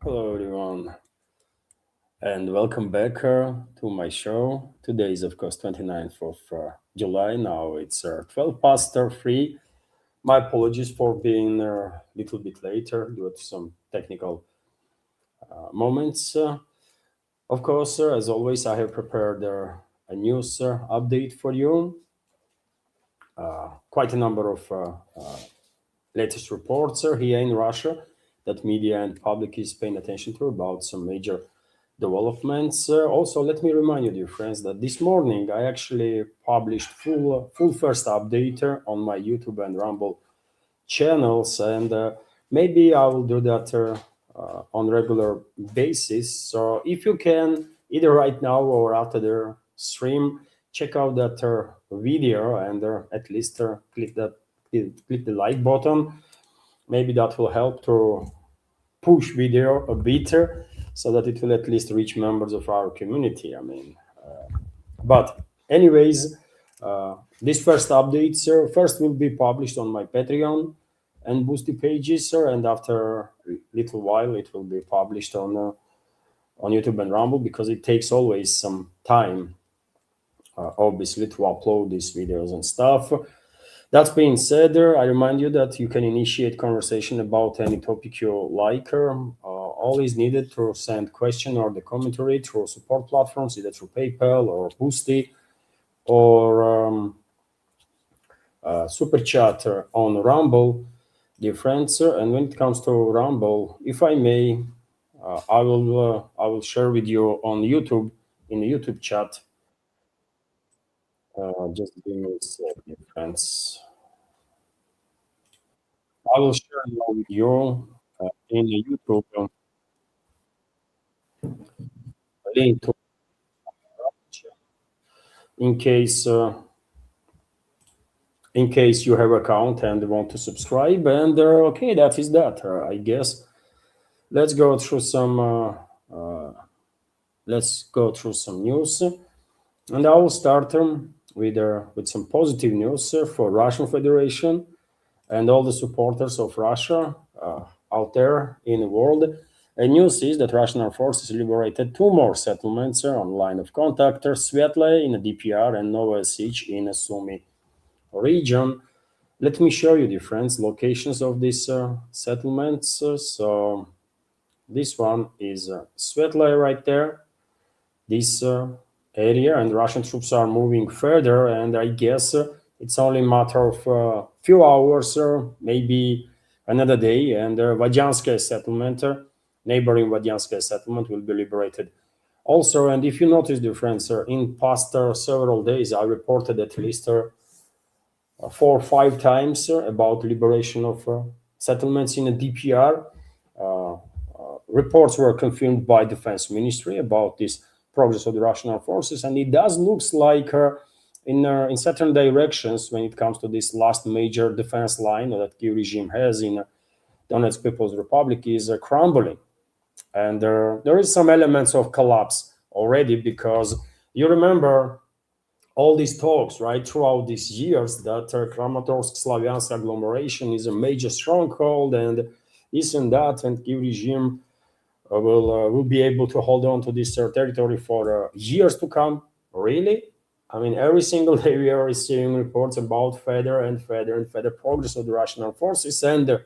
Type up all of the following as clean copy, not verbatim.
Hello, everyone, and welcome back to my show. Today is, of course, 29th of July. Now it's 12 past 3. My apologies for being a little bit later due to some technical moments. Of course, as always, I have prepared a news update for you. Quite a number of latest reports here in Russia that media and public is paying attention to about some major developments. Also, let me remind you, dear friends, that this morning I actually published full first update on my YouTube and Rumble channels, and maybe I will do that on regular basis. So if you can, either right now or after the stream, check out that video and at least click the like button. Maybe that will help to push video a bit so that it will at least reach members of our community. But anyways, this first update, sir, first will be published on my Patreon and Boosty pages, sir, and after a little while it will be published on YouTube and Rumble because it takes always some time, obviously, to upload these videos and stuff. That being said, I remind you that you can initiate conversation about any topic you like. All is needed to send question or the commentary through support platforms, either through PayPal or Boosty or Super Chat on Rumble, dear friends. And when it comes to Rumble, if I may, I will share with you on YouTube in the YouTube chat. Just give me a second, friends. I will share now with you in the YouTube link to in case in case you have account and want to subscribe. And okay, that is that. I guess let's go through some news, and I will start with some positive news for Russian Federation and all the supporters of Russia out there in the world. And news is that Russian armed forces liberated two more settlements on line of contact, Svetle in the DPR and Novosich in the Sumy region. Let me show you, dear friends, locations of these settlements. So this one is Svetle right there, this area, and Russian troops are moving further, and I guess it's only a matter of a few hours, maybe another day, and Vadyanskaya settlement, neighboring Vadyanskaya settlement, will be liberated also. And if you notice, dear friends, in past several days, I reported at least 4 or 5 times about liberation of settlements in the DPR. Reports were confirmed by Defense Ministry about this progress of the Russian armed forces, and it does looks like in certain directions when it comes to this last major defense line that Kiev regime has in Donetsk People's Republic is crumbling, and there is some elements of collapse already, because you remember all these talks right throughout these years that Kramatorsk-Slavyansk agglomeration is a major stronghold and this and that, and Kiev regime will be able to hold on to this territory for years to come. Really? I mean, every single day we are receiving reports about further and further and further progress of the Russian armed forces, and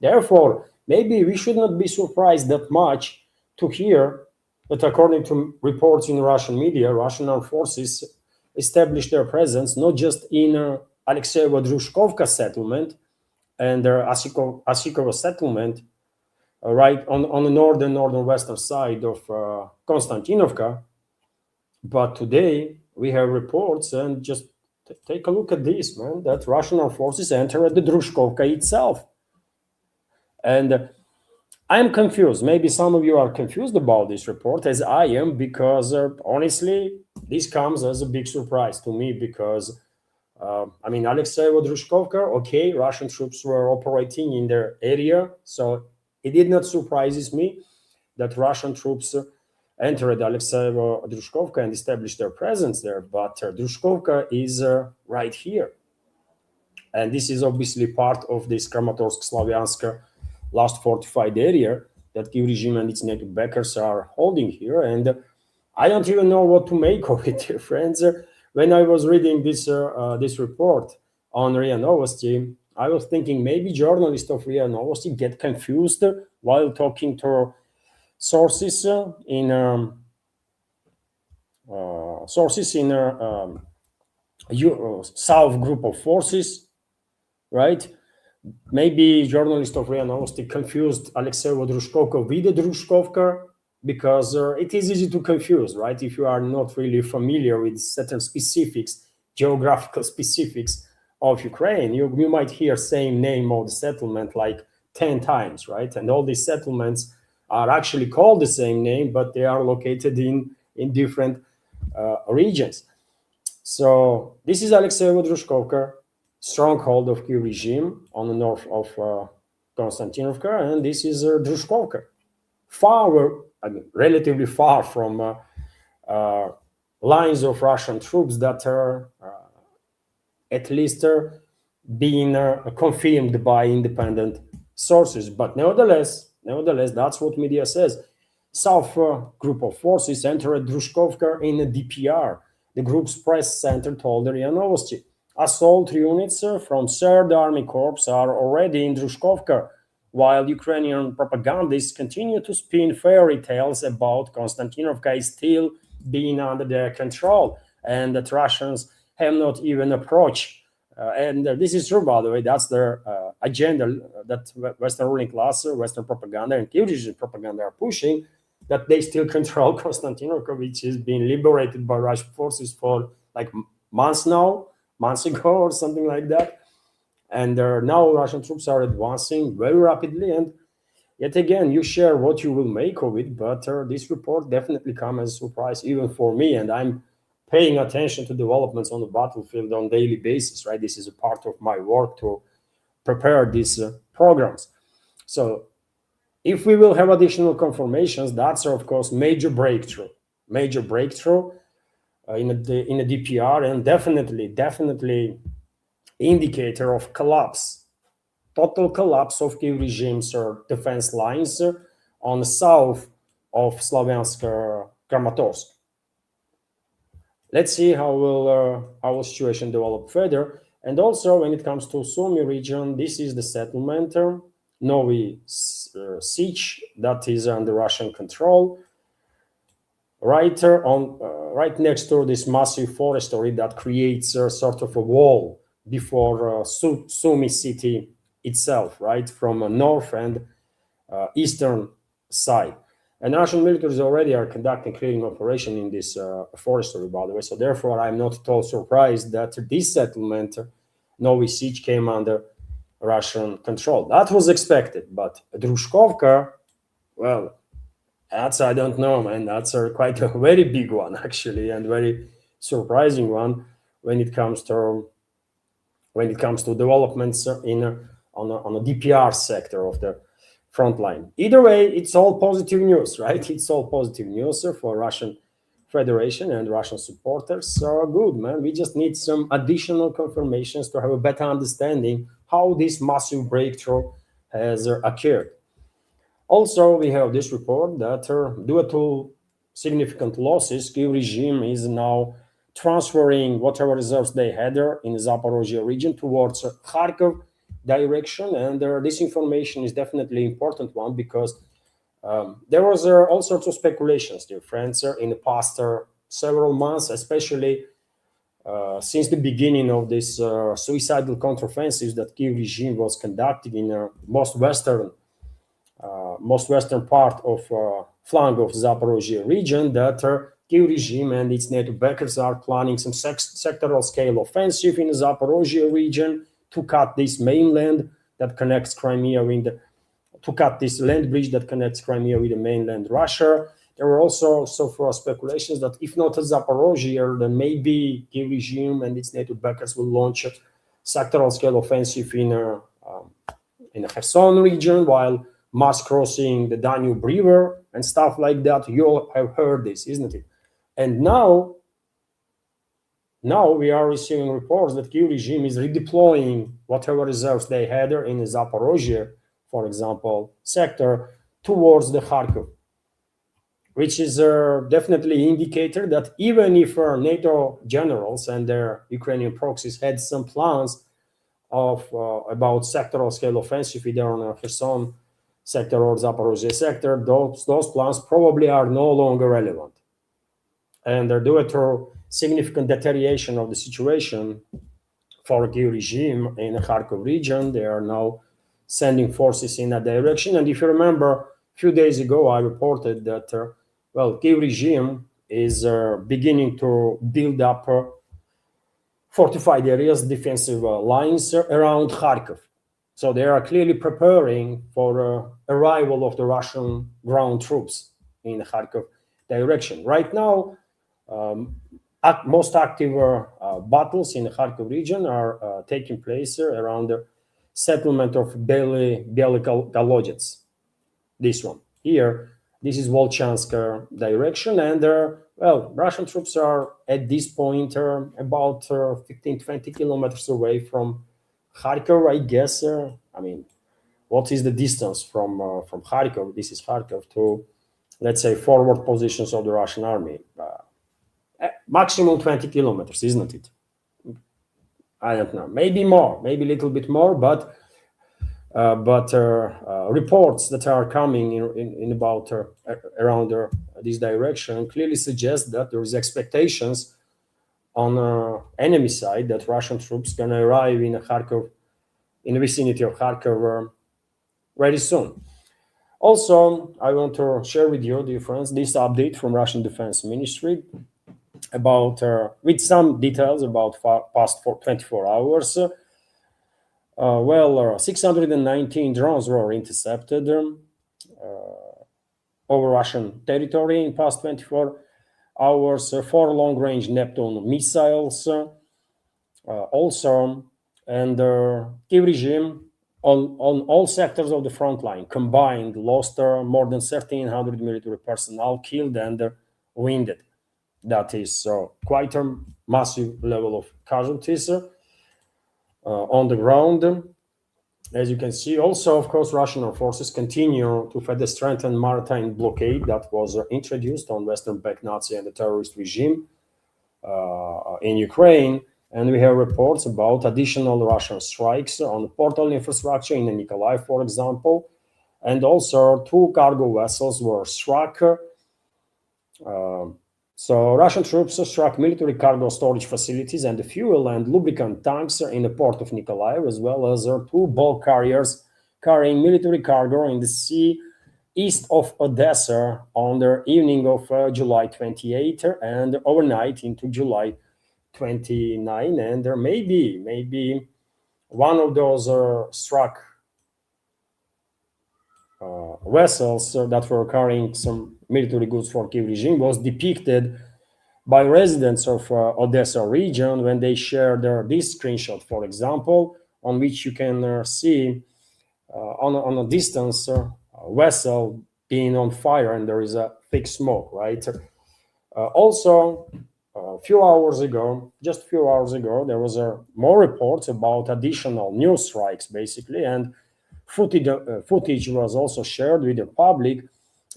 therefore, maybe we should not be surprised that much to hear that, according to reports in Russian media, Russian armed forces established their presence not just in Alexeyevo-Drushkovka settlement and Asikovo settlement, right on the northern-western side of Konstantinovka, but today we have reports, and just take a look at this, man, that Russian armed forces entered the Drushkovka itself. And I'm confused. Maybe some of you are confused about this report, as I am, because honestly, this comes as a big surprise to me, because Alexeyevo-Drushkovka, okay, Russian troops were operating in their area, so it did not surprise me that Russian troops entered Alexeyevo-Drushkovka and established their presence there, but Drushkovka is right here. And this is obviously part of this Kramatorsk-Slavyansk last fortified area that Kiev regime and its NATO backers are holding here. And I don't even know what to make of it, dear friends. When I was reading this report on RIA Novosti, I was thinking maybe journalists of RIA Novosti get confused while talking to sources in South group of forces, right? Maybe journalists of RIA Novosti confused Alexeyevo Drushkovka with Drushkovka, because it is easy to confuse, right? If you are not really familiar with certain specifics, geographical specifics of Ukraine, you might hear same name of the settlement like 10 times, right? And all these settlements are actually called the same name, but they are located in different regions. So this is Alexeyevo Drushkovka, stronghold of Kiev regime on the north of Konstantinovka, and this is Drushkovka, relatively far from lines of Russian troops that are at least being confirmed by independent sources. But nevertheless, that's what media says. South group of forces entered Drushkovka in a DPR. The group's press center told RIA Novosti. Assault units from 3rd Army Corps are already in Drushkovka, while Ukrainian propagandists continue to spin fairy tales about Konstantinovka is still being under their control and that Russians have not even approached. And this is true, by the way. That's their agenda that Western ruling class, Western propaganda, and Kiev propaganda are pushing, that they still control Konstantinovka, which is being liberated by Russian forces for like months ago or something like that. And now Russian troops are advancing very rapidly. And yet again, you share what you will make of it, but this report definitely comes as a surprise even for me. And I'm paying attention to developments on the battlefield on a daily basis, right? This is a part of my work to prepare these programs. So if we will have additional confirmations, that's of course major breakthrough in a DPR, and definitely indicator of total collapse of Kiev regime's defense lines on the south of Slavyansk Kramatorsk. Let's see how will our situation develop further. And also, when it comes to Sumy region, this is the settlement Novi Sich that is under Russian control, right next to this massive forestry that creates a sort of a wall before Sumy city itself, right, from a north and eastern side. And Russian militaries already are conducting clearing operation in this forestry, by the way. So therefore, I'm not at all surprised that this settlement, Novi Sich, came under Russian control. That was expected. But Drushkovka, well, that's, I don't know, man. That's quite a very big one, actually, and very surprising one when it comes to developments on a DPR sector of the front line. Either way, it's all positive news, right? It's all positive news for Russian Federation and Russian supporters. So good, man. We just need some additional confirmations to have a better understanding how this massive breakthrough has occurred. Also, we have this report that due to significant losses, Kiev regime is now transferring whatever reserves they had in the Zaporozhye region towards Kharkov direction. And this information is definitely an important one because there was all sorts of speculations, dear friends, in the past several months, especially since the beginning of this suicidal counteroffensive that Kiev regime was conducting in most western part of flank of Zaporozhye region, that Kiev regime and its NATO backers are planning some sectoral scale offensive in the Zaporozhye region to cut this mainland that connects Crimea to cut this land bridge that connects Crimea with the mainland Russia. There were also so far speculations that if not Zaporozhye, then maybe Kiev regime and its NATO backers will launch a sectoral scale offensive in the Kherson region while mass crossing the Danube River and stuff like that. You all have heard this, isn't it? And now we are receiving reports that Kiev regime is redeploying whatever reserves they had in the Zaporozhye, for example, sector towards the Kharkov, which is definitely an indicator that even if NATO generals and their Ukrainian proxies had some plans of about sectoral scale offensive either on Kherson sector or Zaporozhye sector, those plans probably are no longer relevant. And due to significant deterioration of the situation for Kyiv regime in the Kharkov region, they are now sending forces in that direction. And if you remember, a few days ago, I reported that, Kyiv regime is beginning to build up fortified areas, defensive lines around Kharkov. So they are clearly preparing for arrival of the Russian ground troops in the Kharkov direction. Right now, most active battles in the Kharkov region are taking place around the settlement of Bely Kolodets. This one here, this is Volchansk direction, and Russian troops are at this point about 15-20 kilometers away from Kharkov, I guess. What is the distance from Kharkov? This is Kharkov to, let's say, forward positions of the Russian army. Maximum 20 kilometers, isn't it? I don't know. Maybe more, maybe a little bit more, but reports that are coming in about around this direction clearly suggest that there is expectations on enemy side that Russian troops can arrive in Kharkov, in the vicinity of Kharkov, very soon. Also, I want to share with you, dear friends, this update from Russian Defense Ministry about with some details about past 24 hours. 619 drones were intercepted over Russian territory in past 24 hours. 4 long-range Neptune missiles also, and Kyiv regime on all sectors of the front line combined lost more than 1,300 military personnel killed and wounded. That is quite a massive level of casualties on the ground. As you can see, also, of course, Russian forces continue to further strengthen maritime blockade that was introduced on Western-backed Nazi and the terrorist regime in Ukraine. And we have reports about additional Russian strikes on the portal infrastructure in Nikolaev, for example. And also 2 cargo vessels were struck. So Russian troops struck military cargo storage facilities and the fuel and lubricant tanks in the port of Nikolaev, as well as 2 bulk carriers carrying military cargo in the sea east of Odessa on the evening of July 28 and overnight into July 29. And there may be one of those struck vessels that were carrying some military goods for Kyiv regime was depicted by residents of Odessa region when they shared this screenshot, for example, on which you can see on a distance a vessel being on fire and there is a thick smoke, right? Also, just a few hours ago, there was more reports about additional new strikes, basically, and footage was also shared with the public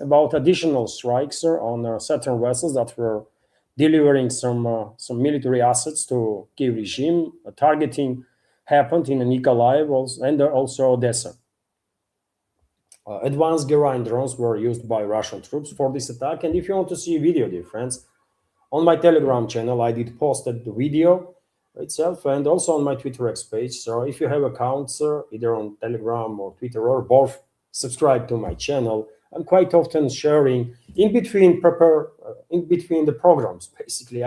about additional strikes on certain vessels that were delivering some military assets to Kyiv regime. Targeting happened in Nikolaev and also Odessa. Advanced Guerrilla drones were used by Russian troops for this attack. And if you want to see a video, dear friends, on my Telegram channel, I did posted the video itself and also on my Twitter X page. So if you have accounts either on Telegram or Twitter or both, subscribe to my channel. I'm quite often sharing in between the programs. Basically,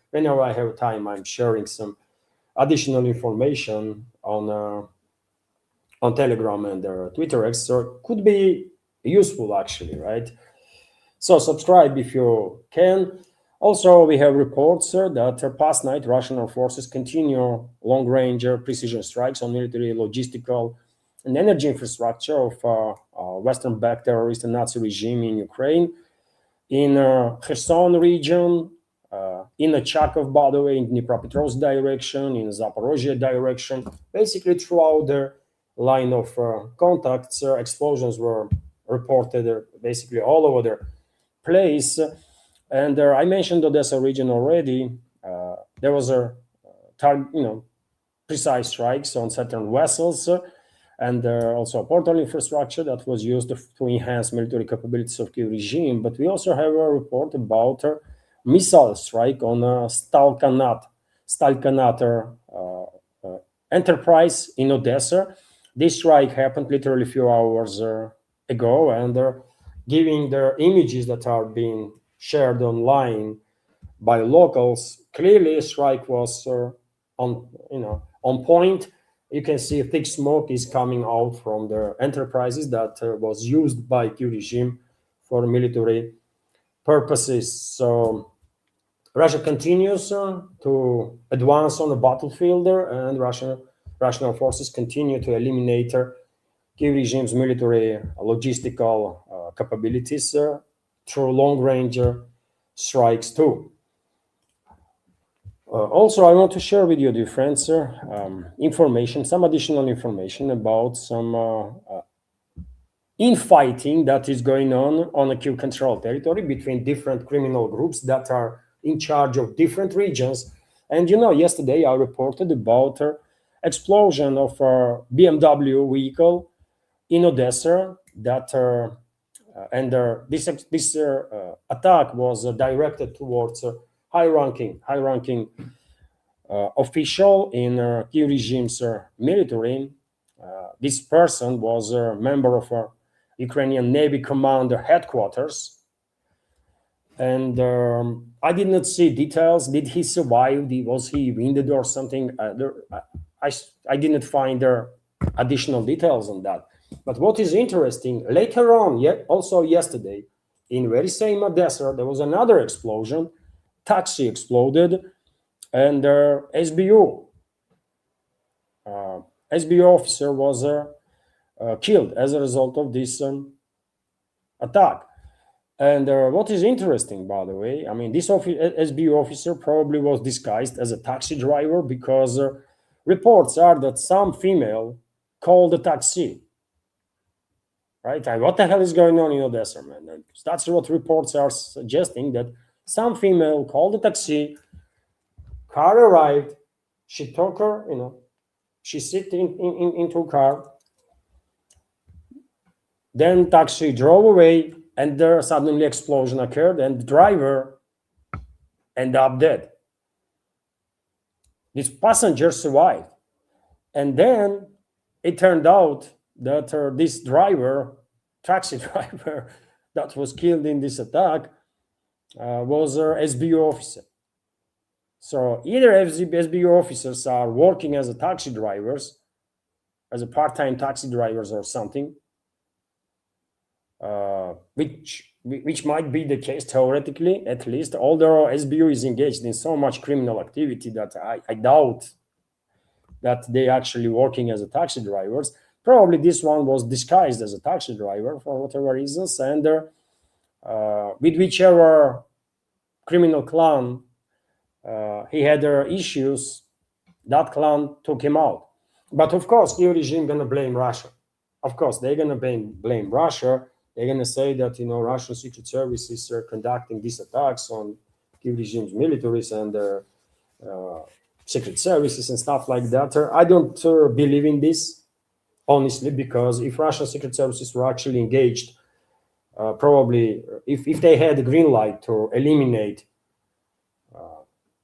whenever I have time, I'm sharing some additional information on Telegram and Twitter X. So it could be useful, actually, right? So subscribe if you can. Also, we have reports that past night Russian forces continue long-range precision strikes on military, logistical, and energy infrastructure of Western-backed terrorist and Nazi regime in Ukraine, in Kherson region, in Charkov, by the way, in Dnipropetrovsk direction, in Zaporozhye direction. Basically, throughout the line of contacts, explosions were reported basically all over the place. And I mentioned Odessa region already. There was a precise strikes on certain vessels, and also a portal infrastructure that was used to enhance military capabilities of Kiev regime. But we also have a report about a missile strike on a Stalkanat enterprise in Odessa. This strike happened literally a few hours ago, and giving the images that are being shared online by locals, clearly a strike was on point. You can see thick smoke is coming out from the enterprises that was used by Kiev regime for military purposes. So Russia continues to advance on the battlefield, and Russian forces continue to eliminate Kiev regime's military logistical capabilities through long-range strikes too. Also, I want to share with you, dear friends, some additional information about some infighting that is going on a Kiev control territory between different criminal groups that are in charge of different regions. And yesterday I reported about explosion of a BMW vehicle in Odessa that this attack was directed towards high-ranking official in Kiev regime's military. This person was a member of Ukrainian Navy Commander headquarters, and I did not see details. Did he survive? Was he wounded or something? I did not find additional details on that. But what is interesting, later on, also yesterday, in very same Odessa, there was another explosion. Taxi exploded, and SBU officer was killed as a result of this attack. And what is interesting, by the way, I mean, this SBU officer probably was disguised as a taxi driver, because reports are that some female called the taxi. Right? What the hell is going on in Odessa, man? That's what reports are suggesting, that some female called the taxi, car arrived, she took her, she sit into a car, then taxi drove away, and there suddenly explosion occurred, and the driver ended up dead. This passenger survived, and then it turned out that this taxi driver that was killed in this attack was an SBU officer. So either SBU officers are working as a taxi drivers, as a part-time taxi drivers or something, which might be the case theoretically, at least, although SBU is engaged in so much criminal activity that I doubt that they actually working as a taxi drivers. Probably this one was disguised as a taxi driver for whatever reasons, and with whichever criminal clan he had issues, that clan took him out. But of course, the regime gonna blame Russia. Of course, they're gonna blame Russia. They're gonna say that Russian secret services are conducting these attacks on Kiev regime's militaries and secret services and stuff like that. I don't believe in this, honestly, because if Russian secret services were actually engaged, probably if they had a green light to eliminate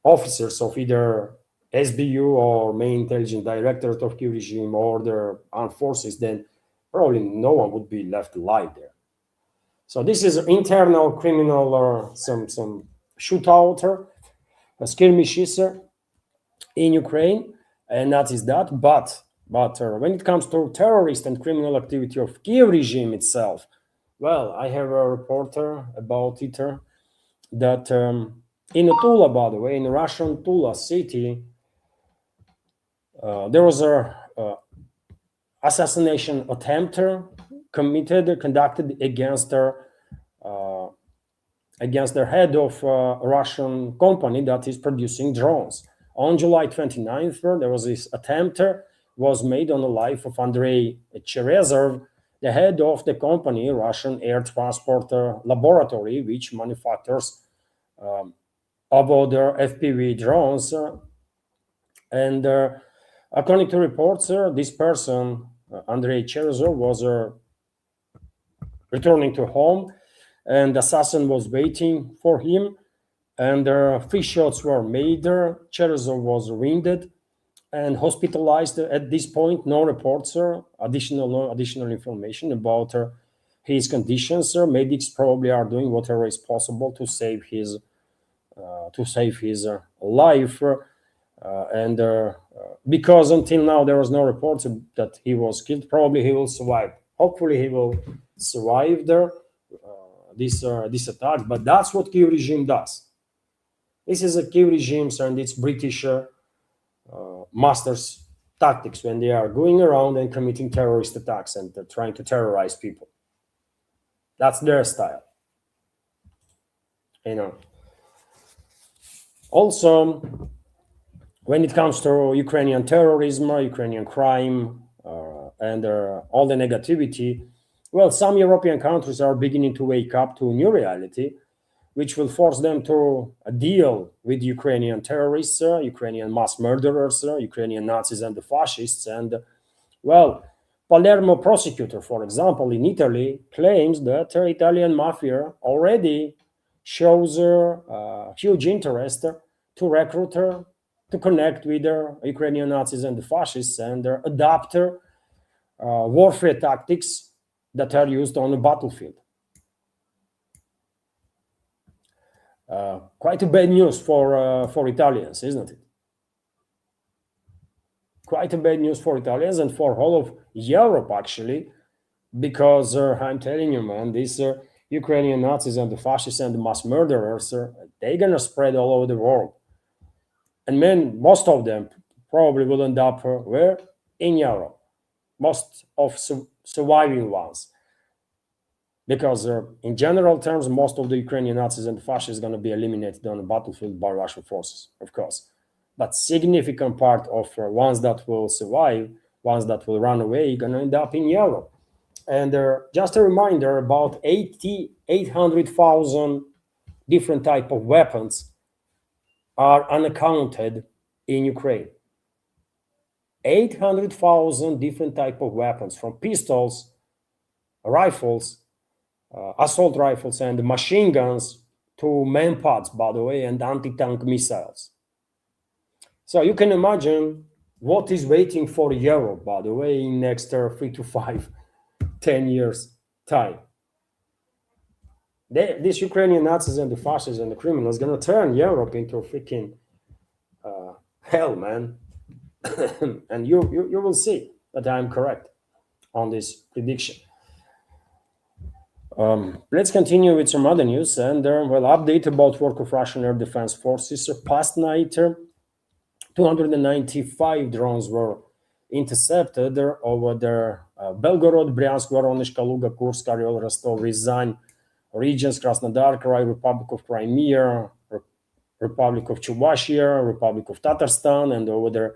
officers of either SBU or main intelligence directorate of Kiev regime or their armed forces, then probably no one would be left alive there. So this is internal criminal or some shootout, skirmishes in Ukraine, and that is that. But when it comes to terrorist and criminal activity of Kiev regime itself, well, I have a reporter about it that in Tula, by the way, in Russian Tula city, there was a assassination attempt conducted against their head of a Russian company that is producing drones. On July 29th, there was this attempt was made on the life of Andrei Cherezov, the head of the company, Russian Air Transport Laboratory, which manufactures other FPV drones. And according to reports, this person, Andrei Cherezov, was returning to home, and the assassin was waiting for him. And 3 shots were made. Cherezov was wounded and hospitalized. At this point, no reports, no additional information about his conditions. Medics probably are doing whatever is possible to save his life. And because until now there was no reports that he was killed, probably he will survive. Hopefully, he will survive this attack. But that's what Kiev regime does. This is a Kiev regime's and its British masters' tactics when they are going around and committing terrorist attacks and trying to terrorize people. That's their style. Also, when it comes to Ukrainian terrorism, Ukrainian crime, and all the negativity, well, some European countries are beginning to wake up to a new reality, which will force them to deal with Ukrainian terrorists, Ukrainian mass murderers, Ukrainian Nazis and the fascists. And, well, Palermo prosecutor, for example, in Italy, claims that Italian mafia already shows huge interest to recruit, to connect with Ukrainian Nazis and the fascists and adopt warfare tactics that are used on the battlefield. Quite a bad news for Italians, isn't it? Quite a bad news for Italians and for all of Europe, actually, because I'm telling you, man, these Ukrainian Nazis and the fascists and the mass murderers, they're gonna spread all over the world. And man, most of them probably will end up where? In Europe. Most of surviving ones. Because in general terms, most of the Ukrainian Nazis and fascists are going to be eliminated on the battlefield by Russian forces, of course. But significant part of ones that will survive, ones that will run away, are going to end up in Europe. And just a reminder, about 800,000 different type of weapons are unaccounted in Ukraine. 800,000 different type of weapons, from pistols, rifles, assault rifles and machine guns to manpads, by the way, and anti-tank missiles. So you can imagine what is waiting for Europe, by the way, in next 3 to 5, 10 years time. These Ukrainian Nazis and the fascists and the criminals are going to turn Europe into a freaking hell, man. And you will see that I'm correct on this prediction. Let's continue with some other news and update about work of Russian air defense forces. Past night, 295 drones were intercepted over the Belgorod, Bryansk, Voronezh, Kaluga, Kursk, Oryol, Rostov, Ryazan regions, Krasnodar Krai, Republic of Crimea, Republic of Chuvashia, Republic of Tatarstan, and over the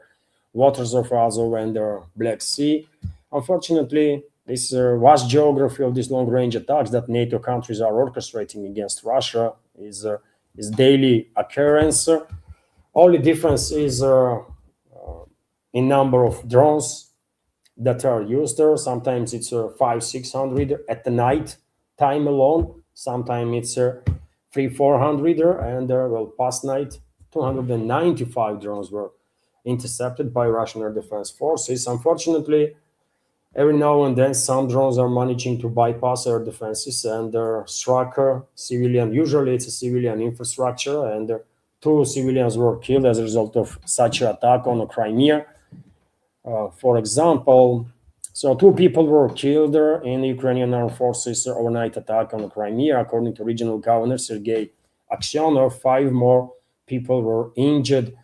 waters of Azov and the Black Sea. Unfortunately, this vast geography of these long-range attacks that NATO countries are orchestrating against Russia is daily occurrence. Only difference is in number of drones that are used there. Sometimes it's 500-600 at the night time alone. Sometimes it's 300-400, and past night 295 drones were intercepted by Russian air defense forces. Unfortunately, every now and then, some drones are managing to bypass air defenses and struck civilian. Usually, it's a civilian infrastructure, and 2 civilians were killed as a result of such an attack on Crimea. For example, so 2 people were killed in Ukrainian armed forces overnight attack on Crimea, according to regional governor Sergei Aksyonov. 5 more people were injured.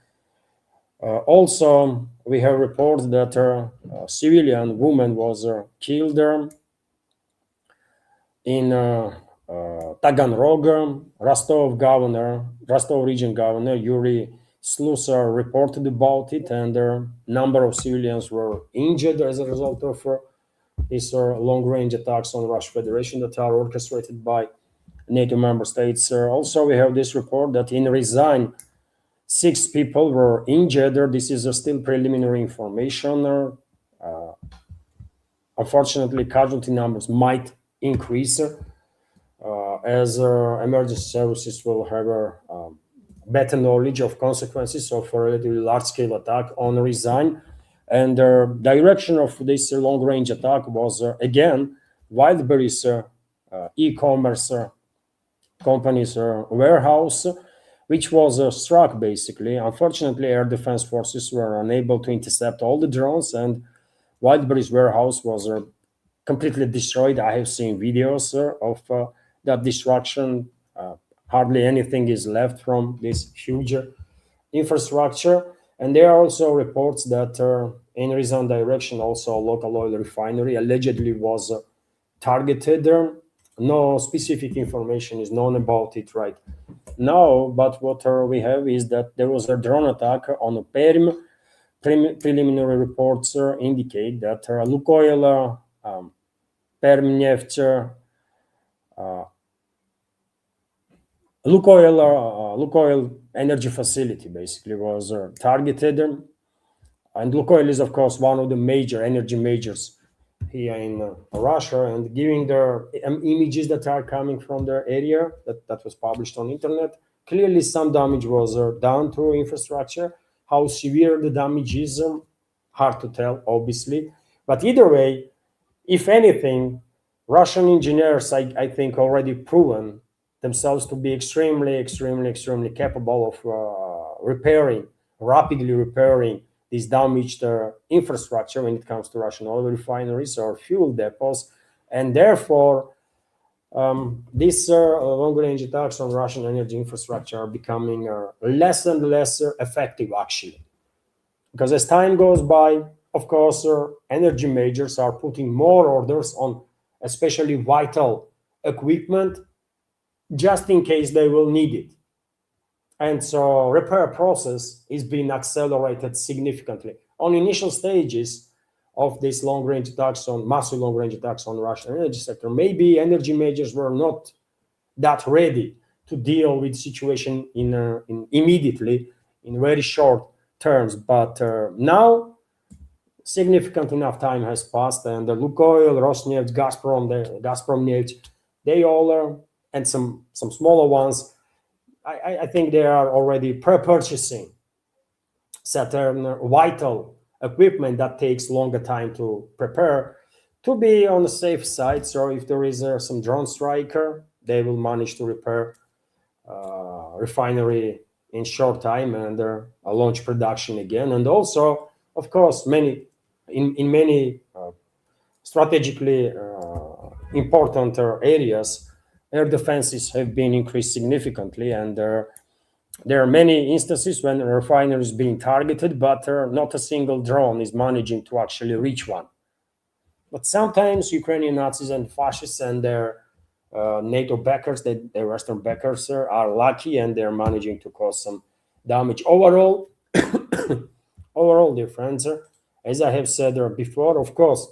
Also, we have reports that a civilian woman was killed in Taganrog. Rostov region governor Yuri Slusar reported about it, and a number of civilians were injured as a result of These are long-range attacks on Russian Federation that are orchestrated by NATO member states. Also, we have this report that in Resign, 6 people were injured. This is still preliminary information. Unfortunately, casualty numbers might increase as emergency services will have better knowledge of consequences of a relatively large-scale attack on Resign. And the direction of this long-range attack was, again, Wildberry's e-commerce company's warehouse, which was struck, basically. Unfortunately, air defense forces were unable to intercept all the drones, and Wildberry's warehouse was completely destroyed. I have seen videos of that destruction. Hardly anything is left from this huge infrastructure. And there are also reports that in Rizan direction, also a local oil refinery allegedly was targeted. No specific information is known about it right now, but what we have is that there was a drone attack on a Perm. Preliminary reports indicate that Lukoil Permneft Lukoil energy facility basically was targeted, and Lukoil is of course one of the major energy majors here in Russia, and giving the images that are coming from their area that was published on internet, clearly some damage was done to infrastructure. How severe the damage is, hard to tell, obviously, but either way, if anything, Russian engineers, I think, already proven themselves to be extremely capable of rapidly repairing this damaged infrastructure when it comes to Russian oil refineries or fuel depots. And therefore, these long-range attacks on Russian energy infrastructure are becoming less and less effective, actually. Because as time goes by, of course, energy majors are putting more orders on especially vital equipment just in case they will need it. And so repair process is being accelerated significantly. On initial stages of these massive long-range attacks on Russian energy sector, maybe energy majors were not that ready to deal with the situation in immediately, in very short terms. But now, significant enough time has passed, and the Lukoil, Rosneft, Gazprom Neft, they all are, and some smaller ones, I think they are already pre-purchasing certain vital equipment that takes longer time to prepare to be on the safe side. So if there is some drone striker, they will manage to repair refinery in short time and launch production again. And also, of course, in many strategically important areas, air defenses have been increased significantly, and there are many instances when a refinery is being targeted, but not a single drone is managing to actually reach one. But sometimes Ukrainian Nazis and fascists and their NATO backers, their Western backers, are lucky and they're managing to cause some damage. Overall, dear friends, as I have said before, of course,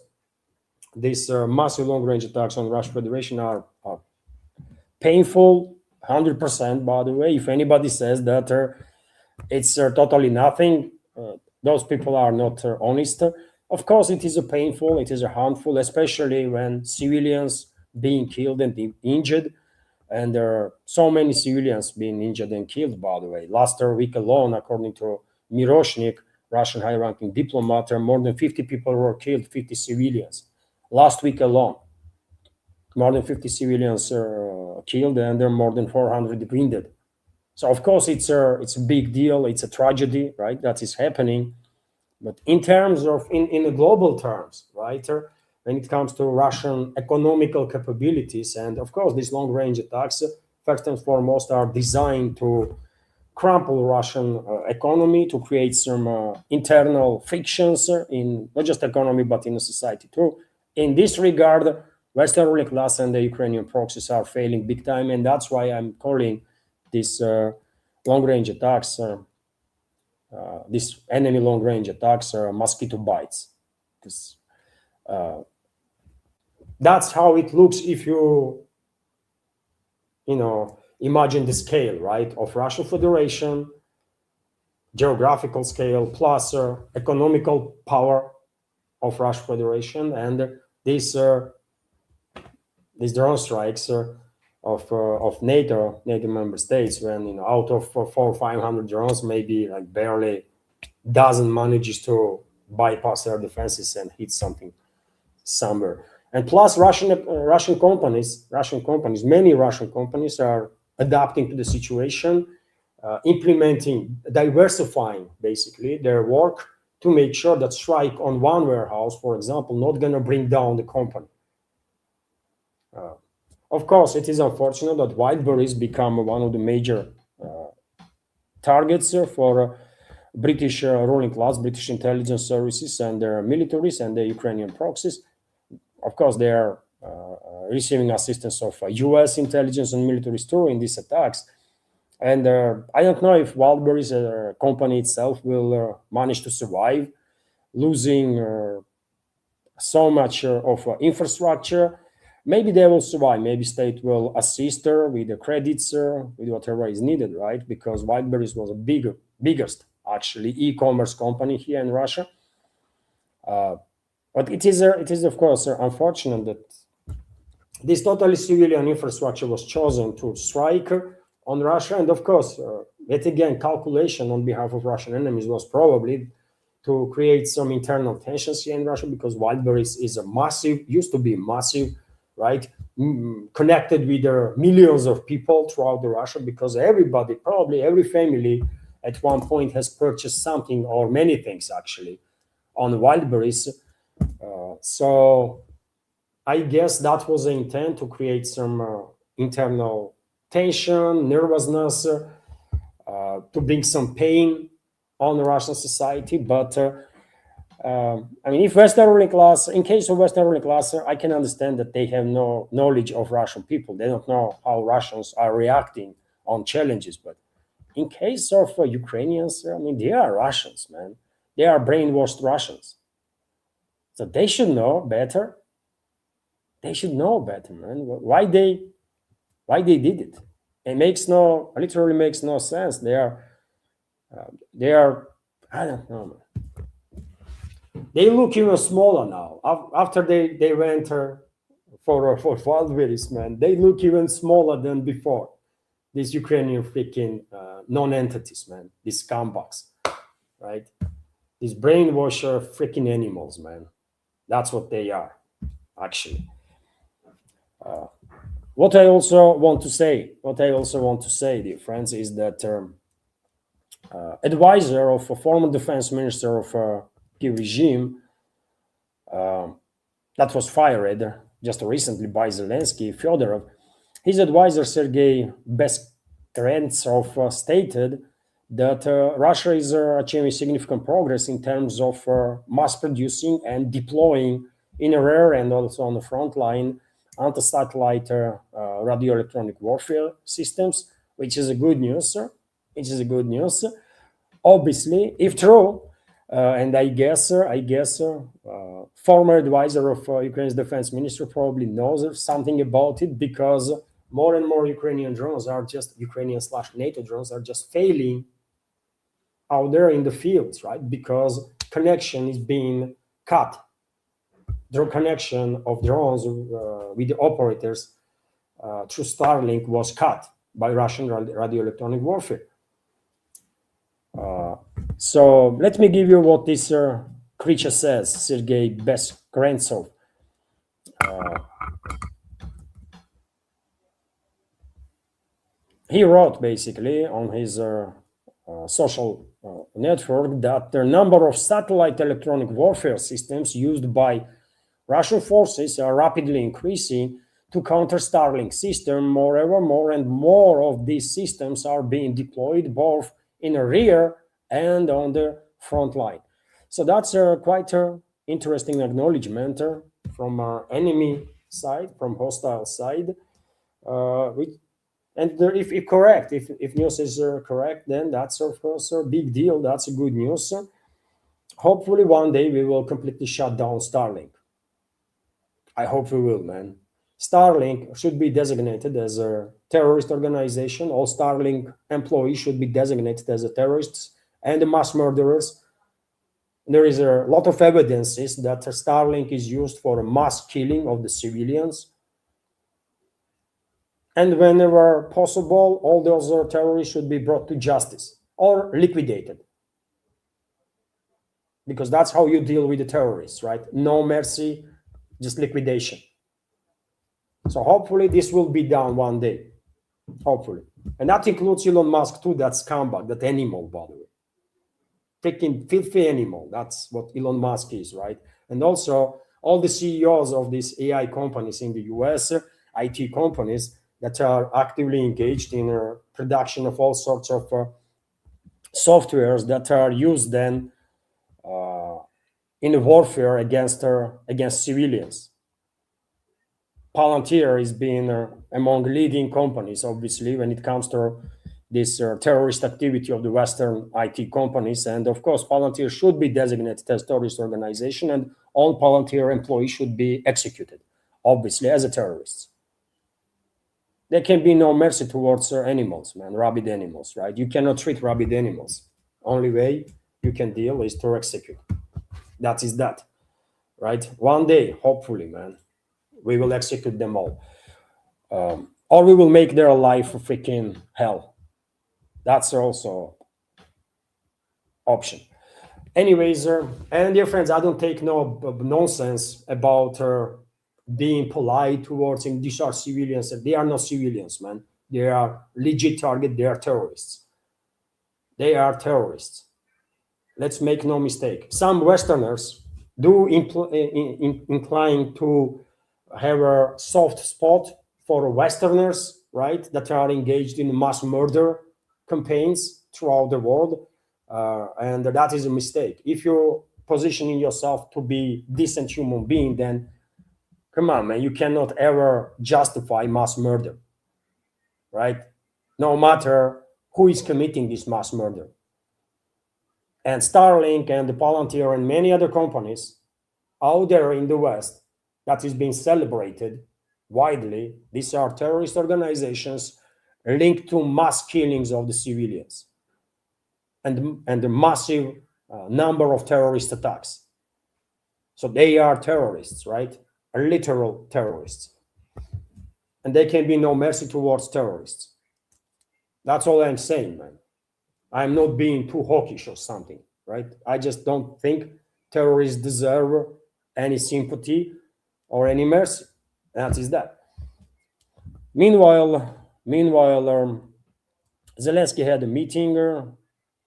these massive long-range attacks on Russian Federation are painful, 100%, by the way. If anybody says that it's totally nothing, those people are not honest. Of course, it is painful, it is harmful, especially when civilians being killed and injured. And there are so many civilians being injured and killed, by the way. Last week alone, according to Miroshnik, Russian high-ranking diplomat, more than 50 people were killed, 50 civilians. Last week alone, more than 50 civilians killed, and there are more than 400 wounded. So of course it's a big deal. It's a tragedy, right? That is happening. But in terms of in the global terms, right? When it comes to Russian economical capabilities, and of course these long-range attacks, first and foremost, are designed to crumple Russian economy, to create some internal frictions in not just economy but in the society too. In this regard, Western ruling class and the Ukrainian proxies are failing big time, and that's why I'm calling these long-range attacks, these enemy long-range attacks, mosquito bites. Because That's how it looks if imagine the scale, right, of Russian Federation, geographical scale plus economical power of Russian Federation, and these these drone strikes of NATO member states, when out of 400 or 500 drones, maybe like barely dozen manages to bypass air defenses and hit something somewhere. And plus, many Russian companies are adapting to the situation, implementing, diversifying basically their work to make sure that strike on one warehouse, for example, not going to bring down the company. Of course, it is unfortunate that Whiteberries become one of the major targets for British ruling class, British intelligence services and their militaries and the Ukrainian proxies. Of course, they are receiving assistance of US intelligence and militaries too in these attacks. And I don't know if Wildberries company itself will manage to survive, losing so much of infrastructure. Maybe they will survive. Maybe state will assist her with the credits, with whatever is needed, right? Because Wildberries was a biggest actually e-commerce company here in Russia. But it is of course unfortunate that this totally civilian infrastructure was chosen to strike on Russia, and of course, yet again, calculation on behalf of Russian enemies was probably to create some internal tensions here in Russia, because Wildberries is used to be massive, right? Connected with millions of people throughout the Russia, because everybody, probably every family at one point has purchased something or many things actually on Wildberries. So I guess that was the intent, to create some internal tension, nervousness, to bring some pain on the Russian society. But I mean, if Western ruling class, in case of Western ruling class, I can understand that they have no knowledge of Russian people. They don't know how Russians are reacting on challenges. But in case of Ukrainians, I mean, they are Russians, man. They are brainwashed Russians. So they should know better. They should know better, man. Why they did it? Literally makes no sense. They are, I don't know, man. They look even smaller now. After they went for Wildberries, man, they look even smaller than before. These Ukrainian freaking non-entities, man. These scumbags, right? These brainwasher freaking animals, man. That's what they are, actually. What I also want to say, dear friends, is that advisor of a former defense minister of Kiev regime that was fired just recently by Zelensky, Fyodorov, his advisor Sergei Beskrentsev stated that Russia is achieving significant progress in terms of mass producing and deploying in a rare and also on the front line anti-satellite radio-electronic warfare systems, which is a good news. Obviously, if true, and I guess former advisor of Ukraine's defense minister probably knows something about it, because more and more Ukrainian drones are just Ukrainian/NATO drones are just failing out there in the fields, right? Because connection is being cut. The connection of drones with the operators through Starlink was cut by Russian radio-electronic warfare. So let me give you what this creature says, Sergei Beskrentsev. He wrote basically on his social network that the number of satellite electronic warfare systems used by Russian forces are rapidly increasing to counter Starlink system. Moreover, more and more of these systems are being deployed both in the rear and on the front line. So that's quite an interesting acknowledgement from our enemy side, from hostile side. And if correct, if news is correct, then that's of course a big deal. That's a good news. Hopefully one day we will completely shut down Starlink. I hope we will, man. Starlink should be designated as a terrorist organization. All Starlink employees should be designated as a terrorists and the mass murderers. There is a lot of evidences that Starlink is used for a mass killing of the civilians. And whenever possible, all those terrorists should be brought to justice or liquidated. Because that's how you deal with the terrorists, right? No mercy, just liquidation. So hopefully this will be done one day. Hopefully. And that includes Elon Musk too, that scumbag, that animal, by the way. Freaking filthy animal. That's what Elon Musk is, right? And also all the CEOs of these AI companies in the US, IT companies that are actively engaged in production of all sorts of softwares that are used then in warfare against civilians. Palantir is being among leading companies, obviously, when it comes to this terrorist activity of the Western IT companies. And of course, Palantir should be designated as a terrorist organization, and all Palantir employees should be executed, obviously, as a terrorists. There can be no mercy towards animals, man, rabid animals, right? You cannot treat rabid animals. Only way you can deal is to execute. That is that, right? One day, hopefully, man, we will execute them all. Or we will make their life a freaking hell. That's also option. Anyways, and dear friends, I don't take no nonsense about being polite towards them. These are civilians. They are not civilians, man. They are legit target. They are terrorists. They are terrorists. Let's make no mistake. Some Westerners do incline to have a soft spot for Westerners, right, that are engaged in mass murder campaigns throughout the world. And that is a mistake. If you're positioning yourself to be decent human being, then come on, man, you cannot ever justify mass murder, right? No matter who is committing this mass murder. And Starlink and the Palantir and many other companies out there in the West that is being celebrated widely, these are terrorist organizations linked to mass killings of the civilians and the massive number of terrorist attacks. So they are terrorists, right? Literal terrorists. And there can be no mercy towards terrorists. That's all I'm saying, man. I'm not being too hawkish or something, right? I just don't think terrorists deserve any sympathy or any mercy. That is that. Meanwhile, Zelensky had a meeting.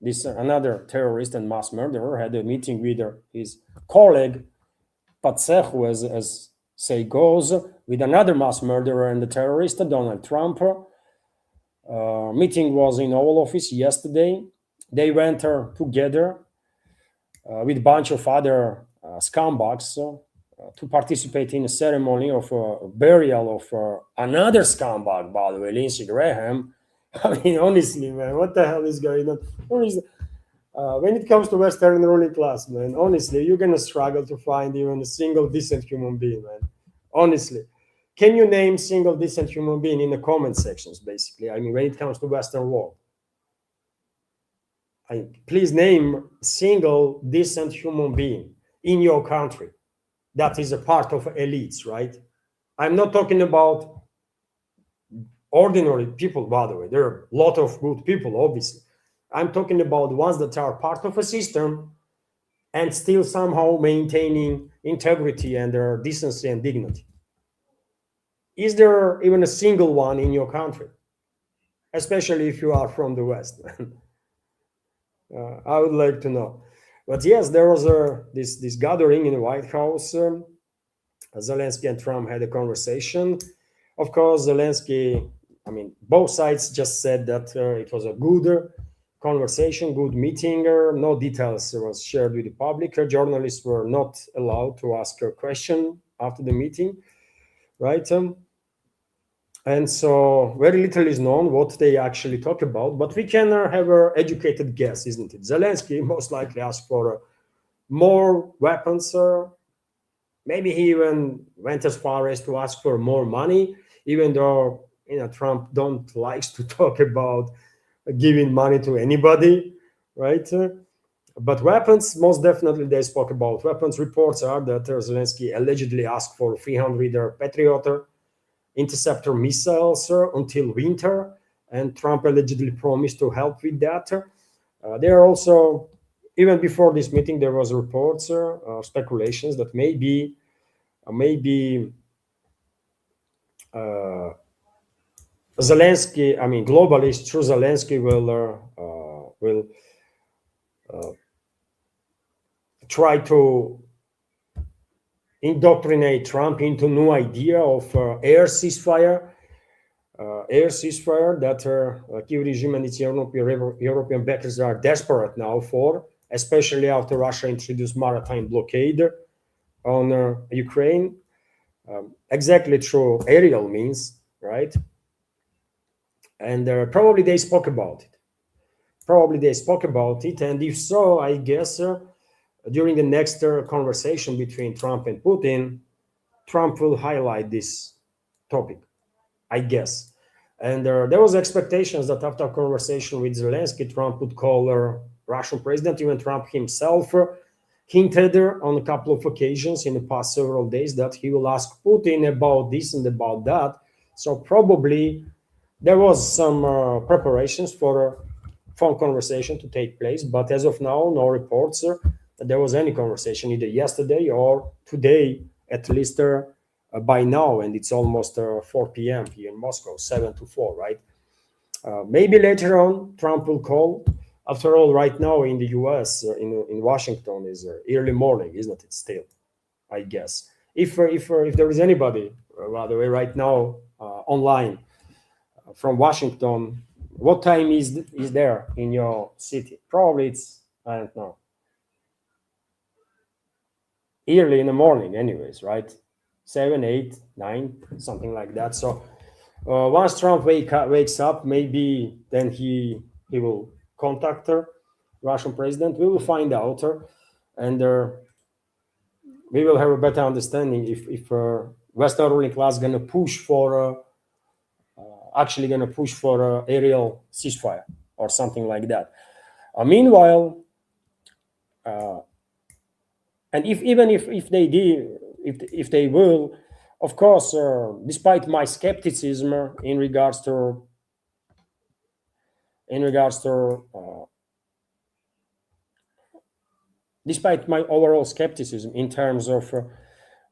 This another terrorist and mass murderer had a meeting with his colleague Patsechu, as say goes, with another mass murderer and the terrorist Donald Trump. Meeting was in Oval Office yesterday. They went together with a bunch of other scumbags to participate in a ceremony of burial of another scumbag, by the way, Lindsey Graham. I mean, honestly, man, what the hell is going on? When it comes to Western ruling class, man, honestly, you're going to struggle to find even a single decent human being, man. Honestly. Can you name single decent human being in the comment sections, basically? I mean, when it comes to Western world. Please name single decent human being in your country that is a part of elites, right? I'm not talking about ordinary people, by the way. There are a lot of good people, obviously. I'm talking about ones that are part of a system and still somehow maintaining integrity and their decency and dignity. Is there even a single one in your country? Especially if you are from the West. I would like to know. But yes, there was this gathering in the White House. Zelensky and Trump had a conversation. Of course, Zelensky, I mean, both sides just said that it was a good conversation, good meeting. No details was shared with the public. Journalists were not allowed to ask a question after the meeting, right? And so very little is known what they actually talk about, but we can have an educated guess, isn't it? Zelensky most likely asked for more weapons, Maybe he even went as far as to ask for more money, even though Trump don't likes to talk about giving money to anybody, right? But weapons, most definitely, they spoke about weapons. Reports are that Zelensky allegedly asked for 300 Patriot interceptor missiles until winter, and Trump allegedly promised to help with that. There are also, even before this meeting, there was reports, speculations that maybe Zelensky, I mean, globalist through Zelensky will try to indoctrinate Trump into new idea of air ceasefire that Kyiv regime and its European backers are desperate now for, especially after Russia introduced maritime blockade on Ukraine, exactly through aerial means, right? And probably they spoke about it. And if so, I guess during the next conversation between Trump and Putin, Trump will highlight this topic, I guess. And there was expectations that after a conversation with Zelensky, Trump would call Russian president. Even Trump himself hinted on a couple of occasions in the past several days that he will ask Putin about this and about that. So probably there was some preparations for a phone conversation to take place, but as of now, no reports that there was any conversation either yesterday or today, at least by now, and it's almost 4 p.m. here in Moscow, 7 to 4, right? Maybe later on, Trump will call. After all, right now in the US, in Washington, is early morning, isn't it? Still, I guess. If there is anybody, by the way, right now online from Washington, what time is there in your city? Probably it's, I don't know, early in the morning, anyways, right? 7, 8, 9, something like that. So once Trump wakes up, maybe then he will contact the Russian president. We will find out, and we will have a better understanding if Western ruling class gonna push for actually gonna push for aerial ceasefire or something like that. Meanwhile, and if they do, if they will, of course, despite my skepticism in regards to despite my overall skepticism in terms of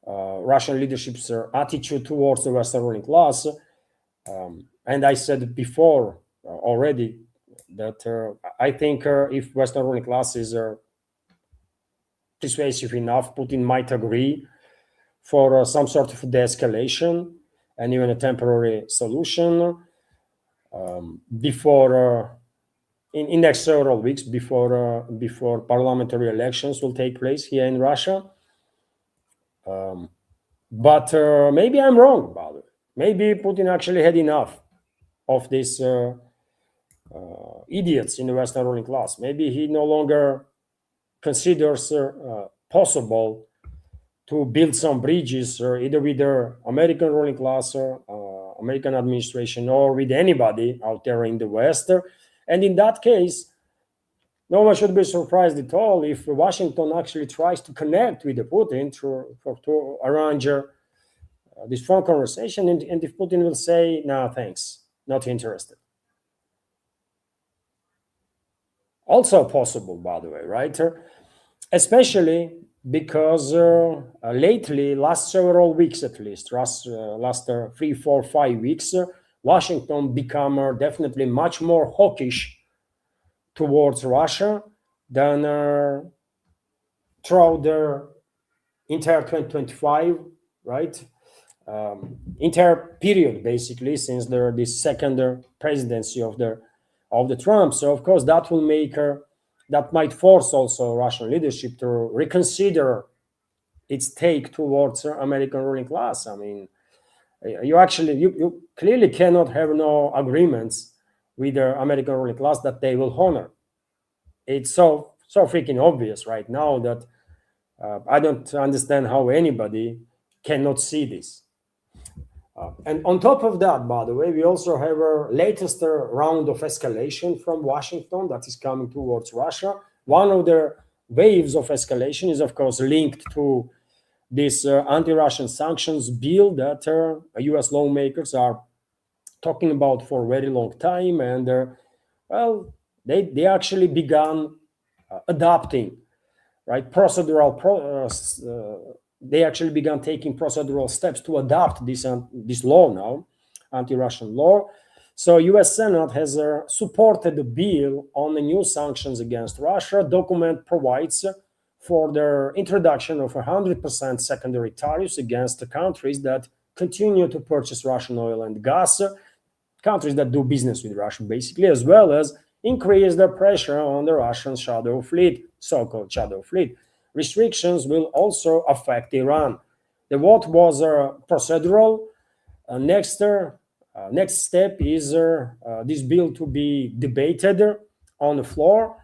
Russian leadership's attitude towards the Western ruling class, and I said before already that I think if Western ruling class is persuasive enough, Putin might agree for some sort of de-escalation and even a temporary solution before in next several weeks before parliamentary elections will take place here in Russia. But maybe I'm wrong about it. Maybe Putin actually had enough of these idiots in the Western ruling class. Maybe he no longer considers possible to build some bridges either with the American ruling class or American administration or with anybody out there in the West. And in that case, no one should be surprised at all if Washington actually tries to connect with the Putin to arrange this phone conversation. And if Putin will say, no, thanks, not interested. Also possible, by the way, right? Especially because lately, last several weeks at least, last 3, 4, 5 weeks, Washington become definitely much more hawkish towards Russia than throughout the entire 2025, right? Entire period, basically, since this second presidency of the Trump. So of course that will make that might force also Russian leadership to reconsider its take towards American ruling class. I mean, you clearly cannot have no agreements with the American ruling class that they will honor. It's so freaking obvious right now that I don't understand how anybody cannot see this. And on top of that, by the way, we also have a latest round of escalation from Washington that is coming towards Russia. One of the waves of escalation is, of course, linked to this anti-Russian sanctions bill that US lawmakers are talking about for a very long time. And, well, they actually began adopting, right, they actually began taking procedural steps to adopt this law now, anti-Russian law. So U.S. Senate has supported the bill on the new sanctions against Russia. Document provides for the introduction of 100% secondary tariffs against the countries that continue to purchase Russian oil and gas, countries that do business with Russia, basically, as well as increase the pressure on the Russian shadow fleet, so-called shadow fleet. Restrictions will also affect Iran. The vote was procedural. Next step is this bill to be debated on the floor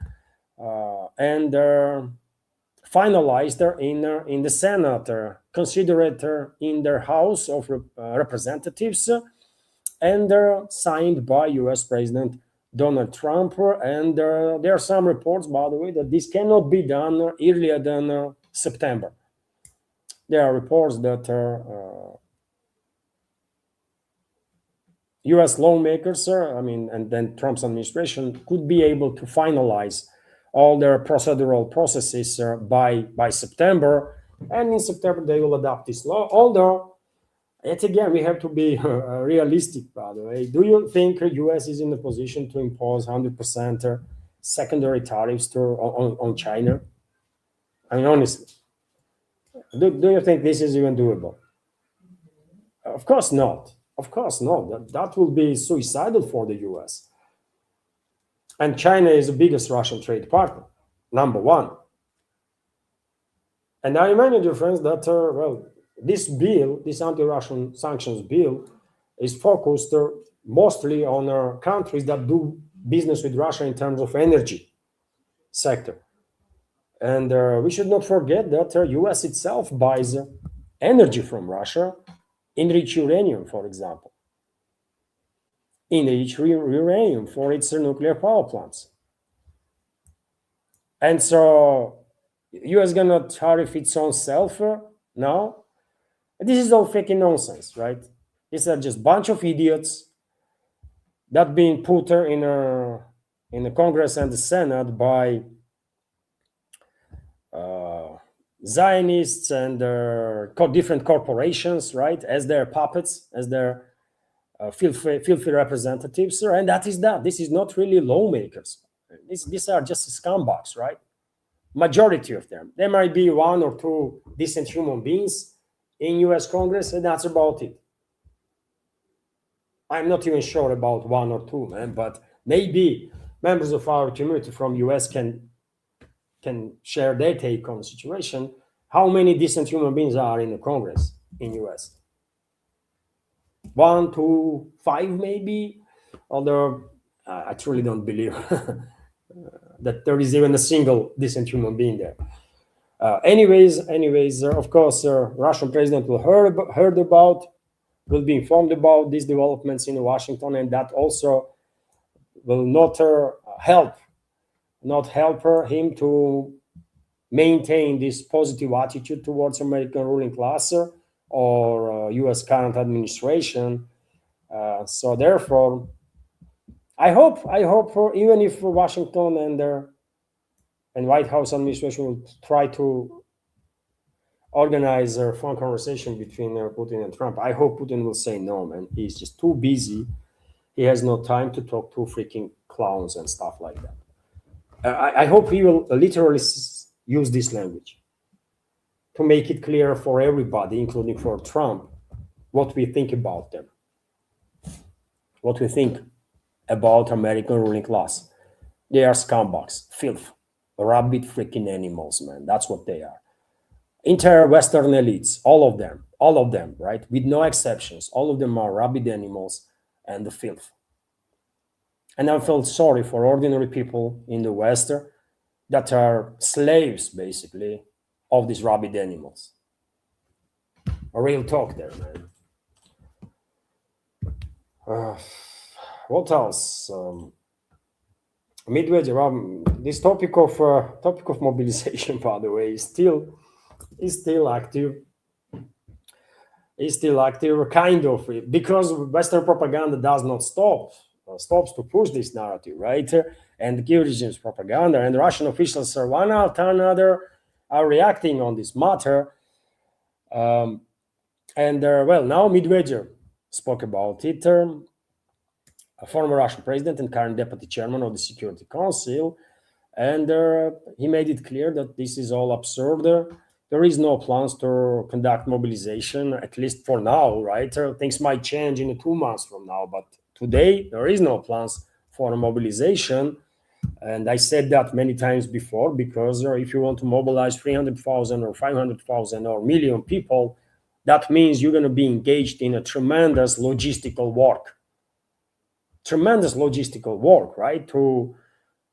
and finalized in the Senate, considered in their House of Representatives, and signed by U.S. President Donald Trump. And there are some reports, by the way, that this cannot be done earlier than September. There are reports that U.S. lawmakers, and then Trump's administration could be able to finalize all their procedural processes by September. And in September, they will adopt this law. Although, yet again, we have to be realistic, by the way. Do you think the U.S. is in a position to impose 100% secondary tariffs on China? I mean, honestly, do you think this is even doable? Of course not. Of course not. That will be suicidal for the U.S. And China is the biggest Russian trade partner, number one. And I remind you, dear friends, that, this bill, this anti-Russian sanctions bill, is focused mostly on countries that do business with Russia in terms of energy sector. And we should not forget that US itself buys energy from Russia, enriched uranium, for example. Enriched uranium for its nuclear power plants. And so US gonna tariff its own self now. This is all freaking nonsense, right? These are just a bunch of idiots that being put in the Congress and the Senate by Zionists and different corporations, right, as their puppets, as their filthy representatives. And that is that. This is not really lawmakers. These are just scumbags, right? Majority of them. There might be one or two decent human beings in US Congress, and that's about it. I'm not even sure about one or two, man, but maybe members of our community from US can share their take on the situation. How many decent human beings are in the Congress in US? 1, 2, 5 maybe? Although I truly don't believe that there is even a single decent human being there. Anyways, of course, Russian president will be informed about these developments in Washington, and that also will not help him to maintain this positive attitude towards American ruling class or U.S. current administration. So therefore, I hope even if Washington and White House administration will try to organize a phone conversation between Putin and Trump, I hope Putin will say no, man. He's just too busy. He has no time to talk to freaking clowns and stuff like that. I hope he will literally use this language to make it clear for everybody, including for Trump, what we think about them, what we think about American ruling class. They are scumbags, filth, rabid freaking animals, man. That's what they are. Entire Western elites, all of them, right? With no exceptions, all of them are rabid animals and the filth. And I felt sorry for ordinary people in the West that are slaves, basically, of these rabid animals. A real talk there, man. What else? Medvedev, this topic of mobilization, by the way, is still active. Is still active, kind of, because Western propaganda does not stops to push this narrative, right? And the Kiev regime's propaganda and Russian officials are one after another are reacting on this matter. Well, now Medvedev spoke about it. A former Russian president and current deputy chairman of the Security Council, and he made it clear that this is all absurd. There is no plans to conduct mobilization, at least for now, right? Things might change in 2 months from now, but today there is no plans for a mobilization. And I said that many times before, because if you want to mobilize 300,000 or 500,000 or million people, that means you're going to be engaged in a tremendous logistical work. Right? To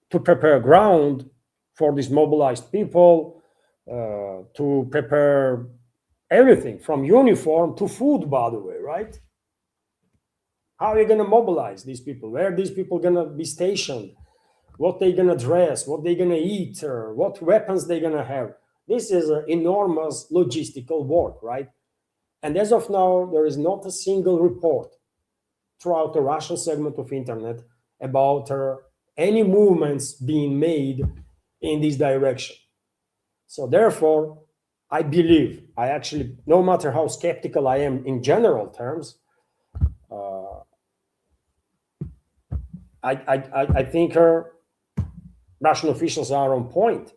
prepare ground for these mobilized people, to prepare everything from uniform to food, by the way, right? How are you going to mobilize these people? Where are these people going to be stationed? What they going to dress? What they going to eat? Or what weapons they going to have? This is an enormous logistical work, right? And as of now, there is not a single report throughout the Russian segment of internet about any movements being made in this direction. So therefore, I believe, no matter how skeptical I am in general terms, I think Russian officials are on point.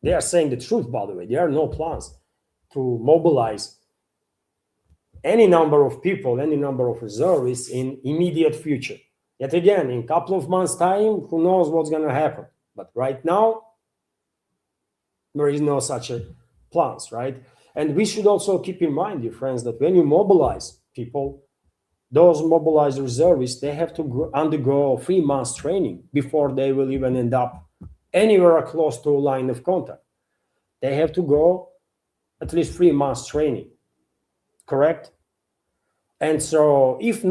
They are saying the truth, by the way. There are no plans to mobilize any number of people, any number of reservists in immediate future. Yet again, in a couple of months' time, who knows what's going to happen. But right now, there is no such a plans, right? And we should also keep in mind, dear friends, that when you mobilize people, those mobilized reservists, they have to undergo 3 months training before they will even end up anywhere close to a line of contact. They have to go at least 3 months training, correct? And so if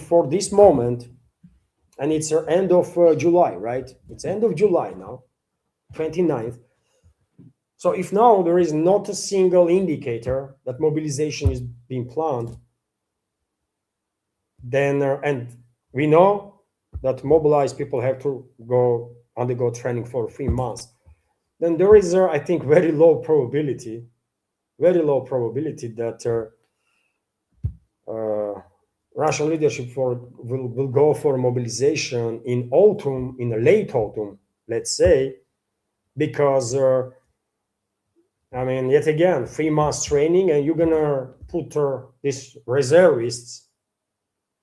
for this moment, and it's the end of July, right? It's end of July now, 29th. So if now there is not a single indicator that mobilization is being planned, then, and we know that mobilized people have to undergo training for 3 months, then there is, I think, very low probability that Russian leadership will go for mobilization in autumn, in a late autumn, let's say, because yet again, 3 months training, and you're gonna put these reservists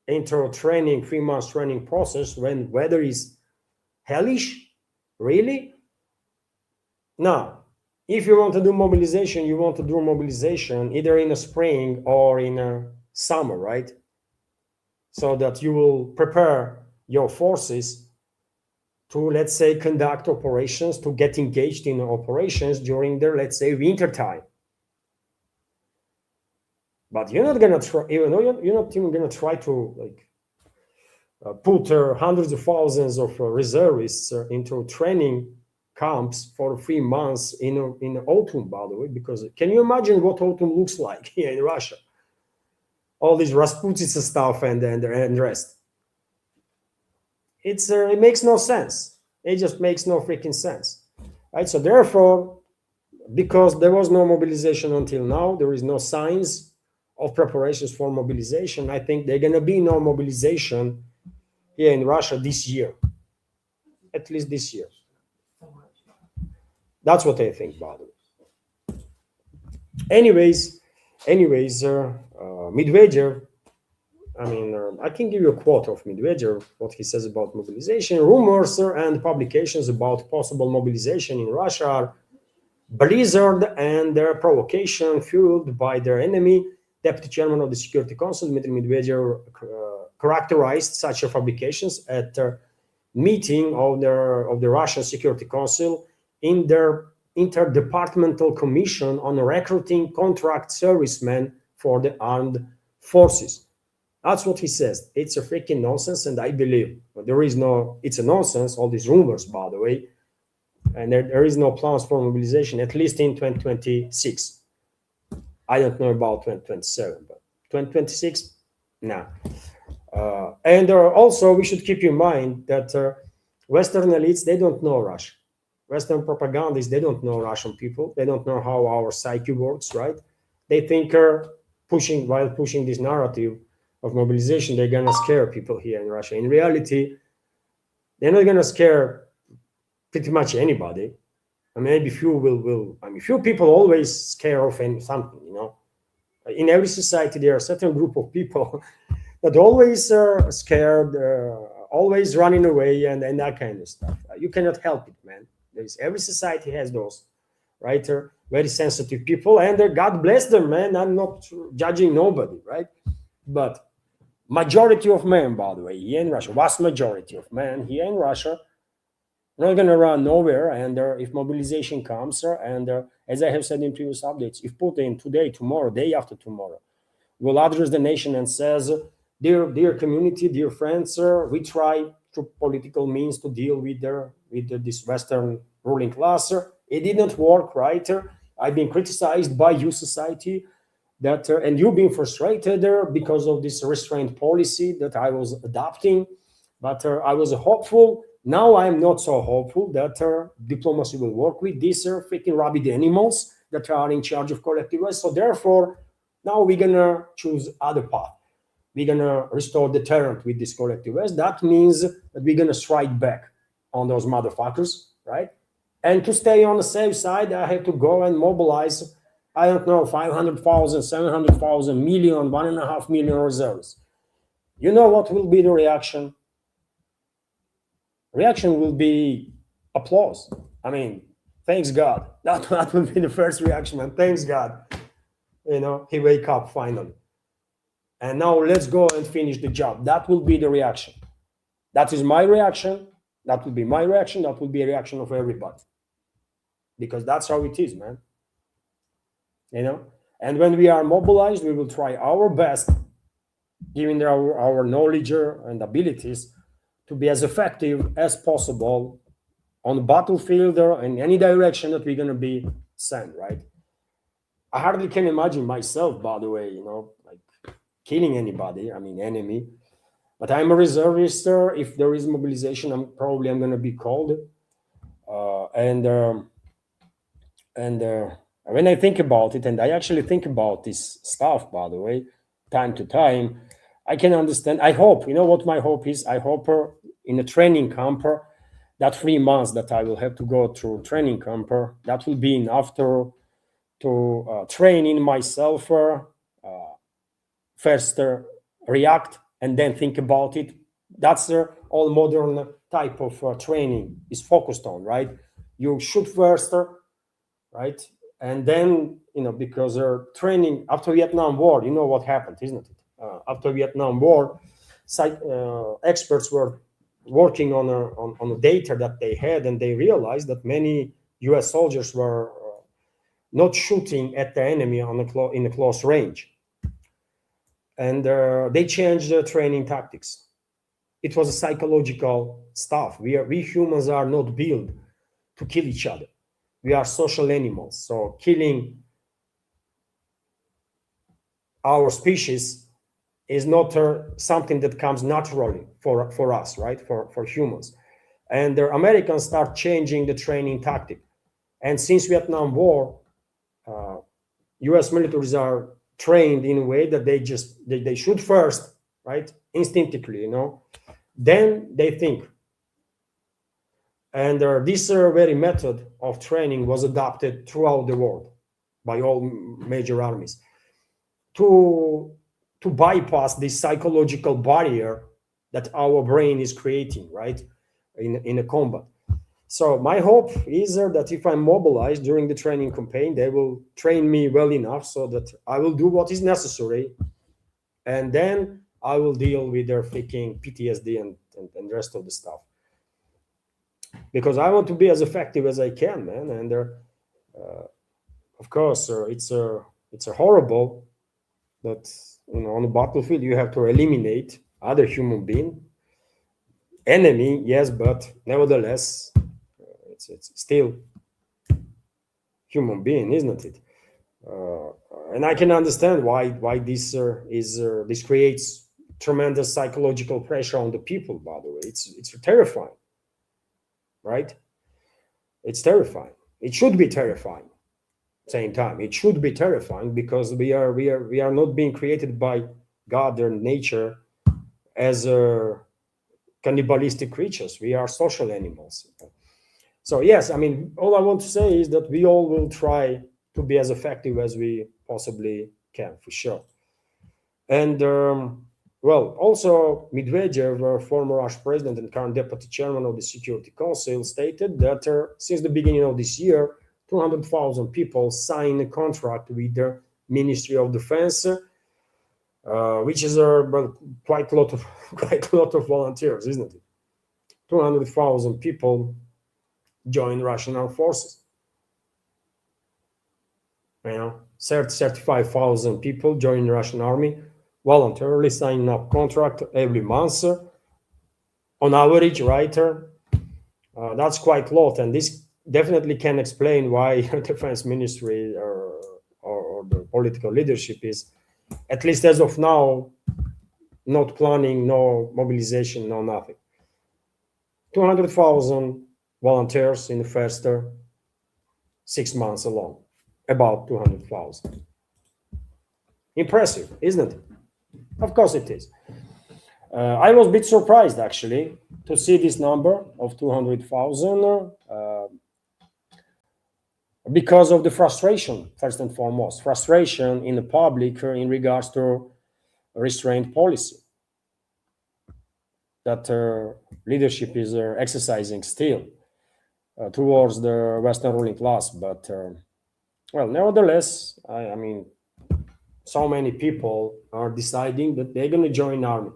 into a 3 months training process when weather is hellish, really? Now, if you want to do mobilization, you want to do mobilization either in the spring or in a summer, right? So that you will prepare your forces to, let's say, conduct operations, to get engaged in operations during the, let's say, winter time. But you're not gonna try, you're not even gonna try to put hundreds of thousands of reservists into training camps for 3 months in autumn, by the way, because can you imagine what autumn looks like here in Russia? All these Rasputitsa stuff and rest. It makes no sense. It just makes no freaking sense, right? So therefore, because there was no mobilization until now, there is no signs of preparations for mobilization. I think there's gonna be no mobilization here in Russia this year, at least this year. That's what I think, by the way. Anyways, Medvedev, I can give you a quote of Medvedev, what he says about mobilization. Rumors and publications about possible mobilization in Russia are blizzard and their provocation fueled by their enemy. Deputy Chairman of the Security Council, Dmitry Medvedev, characterized such publications at a meeting of the Russian Security Council in their interdepartmental commission on recruiting contract servicemen for the armed forces. That's what he says. It's a freaking nonsense, and I believe there is no. It's a nonsense. All these rumors, by the way, and there is no plans for mobilization, at least in 2026. I don't know about 2027, but 2026, nah. And also, we should keep in mind that Western elites, they don't know Russia. Western propagandists, they don't know Russian people. They don't know how our psyche works, right? They think while pushing this narrative of mobilization, they're going to scare people here in Russia. In reality, they're not going to scare pretty much anybody. I mean, maybe few will. I mean, few people always scare of something, you know. In every society, there are a certain group of people that always are scared, always running away, and that kind of stuff. You cannot help it, man. Every society has those, right? Very sensitive people, and God bless them, man. I'm not judging nobody, right? But majority of men, by the way, here in Russia, vast majority of men here in Russia, not going to run nowhere. And if mobilization comes, and as I have said in previous updates, if Putin today, tomorrow, day after tomorrow, will address the nation and says, dear community, dear friends, we try through political means to deal with this Western ruling class. It didn't work, right? I've been criticized by you, society, that and you've been frustrated because of this restraint policy that I was adopting. But I was hopeful. Now I'm not so hopeful that diplomacy will work with these freaking rabid animals that are in charge of collective West. So therefore, now we're gonna choose other path. We're gonna restore deterrent with this collective West. That means that we're gonna strike back on those motherfuckers, right? And to stay on the safe side, I have to go and mobilize, I don't know, 500,000, 700,000, million, 1.5 million reserves. You know what will be the reaction? Reaction will be applause. I mean, thanks God. That will be the first reaction, and thanks God. You know, he wake up finally. And now let's go and finish the job. That will be the reaction. That is my reaction. That will be my reaction. That will be a reaction of everybody. Because that's how it is, man. You know? And when we are mobilized, we will try our best, given our knowledge and abilities, to be as effective as possible on the battlefield or in any direction that we're going to be sent, right? I hardly can imagine myself, by the way, you know, like killing anybody, I mean, enemy. But I'm a reservist. If there is mobilization, I'm going to be called. And when I think about it, and I actually think about this stuff, by the way, time to time, I can understand. I hope, you know what my hope is? I hope in a training camp, that 3 months that I will have to go through training camp, that will be enough to train in myself, first react and then think about it. That's all modern type of training is focused on, right? You shoot first, right? And then, you know, because training after Vietnam War, you know what happened, isn't it? After Vietnam War, experts were working on the data that they had, and they realized that many U.S. soldiers were not shooting at the enemy in a close range, and they changed their training tactics. It was a psychological stuff. We humans are not built to kill each other. We are social animals, so killing our species is not something that comes naturally for us, right? For humans. And the Americans start changing the training tactic. And since Vietnam War, US militaries are trained in a way that they shoot first, right? Instinctively, you know. Then they think. And this very method of training was adopted throughout the world by all major armies to bypass this psychological barrier that our brain is creating, right, in a combat. So my hope is that if I'm mobilized during the training campaign, they will train me well enough so that I will do what is necessary, and then I will deal with their freaking PTSD and the rest of the stuff. Because I want to be as effective as I can, man. And Of course, it's a horrible that on the battlefield you have to eliminate other human being, enemy, yes, but nevertheless, it's still human being, isn't it? And I can understand why this creates tremendous psychological pressure on the people. By the way, it's terrifying, right? It's terrifying. It should be terrifying. Same time, it should be terrifying because we are not being created by God or nature as cannibalistic creatures. We are social animals. So yes, I mean, all I want to say is that we all will try to be as effective as we possibly can, for sure. And well, also Medvedev, former Russian president and current deputy chairman of the Security Council, stated that since the beginning of this year, 200,000 people signed a contract with the Ministry of Defense, which is quite a lot of volunteers, isn't it? 200,000 people join Russian armed forces. 35,000 people join the Russian army, voluntarily signing up contract every month, on average, right? That's quite a lot, and this definitely can explain why defense ministry or the political leadership is, at least as of now, not planning no mobilization, no nothing. 200,000 volunteers in the first 6 months alone, about 200,000. Impressive, isn't it? Of course it is. I was a bit surprised, actually, to see this number of 200,000 because of the frustration, first and foremost, frustration in the public in regards to restraint policy that leadership is exercising still towards the Western ruling class. But, well, nevertheless, I mean, so many people are deciding that they're going to join army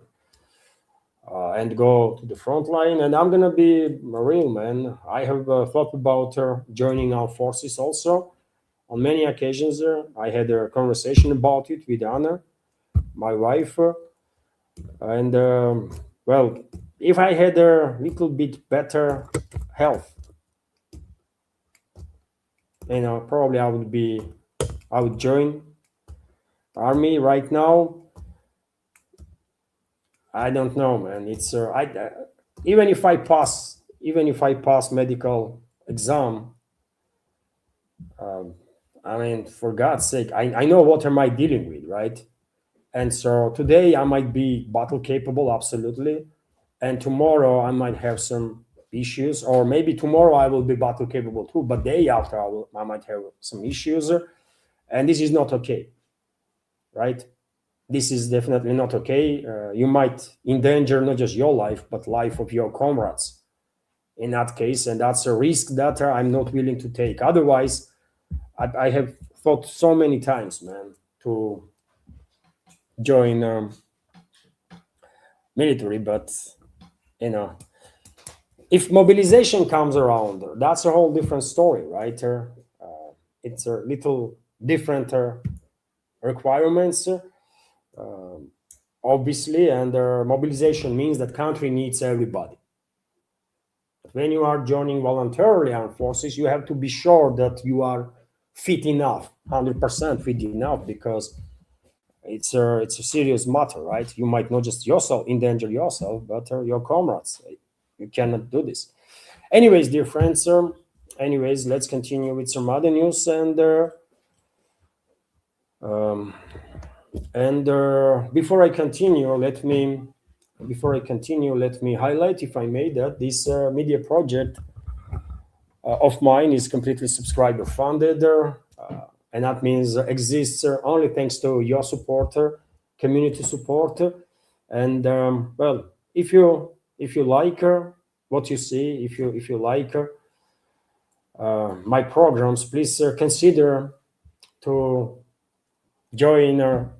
and go to the front line. And I'm going to be a real man. I have thought about joining our forces also. On many occasions, I had a conversation about it with Anna, my wife. And, well, if I had a little bit better health, probably I would join army right now. I don't know, man. It's even if I pass medical exam, I mean, for God's sake, I know what am I dealing with, right? And so today I might be battle capable, absolutely, and tomorrow I might have some issues, or maybe tomorrow I will be battle capable too, but day after I might have some issues, and this is not okay, right? This is definitely not okay. You might endanger not just your life, but life of your comrades in that case. And that's a risk that I'm not willing to take. Otherwise, I have thought so many times, man, to join military. But, if mobilization comes around, that's a whole different story, right? It's a little different requirements. Obviously, and mobilization means that country needs everybody. But when you are joining voluntarily armed forces, you have to be sure that you are fit enough, 100% fit enough, because it's a serious matter, right? You might not just endanger yourself, but your comrades. You cannot do this. Anyways, dear friends, let's continue with some other news. And before I continue, let me highlight, if I may, that this media project of mine is completely subscriber funded, and that means exists only thanks to your support, community support. And well, if you like what you see, if you like my programs, please consider to join a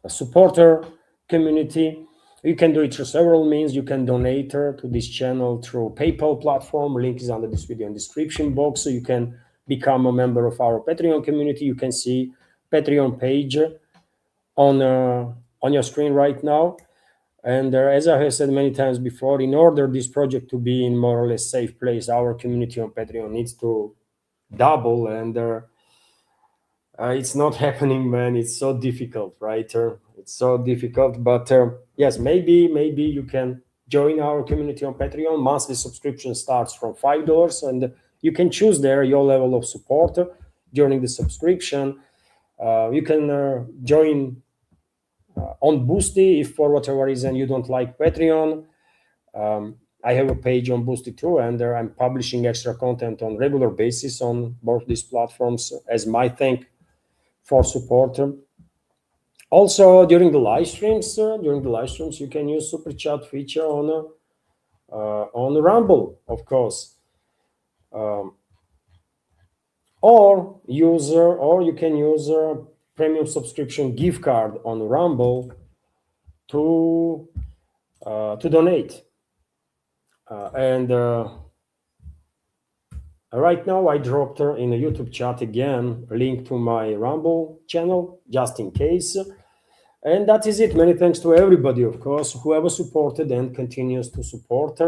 supporter community. You can do it through several means. You can donate to this channel through PayPal platform. Link is under this video in description box. So you can become a member of our Patreon community. You can see Patreon page on your screen right now. And as I have said many times before, in order this project to be in more or less safe place, our community on Patreon needs to double, and it's not happening, man. It's so difficult, right? It's so difficult, but yes, maybe you can join our community on Patreon. Monthly subscription starts from $5, and you can choose there your level of support during the subscription. You can join on Boosty if for whatever reason you don't like Patreon. I have a page on Boosty too, and I'm publishing extra content on regular basis on both these platforms as my thank for support. Also, during the live streams, you can use super chat feature on Rumble, of course, or you can use a premium subscription gift card on Rumble to donate. And right now I dropped in a YouTube chat again a link to my Rumble channel just in case. And that is it. Many thanks to everybody, of course, whoever supported and continues to support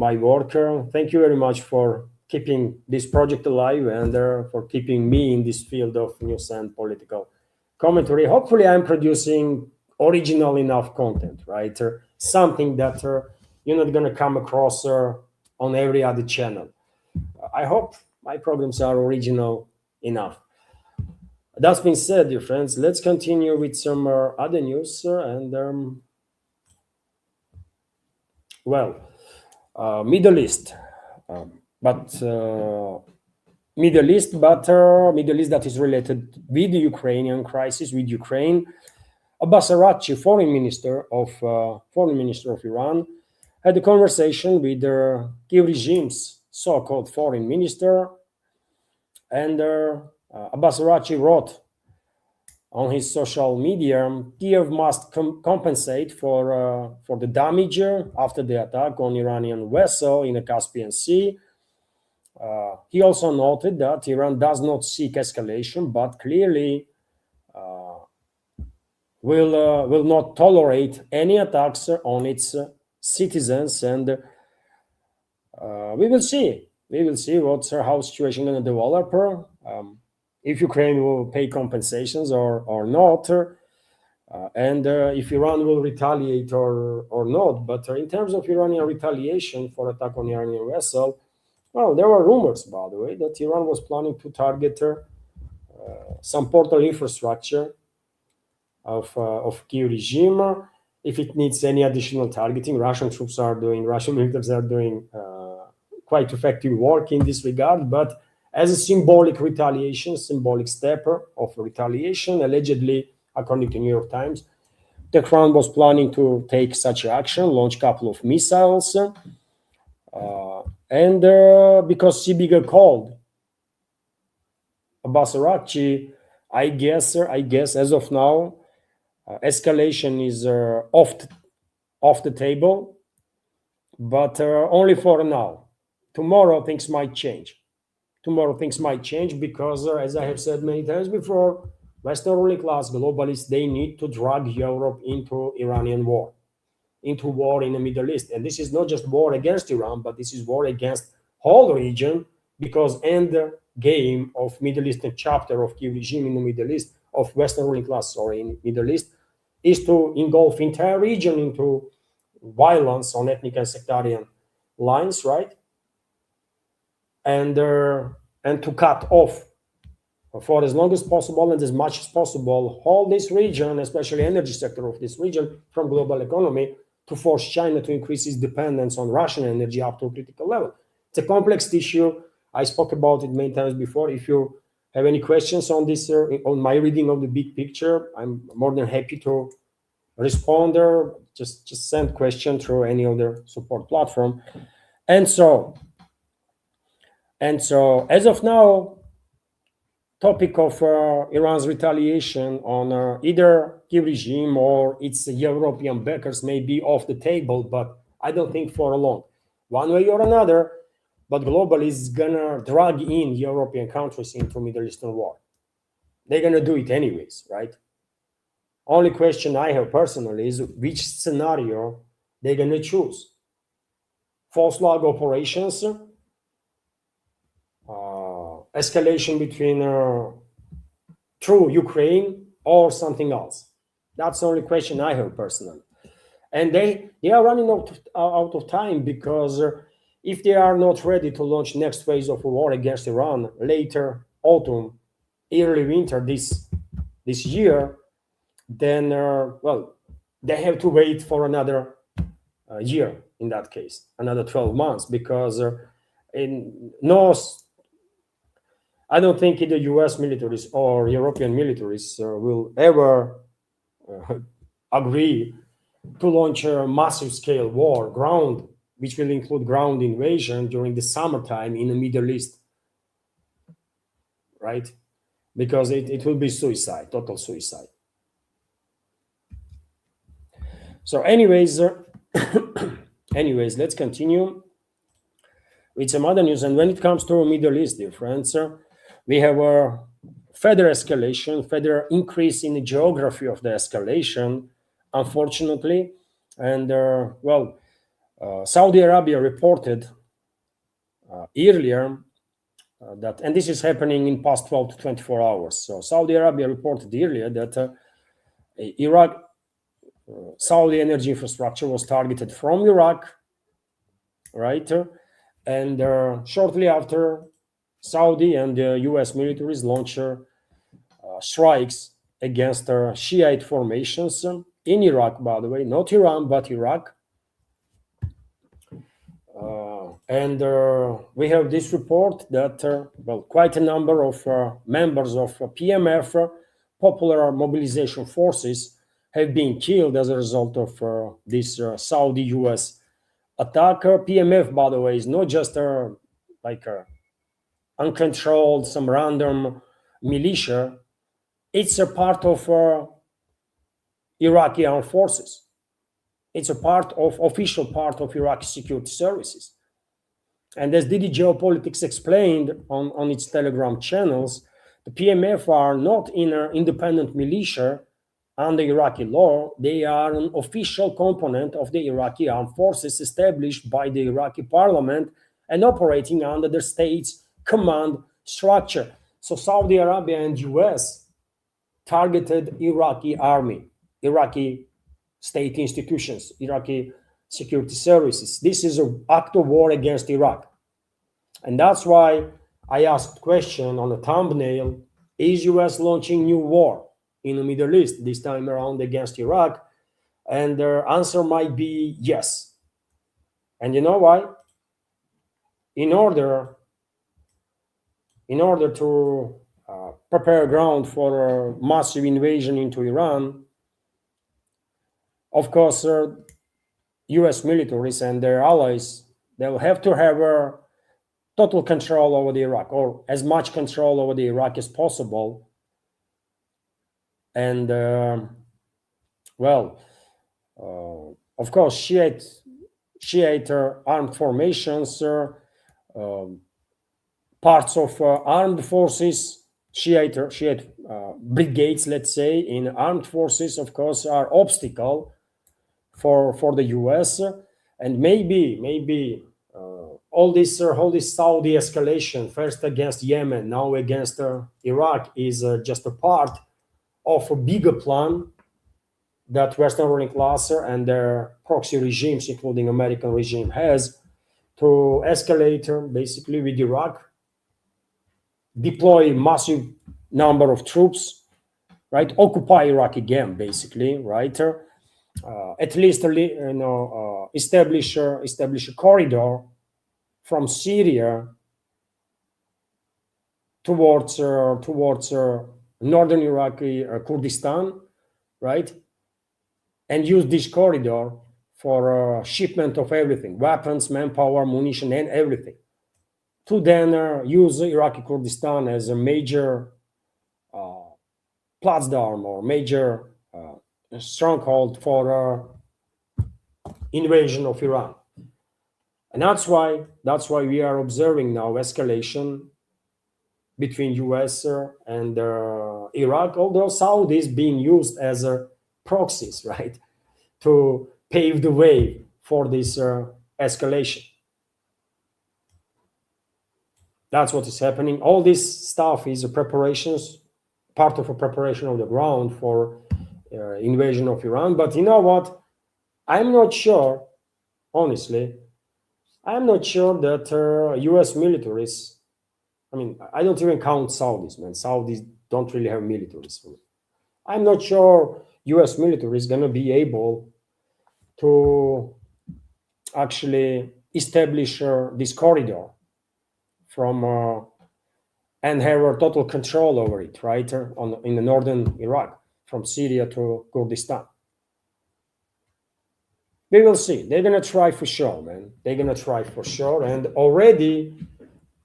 my work. Thank you very much for keeping this project alive and for keeping me in this field of news and political commentary. Hopefully I'm producing original enough content, right? Something that you're not going to come across on every other channel. I hope my programs are original enough. That's been said, dear friends, let's continue with some other news. Middle East, Middle East that is related with the Ukrainian crisis, with Ukraine. Abbas Araghchi, foreign minister of Iran, had a conversation with the Kiev regime's so-called foreign minister, and Abbas Araghchi wrote on his social media, Kiev must compensate for the damage after the attack on Iranian vessel in the Caspian Sea. He also noted that Iran does not seek escalation, but clearly will not tolerate any attacks on its citizens, and we will see. We will see how the situation going to develop. If Ukraine will pay compensations or not, and if Iran will retaliate or not. But in terms of Iranian retaliation for attack on Iranian vessel, well, there were rumors, by the way, that Iran was planning to target some portal infrastructure of Kiev regime. If it needs any additional targeting, Russian militaries are doing quite effective work in this regard, but as a symbolic step of retaliation, allegedly, according to New York Times, Tehran was planning to take such action, launch a couple of missiles, and because Sibiga called Abbas Araghchi, I guess as of now, escalation is off the table, but only for now. Tomorrow things might change. Because, as I have said many times before, Western ruling class globalists, they need to drag Europe into Iranian war, into war in the Middle East. And this is not just war against Iran, but this is war against whole region, because end game of Middle Eastern chapter of Kiev regime in the Middle East, of Western ruling class, in Middle East, is to engulf entire region into violence on ethnic and sectarian lines, right? And to cut off for as long as possible and as much as possible all this region, especially energy sector of this region, from global economy, to force China to increase its dependence on Russian energy up to a critical level. It's a complex issue. I spoke about it many times before. If you have any questions on this, on my reading of the big picture, I'm more than happy to respond or just send question through any other support platform. And so as of now, topic of Iran's retaliation on either Kiev regime or its European backers may be off the table, but I don't think for long. One way or another, but globally is gonna drag in European countries into Middle Eastern war. They're gonna do it anyways, right? Only question I have personally is which scenario they're gonna choose. False flag operations, escalation between through Ukraine, or something else. That's the only question I have personally. And they are running out of time, because if they are not ready to launch next phase of a war against Iran later autumn, early winter this year, then well, they have to wait for another year, in that case, another 12 months, because in no, I don't think the US militaries or European militaries will ever agree to launch a massive scale war, ground, which will include ground invasion during the summertime in the Middle East, right? Because it will be suicide, total suicide. So anyways, anyways, let's continue with some other news. And when it comes to Middle East, dear friends, we have a further escalation, further increase in the geography of the escalation, unfortunately. And well, Saudi Arabia reported earlier that, and this is happening in past 12 to 24 hours. So Saudi Arabia reported earlier that Iraq, Saudi energy infrastructure was targeted from Iraq, right? And shortly after, Saudi and the US militaries launched strikes against Shiite formations in Iraq, by the way, not Iran, but Iraq. And we have this report that, well, quite a number of members of PMF, Popular Mobilization Forces, have been killed as a result of this Saudi-US attack. PMF, by the way, is not just like a uncontrolled, some random militia. It's a part of Iraqi armed forces. It's a part of official part of Iraqi security services. And as DD Geopolitics explained on its Telegram channels, the PMF are not an independent militia under Iraqi law. They are an official component of the Iraqi armed forces established by the Iraqi parliament and operating under the state's command structure. So Saudi Arabia and US targeted Iraqi army, Iraqi state institutions, Iraqi security services. This is an act of war against Iraq. And that's why I asked question on the thumbnail, is US launching new war in the Middle East, this time around against Iraq? And their answer might be yes. And you know why? In order to prepare ground for a massive invasion into Iran, of course, US militaries and their allies, they'll have to have total control over the Iraq, or as much control over the Iraq as possible. And well, of course, Shiite armed formations, parts of armed forces, Shiite brigades, let's say, in armed forces, of course, are obstacle for the US. And maybe all this Saudi escalation, first against Yemen, now against Iraq, is just a part of a bigger plan that Western ruling class and their proxy regimes, including American regime, has to escalate basically with Iraq, deploy massive number of troops, right? Occupy Iraq again, basically, right? At least establish a corridor from Syria towards northern Iraqi Kurdistan, right? And use this corridor for shipment of everything, weapons, manpower, munition, and everything, to then use Iraqi Kurdistan as a major platform or major stronghold for invasion of Iran. And that's why we are observing now escalation between US and Iraq, although Saudi is being used as proxies, right, to pave the way for this escalation. That's what is happening. All this stuff is part of a preparation of the ground for invasion of Iran. But you know what? I'm not sure, honestly, I'm not sure that US militaries, I mean, I don't even count Saudis, man. Saudis don't really have militaries. I'm not sure US military is going to be able to actually establish this corridor from and have total control over it, right, in the northern Iraq, from Syria to Kurdistan. We will see. They're gonna try for sure, man. They're gonna try for sure, and already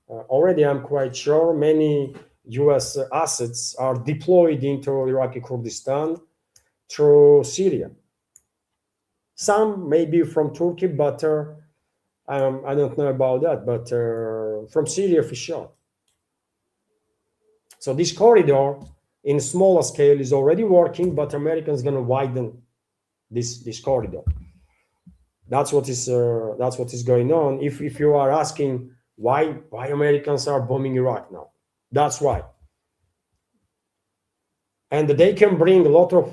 I'm quite sure many U.S. assets are deployed into Iraqi Kurdistan through Syria. Some maybe from Turkey, but I don't know about that. But from Syria for sure. So this corridor in smaller scale is already working, but Americans going to widen this corridor. That's what is going on. If you are asking why Americans are bombing Iraq now, that's why. And they can bring a lot of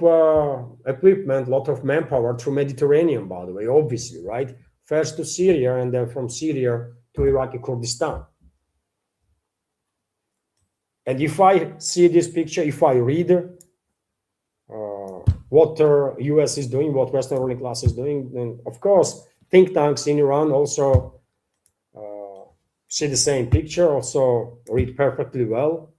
equipment, a lot of manpower through Mediterranean, by the way, obviously, right? First to Syria and then from Syria to Iraqi Kurdistan. And if I see this picture, if I read what the US is doing, what Western ruling class is doing, then of course, think tanks in Iran also see the same picture, also read perfectly well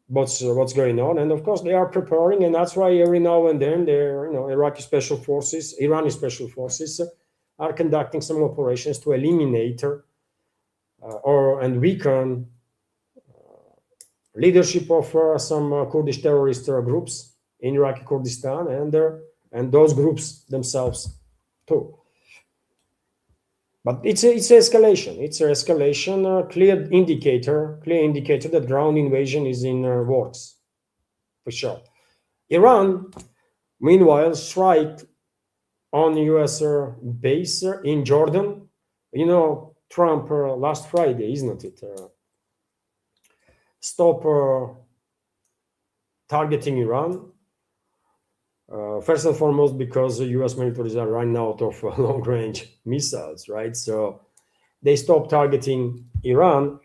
what's going on. And of course, they are preparing, and that's why every now and then Iraqi special forces, Iranian special forces are conducting some operations to eliminate and weaken leadership of some Kurdish terrorist groups in Iraqi Kurdistan and those groups themselves too. But it's escalation. It's an escalation, clear indicator that ground invasion is in works, for sure. Iran, meanwhile, strike on U.S. base in Jordan. You know, Trump last Friday, isn't it? Stop targeting Iran. First and foremost, because the U.S. militaries are running out of long-range missiles, right? So they stopped targeting Iran,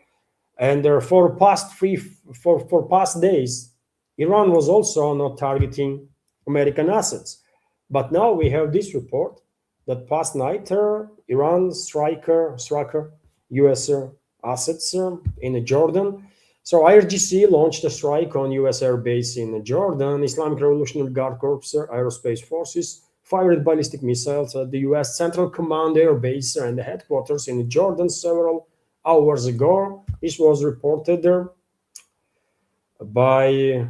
and for past days, Iran was also not targeting American assets. But now we have this report that past night Iran struck U.S. assets in Jordan. So IRGC launched a strike on U.S. airbase in Jordan. Islamic Revolutionary Guard Corps aerospace forces fired ballistic missiles at the U.S. Central Command Air Base and the headquarters in Jordan several hours ago. This was reported by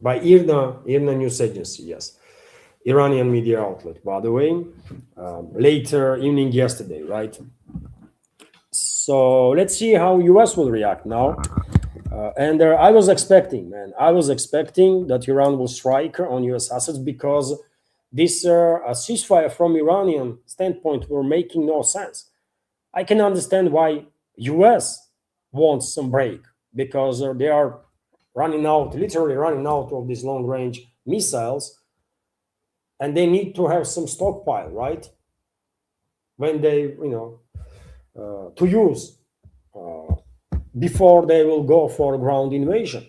by IRNA news agency, yes, Iranian media outlet, by the way, later evening yesterday, right? So let's see how US will react now. And I was expecting that Iran will strike on US assets, because this ceasefire from Iranian standpoint were making no sense. I can understand why US wants some break, because they are literally running out of these long-range missiles, and they need to have some stockpile, right? When they, to use before they will go for ground invasion.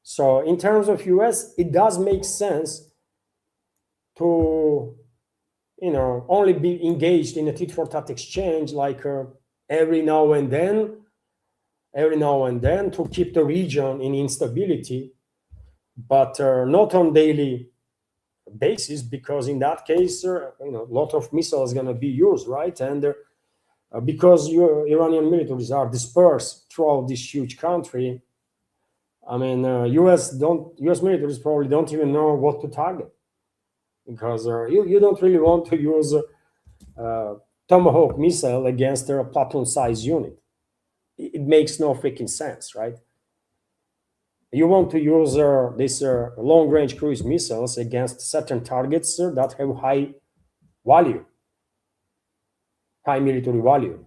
So in terms of US, it does make sense to, only be engaged in a tit-for-tat exchange, like every now and then to keep the region in instability, but not on daily basis, because in that case, a lot of missiles going to be used, right? And because Iranian militaries are dispersed throughout this huge country. I mean, U.S. militaries probably don't even know what to target, because you don't really want to use Tomahawk missile against a platoon-sized unit. It makes no freaking sense, right? You want to use these long-range cruise missiles against certain targets that have high military value.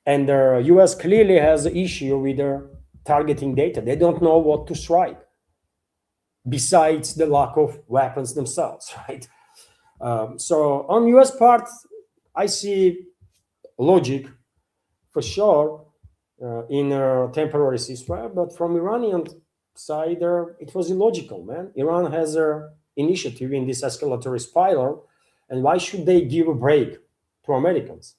And the US clearly has an issue with their targeting data. They don't know what to strike, besides the lack of weapons themselves, right? So on US part, I see logic for sure in a temporary ceasefire, but from Iranian side, it was illogical, man. Iran has an initiative in this escalatory spiral, and why should they give a break to Americans?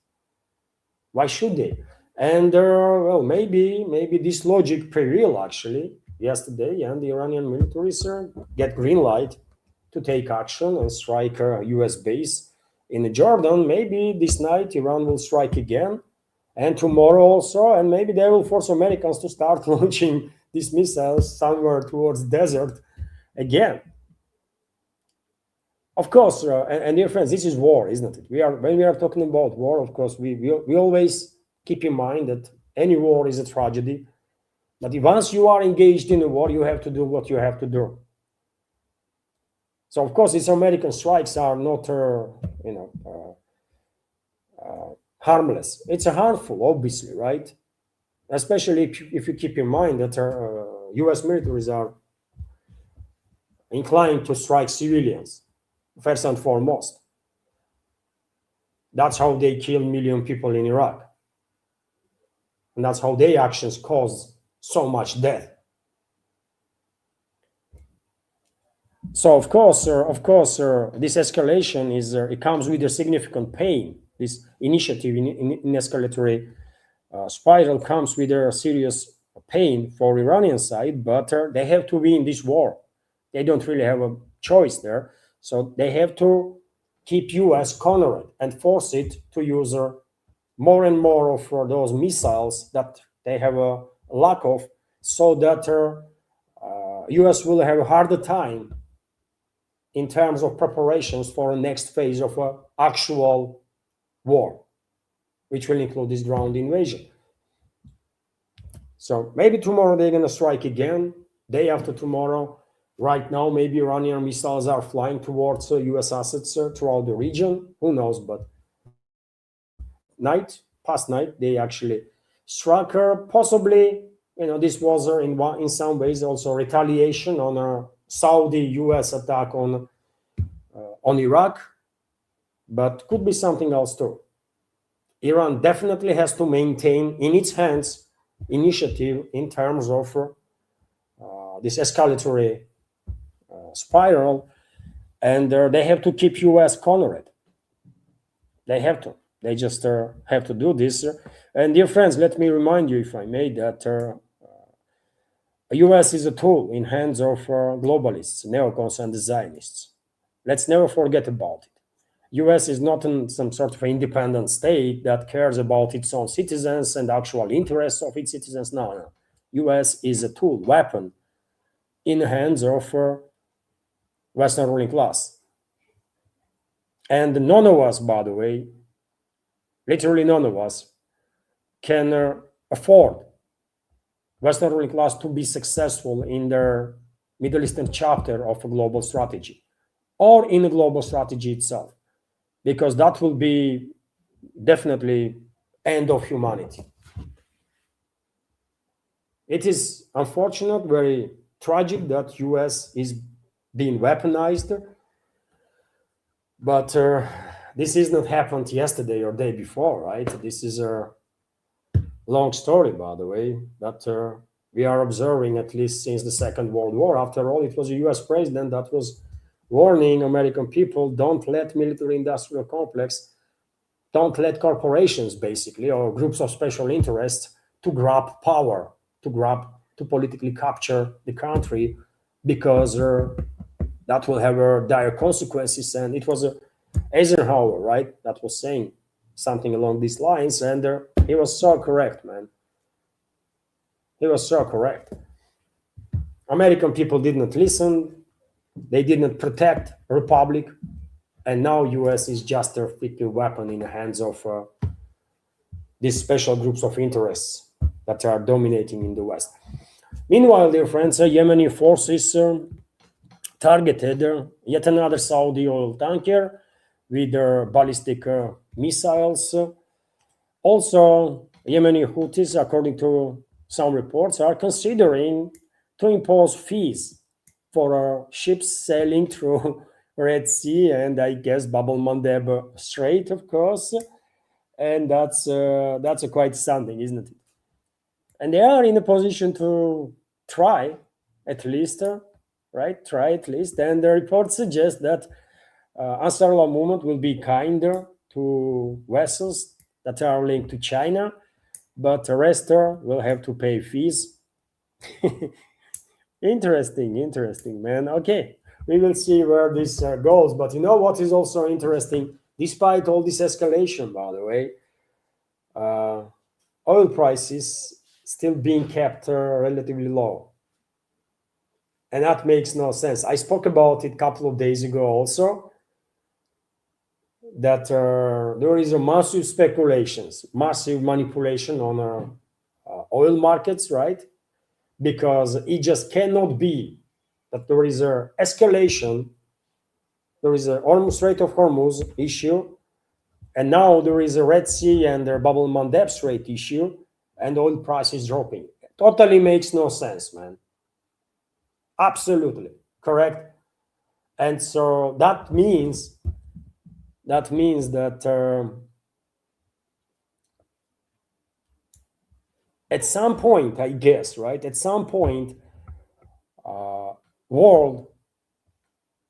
Why should they? And well, maybe this logic prevailed actually yesterday, and the Iranian militaries get green light to take action and strike a U.S. base in Jordan. Maybe this night Iran will strike again, and tomorrow also, and maybe they will force Americans to start launching these missiles somewhere towards the desert again. Of course, and dear friends, this is war, isn't it? When we are talking about war, of course, we always keep in mind that any war is a tragedy. But once you are engaged in a war, you have to do what you have to do. So, of course, these American strikes are not, harmless. It's harmful, obviously, right? Especially if you keep in mind that U.S. militaries are inclined to strike civilians, first and foremost. That's how they kill million people in Iraq. And that's how their actions cause so much death. So of course, this escalation it comes with a significant pain. This initiative in escalatory spiral comes with a serious pain for Iranian side, but they have to win this war. They don't really have a choice there. So they have to keep US cornered and force it to use more and more of those missiles that they have a lack of, so that US will have a harder time in terms of preparations for the next phase of actual war, which will include this ground invasion. So maybe tomorrow they're going to strike again, day after tomorrow. Right now, maybe Iranian missiles are flying towards US assets throughout the region. Who knows? But past night, they actually struck her. Possibly, this was in some ways also retaliation on a Saudi-US attack on Iraq, but could be something else too. Iran definitely has to maintain in its hands initiative in terms of this escalatory spiral, and they have to keep US cornered. They have to. They just have to do this. And dear friends, let me remind you, if I may, that US is a tool in hands of globalists, neocons, and Zionists. Let's never forget about it. US is not some sort of independent state that cares about its own citizens and actual interests of its citizens. No. US is a tool, weapon, in the hands of Western ruling class. And none of us, by the way, literally none of us, can afford Western ruling class to be successful in their Middle Eastern chapter of a global strategy, or in a global strategy itself, because that will be definitely end of humanity. It is unfortunate, very tragic that US is being weaponized, but this is not happened yesterday or day before, right? This is a long story, by the way, that we are observing at least since the Second World War. After all, it was a US president that was warning American people, don't let military-industrial complex, don't let corporations, basically, or groups of special interest to grab power, to politically capture the country, because that will have dire consequences. And it was Eisenhower, right, that was saying something along these lines. And he was so correct, man. He was so correct. American people did not listen. They did not protect Republic. And now US is just a freaking weapon in the hands of these special groups of interests that are dominating in the West. Meanwhile, dear friends, Yemeni forces targeted yet another Saudi oil tanker with their ballistic missiles. Also, Yemeni Houthis, according to some reports, are considering to impose fees for ships sailing through Red Sea and I guess Bab el-Mandeb Strait, of course, and that's quite something, isn't it? And they are in a position to try, at least, right? Try at least, and the report suggests that Ansarullah movement will be kinder to vessels that are linked to China, but the rest will have to pay fees. Interesting, man. Okay, we will see where this goes. But you know what is also interesting? Despite all this escalation, by the way, oil prices still being kept relatively low. And that makes no sense. I spoke about it a couple of days ago also, that there is a massive speculations, massive manipulation on oil markets, right? Because it just cannot be that there is a escalation, there is a Hormuz Strait of Hormuz issue, and now there is a Red Sea and the Bab el-Mandeb Strait issue, and oil price is dropping. It totally makes no sense, man. Absolutely correct. And so that means that at some point, I guess, right? At some point, world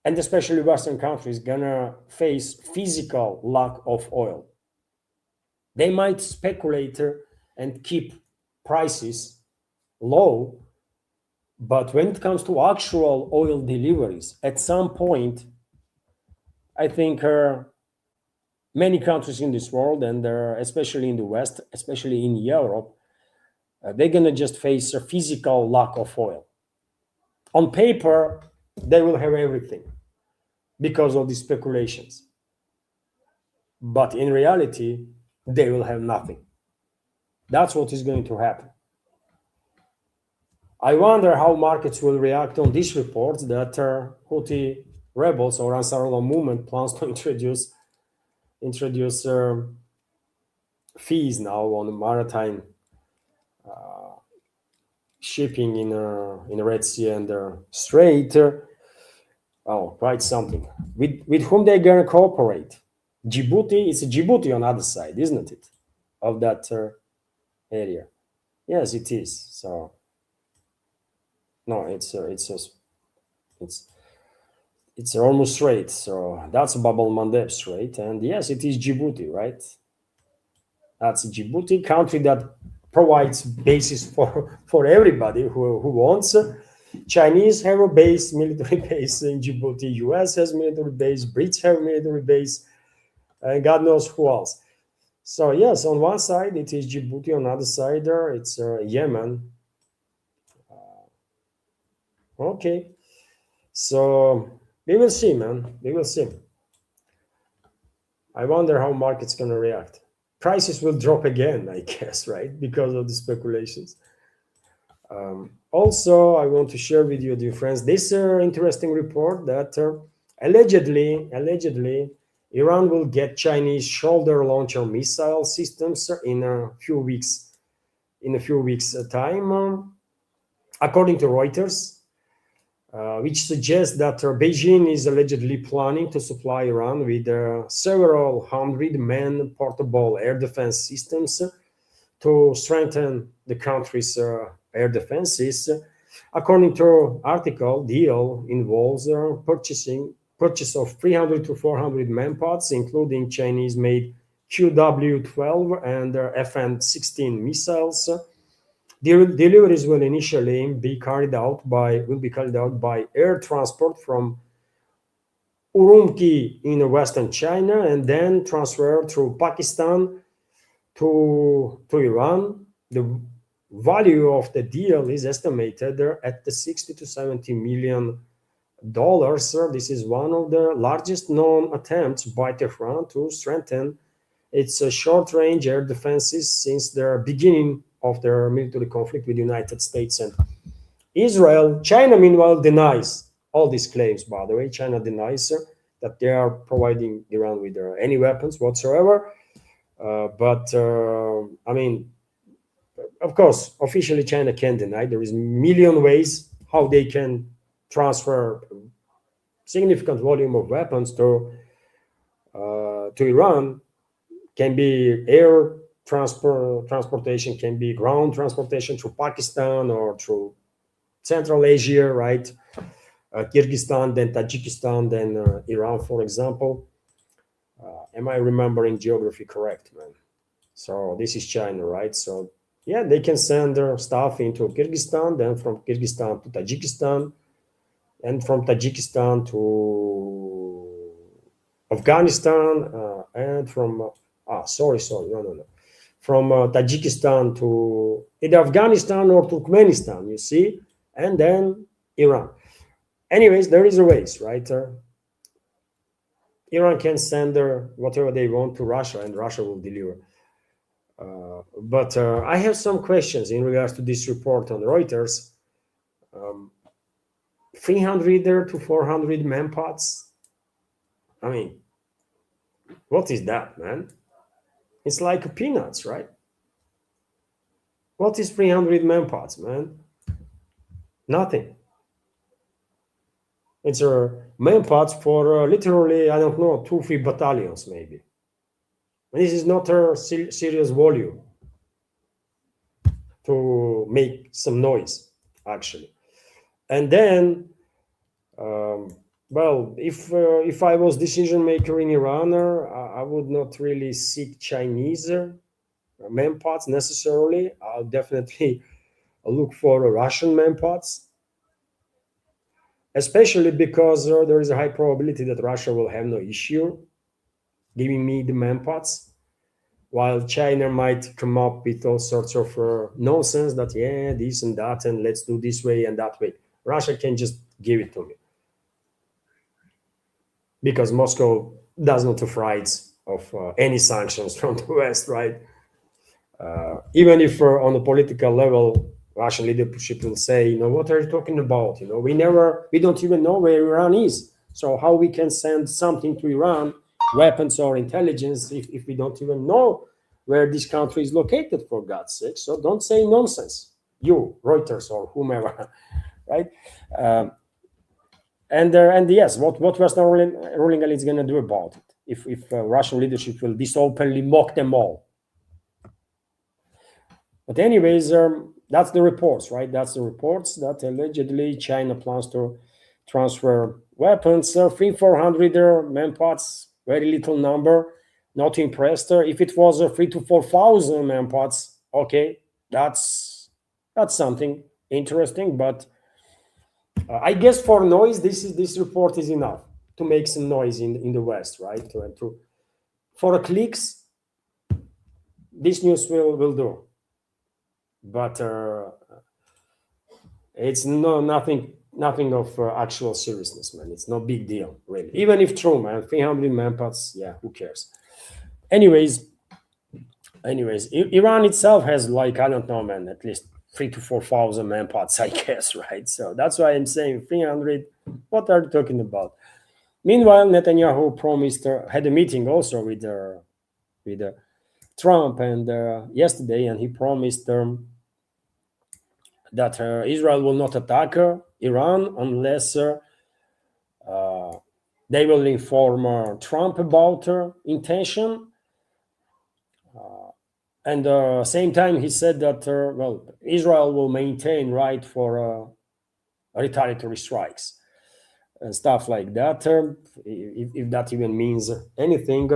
and especially Western countries gonna face physical lack of oil. They might speculate and keep prices low, but when it comes to actual oil deliveries, at some point, I think many countries in this world, and especially in the West, especially in Europe, they're gonna just face a physical lack of oil. On paper, they will have everything because of the speculations. But in reality, they will have nothing. That's what is going to happen. I wonder how markets will react on these reports that Houthi rebels or Ansarullah movement plans to introduce fees now on maritime shipping in the Red Sea and the Strait. Oh, quite something. With whom they're gonna cooperate? Djibouti. It's Djibouti on the other side, isn't it? Of that area. Yes, it is. So no, it's almost straight. So that's Bab el-Mandeb Strait, and yes, it is Djibouti, right? That's Djibouti, country that provides bases for everybody who wants. Chinese have a military base in Djibouti. US has military base. Brits have military base, and God knows who else. So yes, on one side it is Djibouti, on the other side it's Yemen. Okay, so we will see, man. We will see. I wonder how market's gonna react. Prices will drop again, I guess, right? Because of the speculations. Also, I want to share with you, dear friends, this interesting report that allegedly, Iran will get Chinese shoulder launcher missile systems in a few weeks. In a few weeks' time, according to Reuters, which suggests that Beijing is allegedly planning to supply Iran with several hundred-man portable air defense systems to strengthen the country's air defenses. According to article, deal involves purchase of 300 to 400 manpods, including Chinese-made QW-12 and FN-16 missiles. Deliveries will initially be carried out by air transport from Urumqi in Western China and then transfer through Pakistan to Iran. The value of the deal is estimated at the 60 to 70 million dollars. This is one of the largest known attempts by Tehran to strengthen its short-range air defenses since the beginning of their military conflict with the United States and Israel. China, meanwhile, denies all these claims, by the way. China denies that they are providing Iran with any weapons whatsoever. I mean, of course, officially China can deny. There is a million ways how they can transfer significant volume of weapons to Iran. Can be air transportation, can be ground transportation through Pakistan or through Central Asia, right? Kyrgyzstan, then Tajikistan, then Iran, for example. Am I remembering geography correct, man? So this is China, right? So yeah, they can send their stuff into Kyrgyzstan, then from Kyrgyzstan to Tajikistan, and from Tajikistan to Afghanistan, and from no. From Tajikistan to either Afghanistan or Turkmenistan, you see, and then Iran. Anyways, there is a ways, right? Iran can send whatever they want to Russia, and Russia will deliver. But I have some questions in regards to this report on Reuters. 300 to 400 manpods. I mean, what is that, man? It's like peanuts, right? What is 300 manpods, man? Nothing. It's manpods for literally, I don't know, 2-3 battalions maybe. This is not a serious volume to make some noise, actually. And then, well, if I was decision maker in Iran, I would not really seek Chinese manpods necessarily. I'll definitely look for Russian manpods, especially because there is a high probability that Russia will have no issue giving me the manpods, while China might come up with all sorts of nonsense that, yeah, this and that, and let's do this way and that way. Russia can just give it to me, because Moscow does not afraid of any sanctions from the West, right? Even if on a political level, Russian leadership will say, what are you talking about? We don't even know where Iran is. So how we can send something to Iran, weapons or intelligence, if we don't even know where this country is located, for God's sake? So don't say nonsense, you, Reuters or whomever, right? And yes, what Western ruling elite is going to do about it if Russian leadership will this openly mock them all? But anyways, that's the reports, right? That's the reports that allegedly China plans to transfer weapons, 300-400 manpods, very little number, not impressed. If it was 3,000 to 4,000 manpods, okay, that's something interesting. But I guess for noise, this report is enough to make some noise in the West, right? For clicks, this news will do. But it's nothing of actual seriousness, man. It's no big deal, really. Even if true, man, 300 manpods, yeah, who cares? Anyways, Iran itself has, like, I don't know, man, at least 3,000 to 4,000 manpods, I guess, right? So that's why I'm saying 300. What are you talking about? Meanwhile, Netanyahu promised, had a meeting also with Trump and yesterday, and he promised that Israel will not attack Iran unless they will inform Trump about intention. And same time, he said that Israel will maintain right for retaliatory strikes and stuff like that. If that even means anything,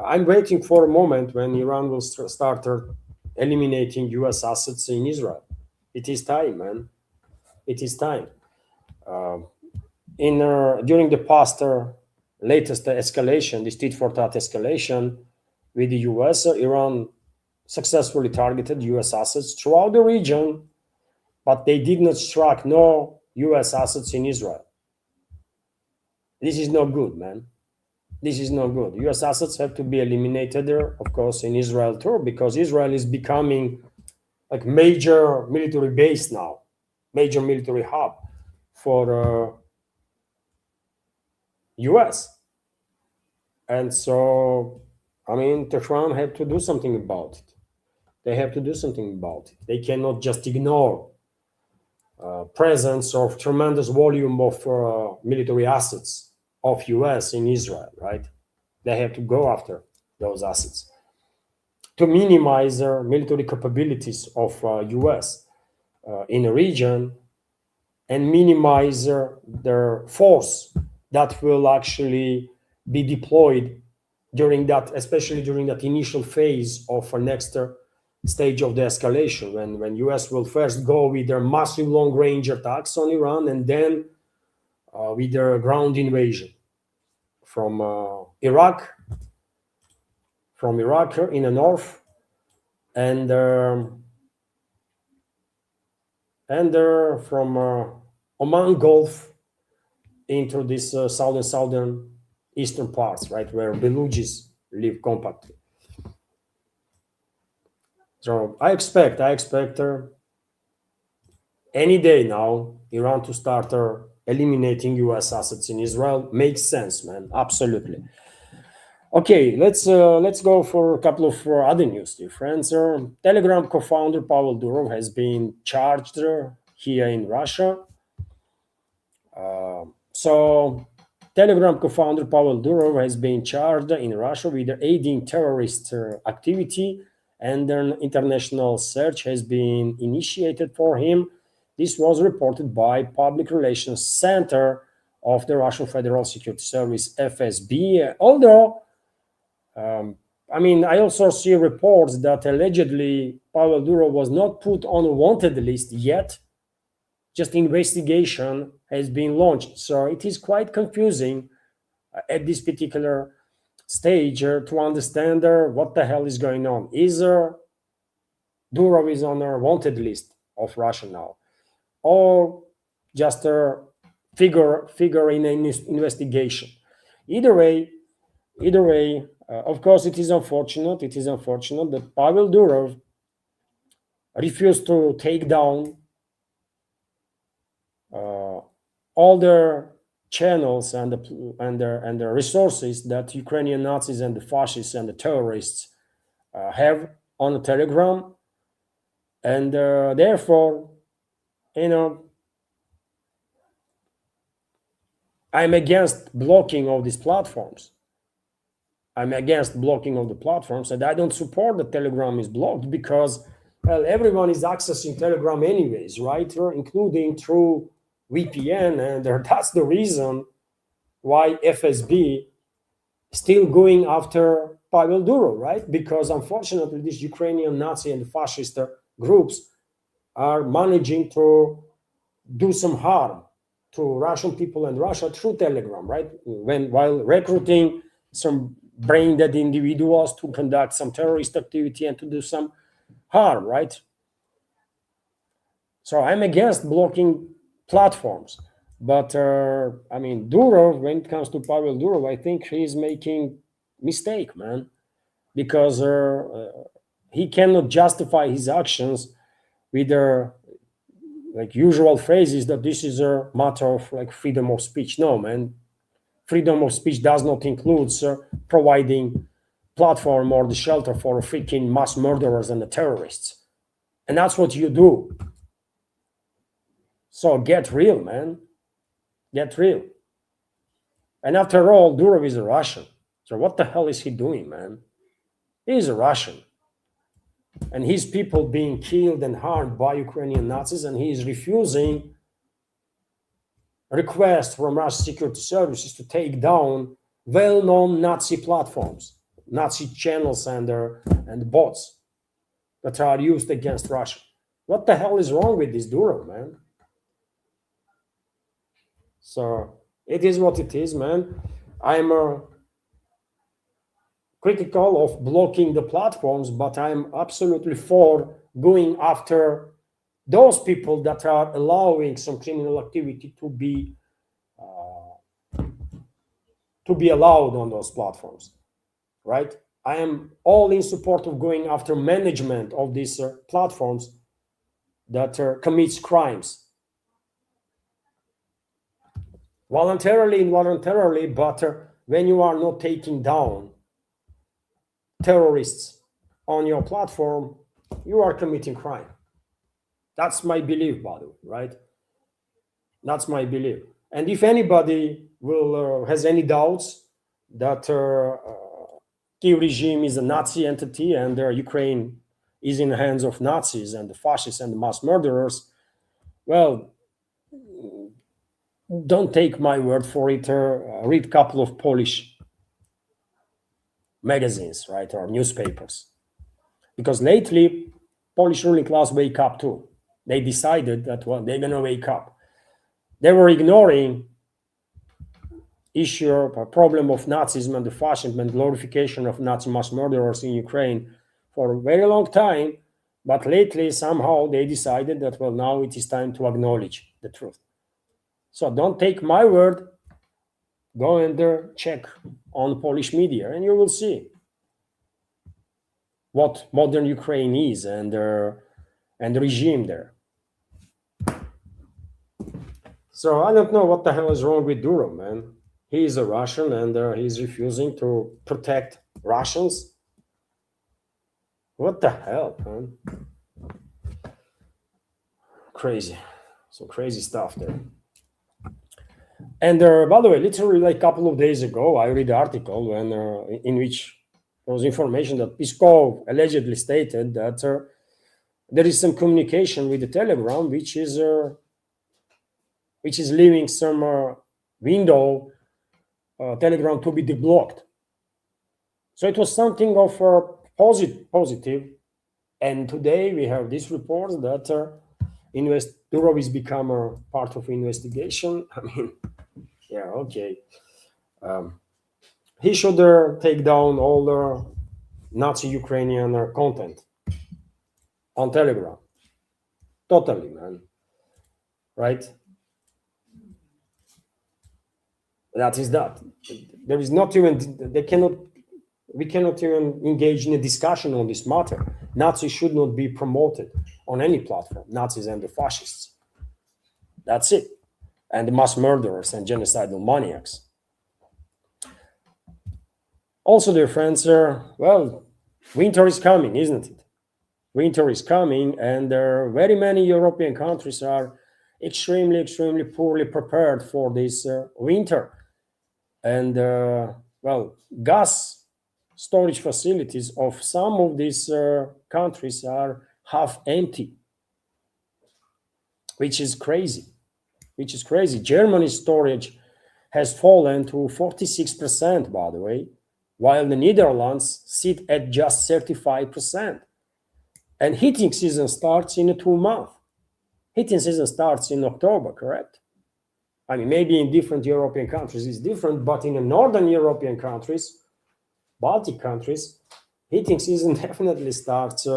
I'm waiting for a moment when Iran will start eliminating U.S. assets in Israel. It is time, man. It is time. During the past latest escalation, this tit for tat escalation with the US, Iran successfully targeted US assets throughout the region, but they did not strike no US assets in Israel. This is not good, man. This is not good. US assets have to be eliminated there, of course, in Israel too, because Israel is becoming like major military base now, major military hub for US. And so, I mean, Tehran have to do something about it. They have to do something about it. They cannot just ignore presence of tremendous volume of military assets of US in Israel, right? They have to go after those assets to minimize their military capabilities of US in a region and minimize their force that will actually be deployed during that, especially during that initial phase of a next stage of the escalation, when US will first go with their massive long-range attacks on Iran, and then with their ground invasion from Iraq in the north, and from Oman Gulf into this southern eastern parts, right, where Belugis live compactly. So I expect any day now Iran to start eliminating US assets in Israel. Makes sense, man. Absolutely. Okay, let's go for a couple of other news, dear friends. Telegram co-founder Pavel Durov has been charged here in Russia. So Telegram co-founder Pavel Durov has been charged in Russia with aiding terrorist activity, and an international search has been initiated for him. This was reported by Public Relations Center of the Russian Federal Security Service, FSB. Although, I mean, I also see reports that allegedly Pavel Durov was not put on a wanted list yet. Just investigation has been launched. So it is quite confusing at this particular stage to understand what the hell is going on. Is Durov is on a wanted list of Russia now, or just a figure in an investigation? Either way, of course, it is unfortunate. It is unfortunate that Pavel Durov refused to take down all the channels and the resources that Ukrainian Nazis and the fascists and the terrorists have on the Telegram, and therefore, I'm against blocking of these platforms. I'm against blocking of the platforms, and I don't support that Telegram is blocked because, well, everyone is accessing Telegram anyways, right? Including through VPN, and that's the reason why FSB still going after Pavel Durov, right? Because unfortunately, these Ukrainian Nazi and fascist groups are managing to do some harm to Russian people and Russia through Telegram, right? While recruiting some brain-dead individuals to conduct some terrorist activity and to do some harm, right? So I'm against blocking platforms, but I mean, Durov, when it comes to Pavel Durov, I think he's making mistake, man, because he cannot justify his actions with like usual phrases that this is a matter of like freedom of speech. No, man, freedom of speech does not include providing platform or the shelter for freaking mass murderers and the terrorists, and that's what you do. So get real, man. Get real. And after all, Durov is a Russian. So what the hell is he doing, man? He's a Russian. And his people being killed and harmed by Ukrainian Nazis, and he is refusing requests from Russian security services to take down well-known Nazi platforms, Nazi channels and bots that are used against Russia. What the hell is wrong with this Durov, man? So it is what it is, man. I'm critical of blocking the platforms, but I'm absolutely for going after those people that are allowing some criminal activity to be allowed on those platforms, right? I am all in support of going after management of these platforms that commits crimes voluntarily, involuntarily, but when you are not taking down terrorists on your platform, you are committing crime. That's my belief, by the way, right? That's my belief. And if anybody will has any doubts that Kiev regime is a Nazi entity and Ukraine is in the hands of Nazis and the fascists and the mass murderers, well, don't take my word for it. Read a couple of Polish magazines, right, or newspapers, because lately Polish ruling class wake up too. They decided that, well, they're gonna wake up. They were ignoring issue, a problem of Nazism and the fascism and glorification of Nazi mass murderers in Ukraine for a very long time, but lately somehow they decided that, well, now it is time to acknowledge the truth. So don't take my word, go and check on Polish media and you will see what modern Ukraine is and the regime there. So I don't know what the hell is wrong with Durov, man. He is a Russian and he's refusing to protect Russians. What the hell, man? Crazy. Some crazy stuff there. And by the way, literally like a couple of days ago, I read an article in which there was information that Peskov allegedly stated that there is some communication with the Telegram, which is leaving some window Telegram to be deblocked. So it was something of positive. And today we have this report that Durov is become a part of investigation. I mean, yeah, okay. He should take down all the Nazi Ukrainian content on Telegram. Totally, man. Right? That is that. There is not even, we cannot even engage in a discussion on this matter. Nazis should not be promoted on any platform, Nazis and the fascists. That's it. And the mass murderers and genocidal maniacs. Also, dear friends, well, winter is coming, isn't it? Winter is coming, and very many European countries are extremely poorly prepared for this winter. And, well, gas storage facilities of some of these countries are half empty, which is crazy. Germany's storage has fallen to 46%, by the way, while the Netherlands sit at just 35%. And heating season starts in 2 months. Heating season starts in October, correct? I mean, maybe in different European countries it's different, but in the Northern European countries, Baltic countries, heating season definitely starts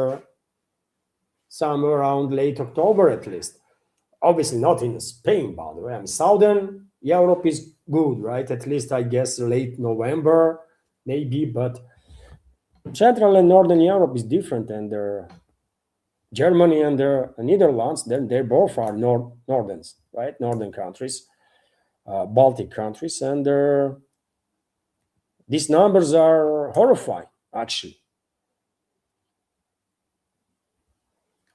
somewhere around late October at least. Obviously not in Spain, by the way. I mean, Southern Europe is good, right? At least I guess late November, maybe, but Central and Northern Europe is different, and Germany and the Netherlands, then they both are northerns, right? Northern countries, Baltic countries, and these numbers are horrifying, actually.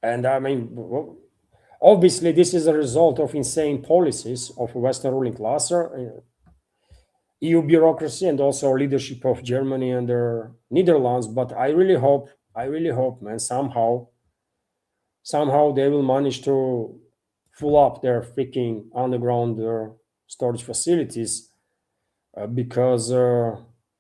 And I mean, obviously, this is a result of insane policies of Western ruling class, EU bureaucracy, and also leadership of Germany and the Netherlands. But I really hope, man, somehow they will manage to fill up their freaking underground storage facilities, because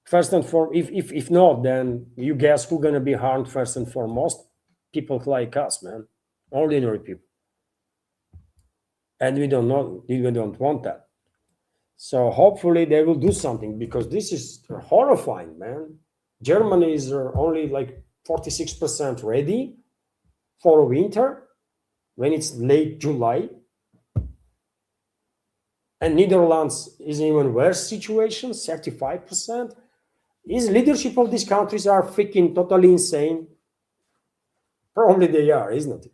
first and foremost, if not, then you guess who's gonna be harmed first and foremost? People like us, man, ordinary people, and we don't want that. So hopefully they will do something, because this is horrifying, man. Germany is only like 46% ready for winter when it's late July. And Netherlands is in even worse situation, 35%. Is leadership of these countries are freaking totally insane? Probably they are, isn't it?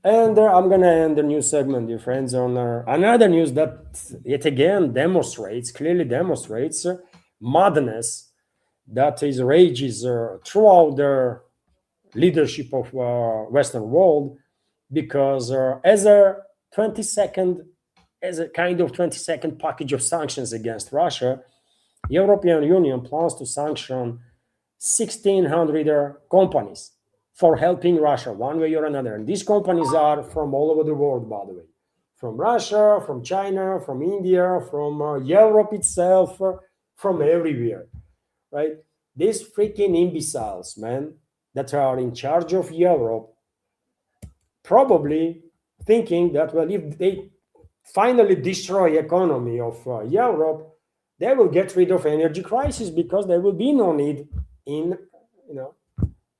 And I'm gonna end the news segment, dear friends, on another news that yet again clearly demonstrates madness that is rages throughout the leadership of Western world, because as a kind of 20-second package of sanctions against Russia, European Union plans to sanction 1,600 companies for helping Russia one way or another. And these companies are from all over the world, by the way, from Russia, from China, from India, from Europe itself, from everywhere, right? These freaking imbeciles, man, that are in charge of Europe, probably thinking that, well, if they finally destroy economy of Europe, they will get rid of energy crisis, because there will be no need in, you know,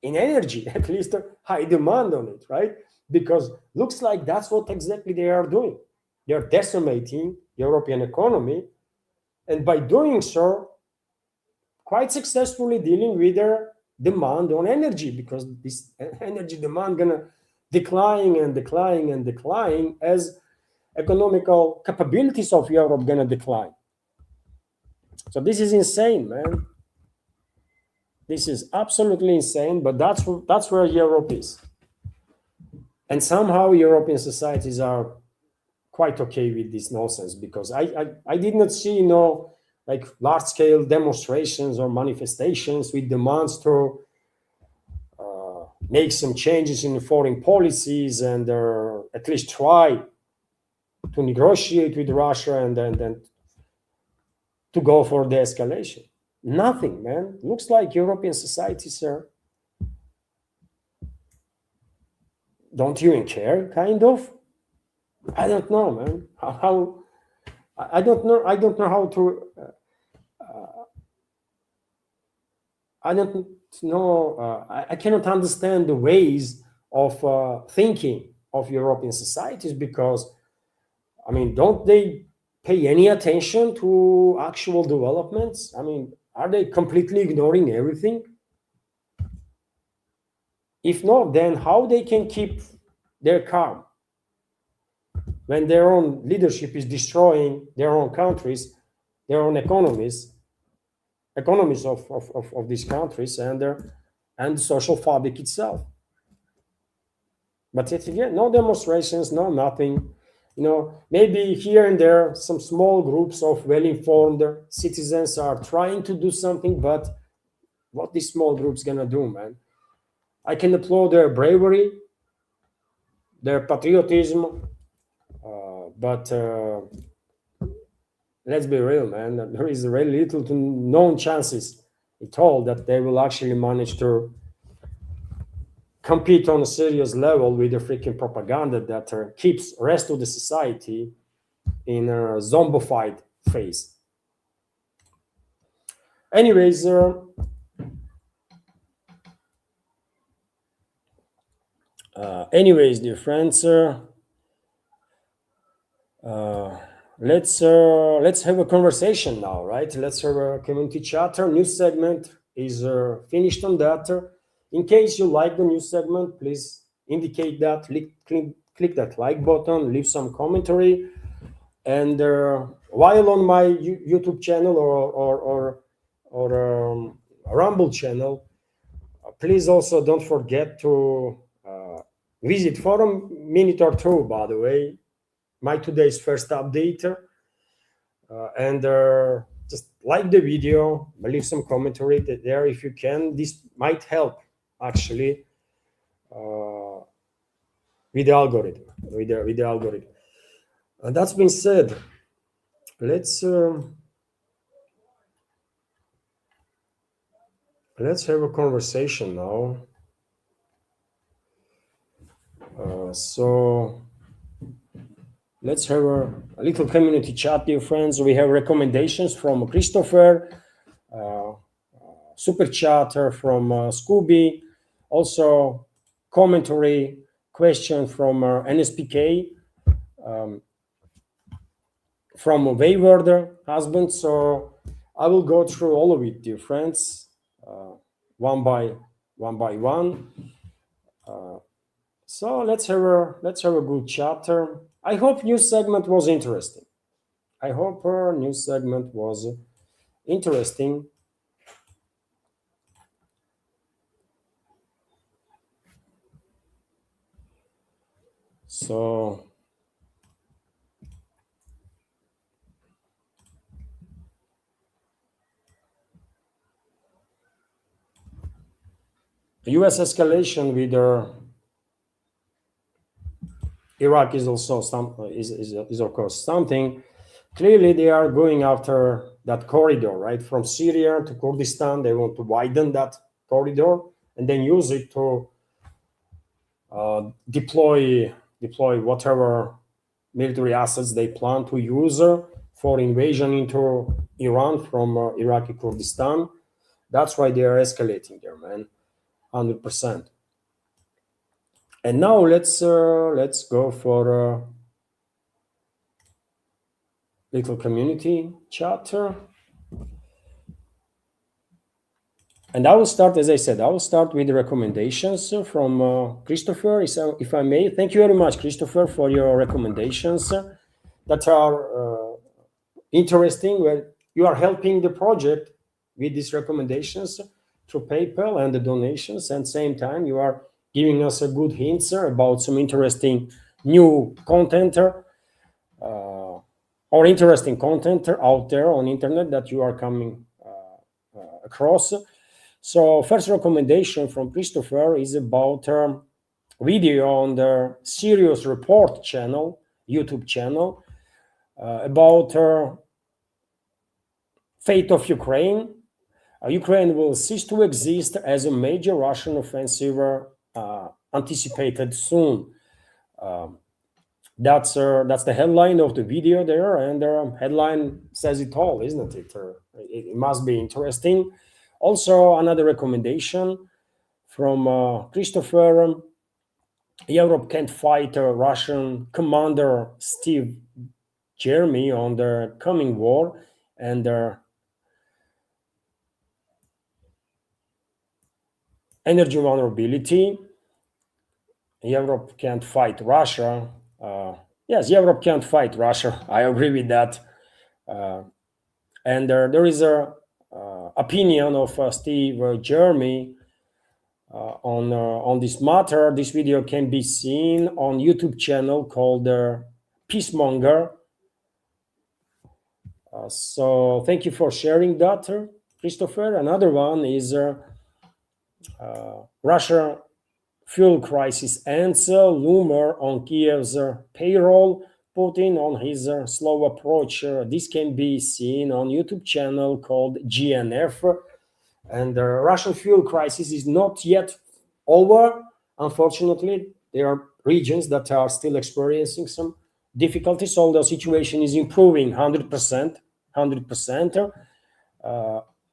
in energy, at least a high demand on it, right? Because looks like that's what exactly they are doing. They are decimating European economy, and by doing so, quite successfully dealing with their demand on energy, because this energy demand gonna decline and decline and decline as economical capabilities of Europe gonna decline. So this is insane, man. This is absolutely insane, but that's where Europe is. And somehow European societies are quite okay with this nonsense, because I did not see like large scale demonstrations or manifestations with demands to make some changes in foreign policies, and at least try to negotiate with Russia, and then to go for the escalation. Nothing, man. Looks like European societies are don't even care, kind of. I don't know, man. How I don't know. I don't know how to. I don't know. I cannot understand the ways of thinking of European societies, because, I mean, don't they pay any attention to actual developments? I mean, are they completely ignoring everything? If not, then how they can keep their calm when their own leadership is destroying their own countries, their own economies of these countries, and the social fabric itself. But yet again, no demonstrations, no nothing. Maybe here and there, some small groups of well-informed citizens are trying to do something, but what these small groups gonna do, man? I can applaud their bravery, their patriotism, but let's be real, man. There is really little to no chances at all that they will actually manage to compete on a serious level with the freaking propaganda that keeps rest of the society in a zombified phase. Anyways, dear friends, let's have a conversation now, right? Let's have a community chatter. News segment is finished on that. In case you like the news segment, please indicate that. Click that like button, leave some commentary, and while on my YouTube channel or Rumble channel, please also don't forget to visit for a minute or two, by the way, my today's first update, and just like the video, leave some commentary there if you can. This might help actually with the algorithm. That's been said, let's have a conversation now. So let's have a little community chat, dear friends. We have recommendations from Christopher, super chatter from Scooby, also commentary question from NSPK, from Wayward husband. So I will go through all of it, dear friends, one by one. So let's have a good chapter. I hope news segment was interesting. I hope our news segment was interesting. So U.S. escalation with Iraq is also is of course something. Clearly, they are going after that corridor, right, from Syria to Kurdistan. They want to widen that corridor and then use it to deploy whatever military assets they plan to use for invasion into Iran from Iraqi Kurdistan. That's why they are escalating there, man, 100%. And now let's go for little community chapter. And I will start, as I said, I will start with the recommendations from Christopher, if I may. Thank you very much, Christopher, for your recommendations that are interesting. Where you are helping the project with these recommendations through PayPal and the donations, and same time you are giving us a good hints about some interesting new content or interesting content out there on internet that you are coming across. So first recommendation from Christopher is about video on the Serious Report channel, YouTube channel, about fate of Ukraine. Ukraine will cease to exist as a major Russian offensive anticipated soon. That's the headline of the video there, and the headline says it all, isn't it? It must be interesting. Also, another recommendation from Christopher: Europe can't fight Russian commander Steve Jeremy on the coming war, and energy vulnerability. Europe can't fight Russia. Yes, Europe can't fight Russia. I agree with that. And there is a opinion of Steve Jeremy on this matter. This video can be seen on YouTube channel called Peacemonger. So thank you for sharing that, Christopher. Another one is Russia fuel crisis ends, rumor on Kiev's payroll, Putin on his slow approach. This can be seen on YouTube channel called GNF. And the Russian fuel crisis is not yet over. Unfortunately, there are regions that are still experiencing some difficulties, although the situation is improving 100%.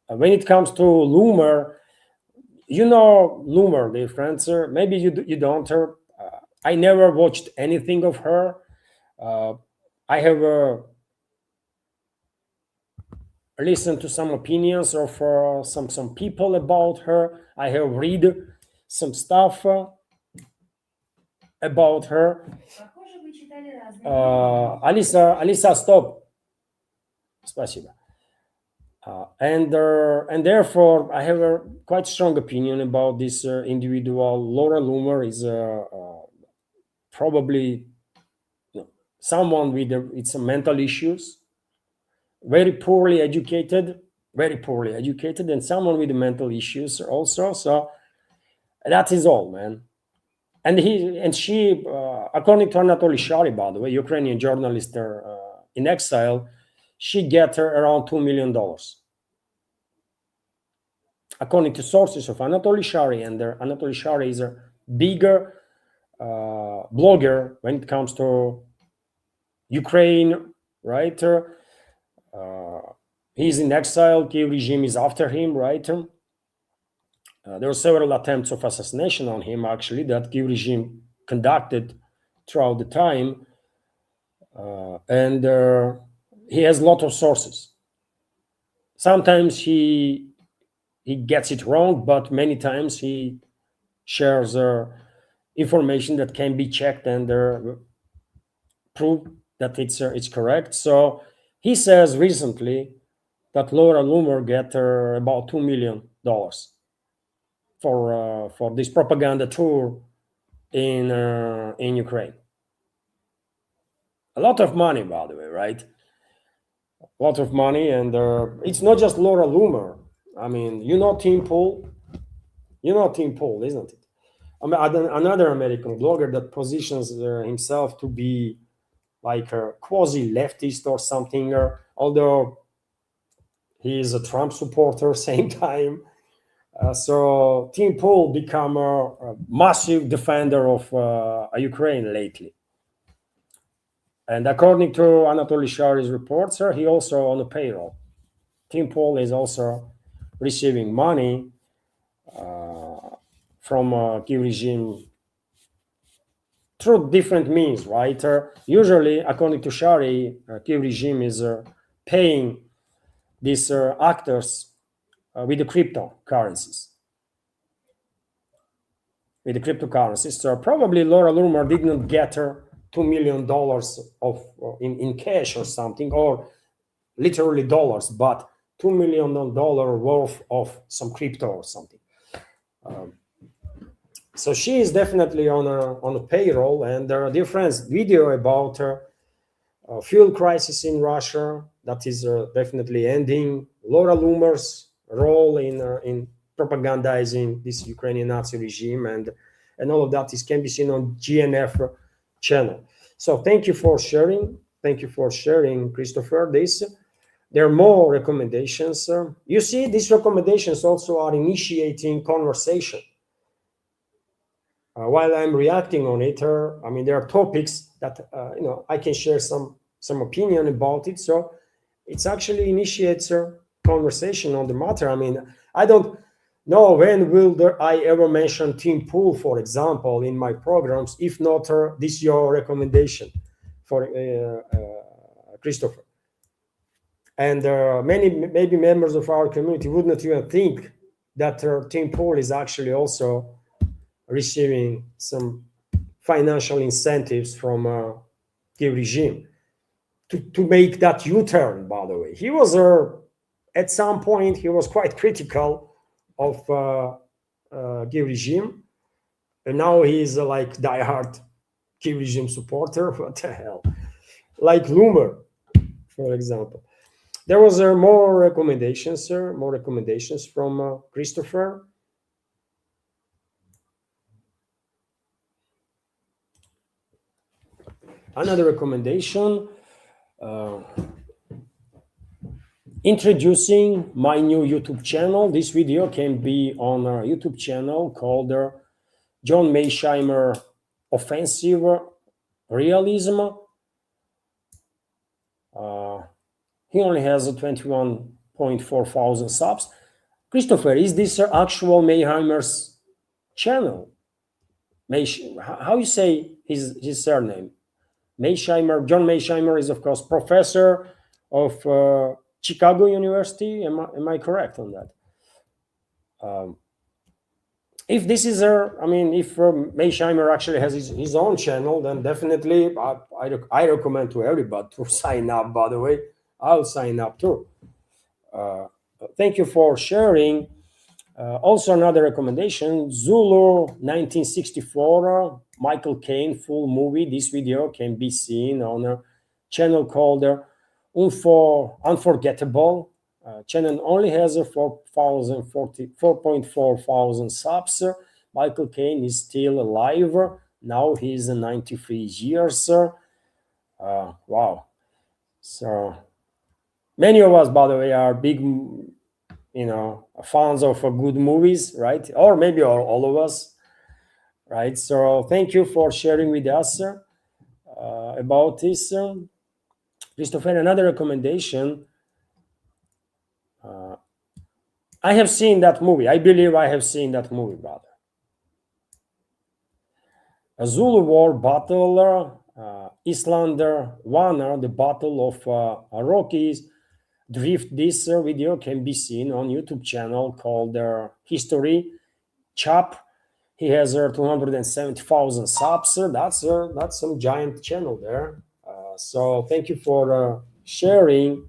When it comes to Loomer, you know Loomer, dear friends. Maybe you don't. I never watched anything of her. I have listened to some opinions of some people about her. I have read some stuff about her. Alisa, stop. Спасибо. And therefore, I have a quite strong opinion about this individual. Laura Loomer is probably someone with it's mental issues, very poorly educated, and someone with mental issues also. So that is all, man. And she, according to Anatoly Shary, by the way, Ukrainian journalist in exile, she get around $2 million. According to sources of Anatoly Shary, and Anatoly Shary is a bigger blogger when it comes to Ukraine, right? He's in exile. Kiev regime is after him, right? There were several attempts of assassination on him, actually, that Kiev regime conducted throughout the time. And he has a lot of sources. Sometimes he gets it wrong, but many times he shares information that can be checked and prove that it's correct. So he says recently that Laura Loomer get about $2 million for this propaganda tour in Ukraine. A lot of money, by the way, right? A lot of money, and it's not just Laura Loomer. I mean, Tim Pool. Tim Pool, isn't it? Another American blogger that positions himself to be like a quasi-leftist or something, although he is a Trump supporter same time. So Tim Pool become a massive defender of Ukraine lately. And according to Anatoly Shari's reports, he also on the payroll. Tim Pool is also receiving money from Kiev regime through different means, right? Usually, according to Shari, Kiev regime is paying these actors with the cryptocurrencies. So probably Laura Loomer did not get her $2 million of in cash or something, or literally dollars, but $2 million worth of some crypto or something. So she is definitely on a payroll. And dear friends, video about fuel crisis in Russia that is definitely ending. Laura Loomer's role in propagandizing this Ukrainian Nazi regime, and all of that can be seen on GNF channel. So thank you for sharing. Thank you for sharing, Christopher. There are more recommendations. You see, these recommendations also are initiating conversation. While I'm reacting on it, I mean, there are topics that I can share some opinion about it. So it's actually initiates a conversation on the matter. I mean, I don't know when will I ever mention Tim Pool, for example, in my programs, if not this your recommendation for Christopher. And many maybe members of our community would not even think that Tim Pool is actually also receiving some financial incentives from the regime to make that U-turn. By the way, he was at some point he was quite critical of the regime, and now he's like diehard Kiev regime supporter. What the hell? Like Loomer, for example. There was more recommendations, sir. More recommendations from Christopher. Another recommendation, introducing my new YouTube channel. This video can be on our YouTube channel called John Mearsheimer Offensive Realism. He only has 21.4 thousand subs. Christopher, is this actual Mearsheimer's channel? How you say his surname? Mearsheimer, John Mearsheimer is, of course, professor of Chicago University. Am I correct on that? If this is if Mearsheimer actually has his own channel, then definitely I recommend to everybody to sign up. By the way, I'll sign up too. Thank you for sharing. Also, another recommendation: Zulu 1964, Michael Caine full movie. This video can be seen on a channel called Unforgettable. Channel only has 4.4 thousand subs. Michael Caine is still alive. Now he's 93 years. Wow. So many of us, by the way, are big, fans of good movies, right? Or maybe all of us, right? So thank you for sharing with us about this. Christopher, another recommendation. I have seen that movie. I believe I have seen that movie, brother. A Zulu War Battle, Islander Warner, the Battle of Rockies Drift. This video can be seen on YouTube channel called History Chap. He has 270,000 subs. That's some giant channel there. So thank you for sharing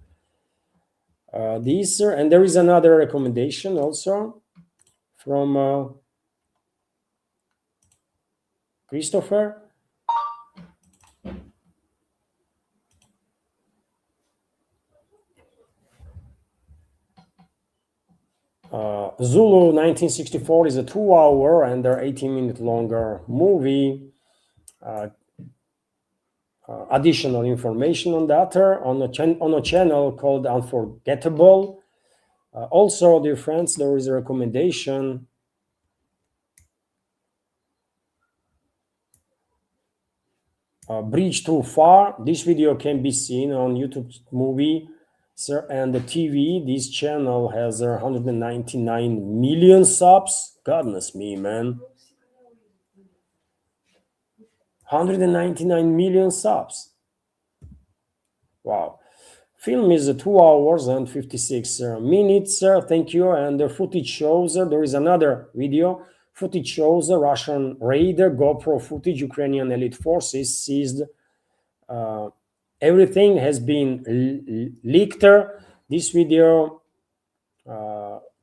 this. And there is another recommendation also from Christopher. Zulu 1964 is a 2-hour and 18-minute longer movie. Additional information on that on a channel called Unforgettable. Also, dear friends, there is a recommendation. Bridge Too Far. This video can be seen on YouTube movie and the TV. This channel has 199 million subs. Goodness me, man. 199 million subs. Wow. Film is 2 hours and 56 minutes. Thank you. And the footage shows there is another video. Footage shows Russian raider GoPro footage. Ukrainian elite forces seized. Everything has been leaked. This video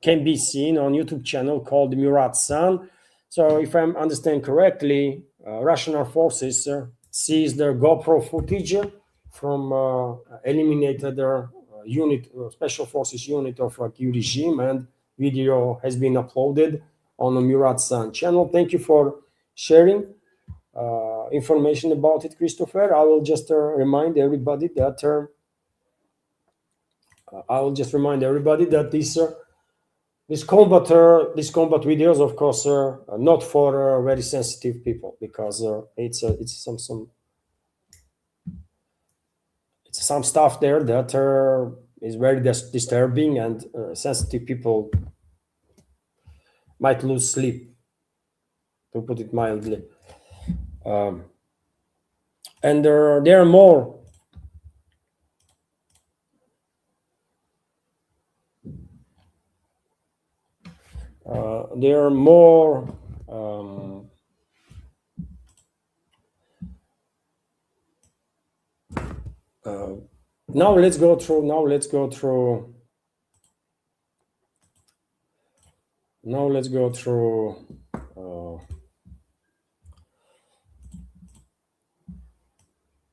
can be seen on YouTube channel called Murat San. So if I understand correctly, Russian forces seized their GoPro footage from eliminated their unit, special forces unit of Kyiv regime, and video has been uploaded on the Murat San channel. Thank you for sharing information about it, Christopher. I will just remind everybody that this combat videos, of course, are not for very sensitive people, because it's some stuff there that is very disturbing, and sensitive people might lose sleep, to put it mildly. And there are more now let's go through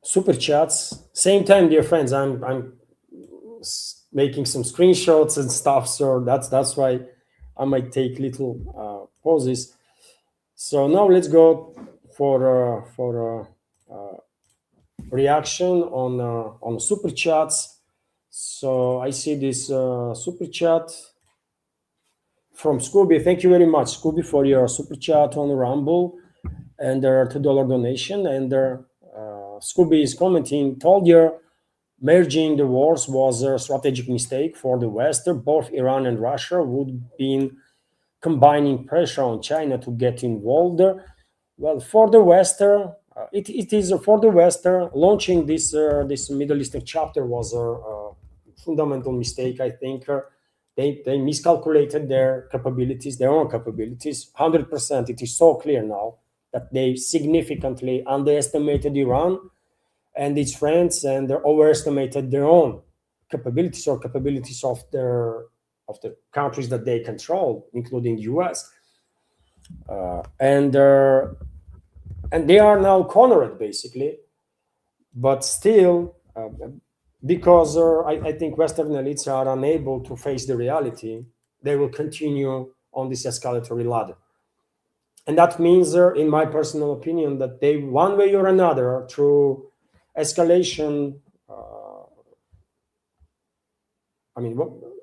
super chats. Same time, dear friends, I'm making some screenshots and stuff, so that's why I might take little pauses. So now let's go for reaction on super chats. So I see this super chat from Scooby. Thank you very much, Scooby, for your super chat on Rumble and their $2 donation. And Scooby is commenting, told you merging the wars was a strategic mistake for the West. Both Iran and Russia would be combining pressure on China to get involved. Well, for the West, it is for the West, launching this Middle Eastern chapter was a fundamental mistake. I think they miscalculated their own capabilities. 100%. It is so clear now that they significantly underestimated Iran and its friends, and overestimated their own capabilities, or capabilities of the countries that they control, including the US. And they are now cornered, basically. But still, because I think Western elites are unable to face the reality, they will continue on this escalatory ladder. And that means, in my personal opinion, that they, one way or another, through escalation,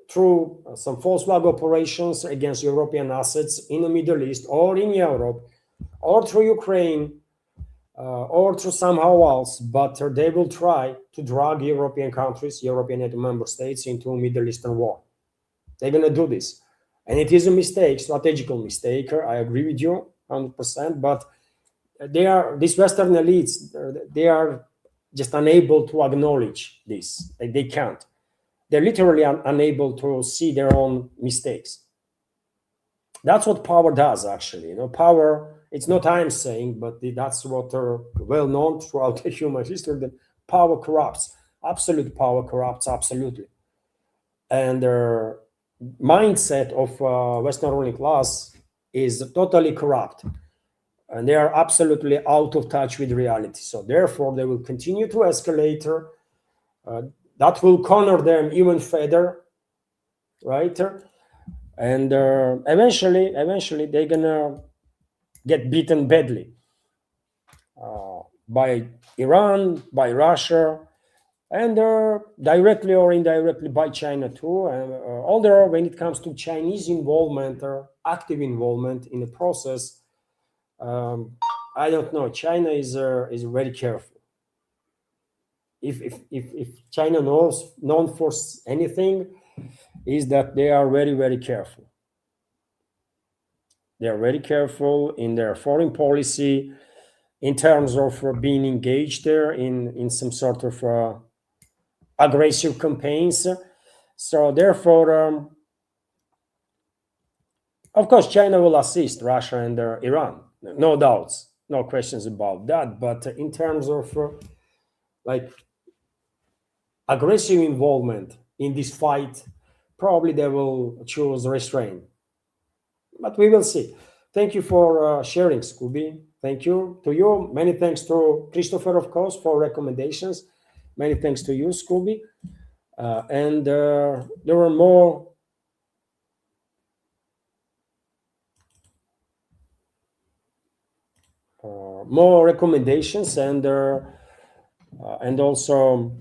through some false flag operations against European assets in the Middle East or in Europe, or through Ukraine, or through somehow else, but they will try to drag European countries, European NATO member states, into a Middle Eastern war. They're going to do this. And it is a mistake, strategical mistake. I agree with you 100%, but these Western elites, they are just unable to acknowledge this. They can't. They're literally unable to see their own mistakes. That's what power does, actually. Power, it's not I'm saying, but that's what are well known throughout the human history, that power corrupts. Absolute power corrupts, absolutely. And the mindset of Western ruling class is totally corrupt. And they are absolutely out of touch with reality. So therefore, they will continue to escalate. That will corner them even further, right? And eventually they're gonna get beaten badly by Iran, by Russia, and directly or indirectly by China too. Although when it comes to Chinese involvement or active involvement in the process, I don't know. China is very careful. If China known for anything, is that they are very, very careful. They are very careful in their foreign policy in terms of being engaged there in some sort of aggressive campaigns. So therefore, of course, China will assist Russia and Iran. No doubts, no questions about that. But in terms of like aggressive involvement in this fight, probably they will choose restraint. But we will see. Thank you for sharing, Scooby. Thank you to you. Many thanks to Christopher, of course, for recommendations. Many thanks to you, Scooby. And there were more recommendations and also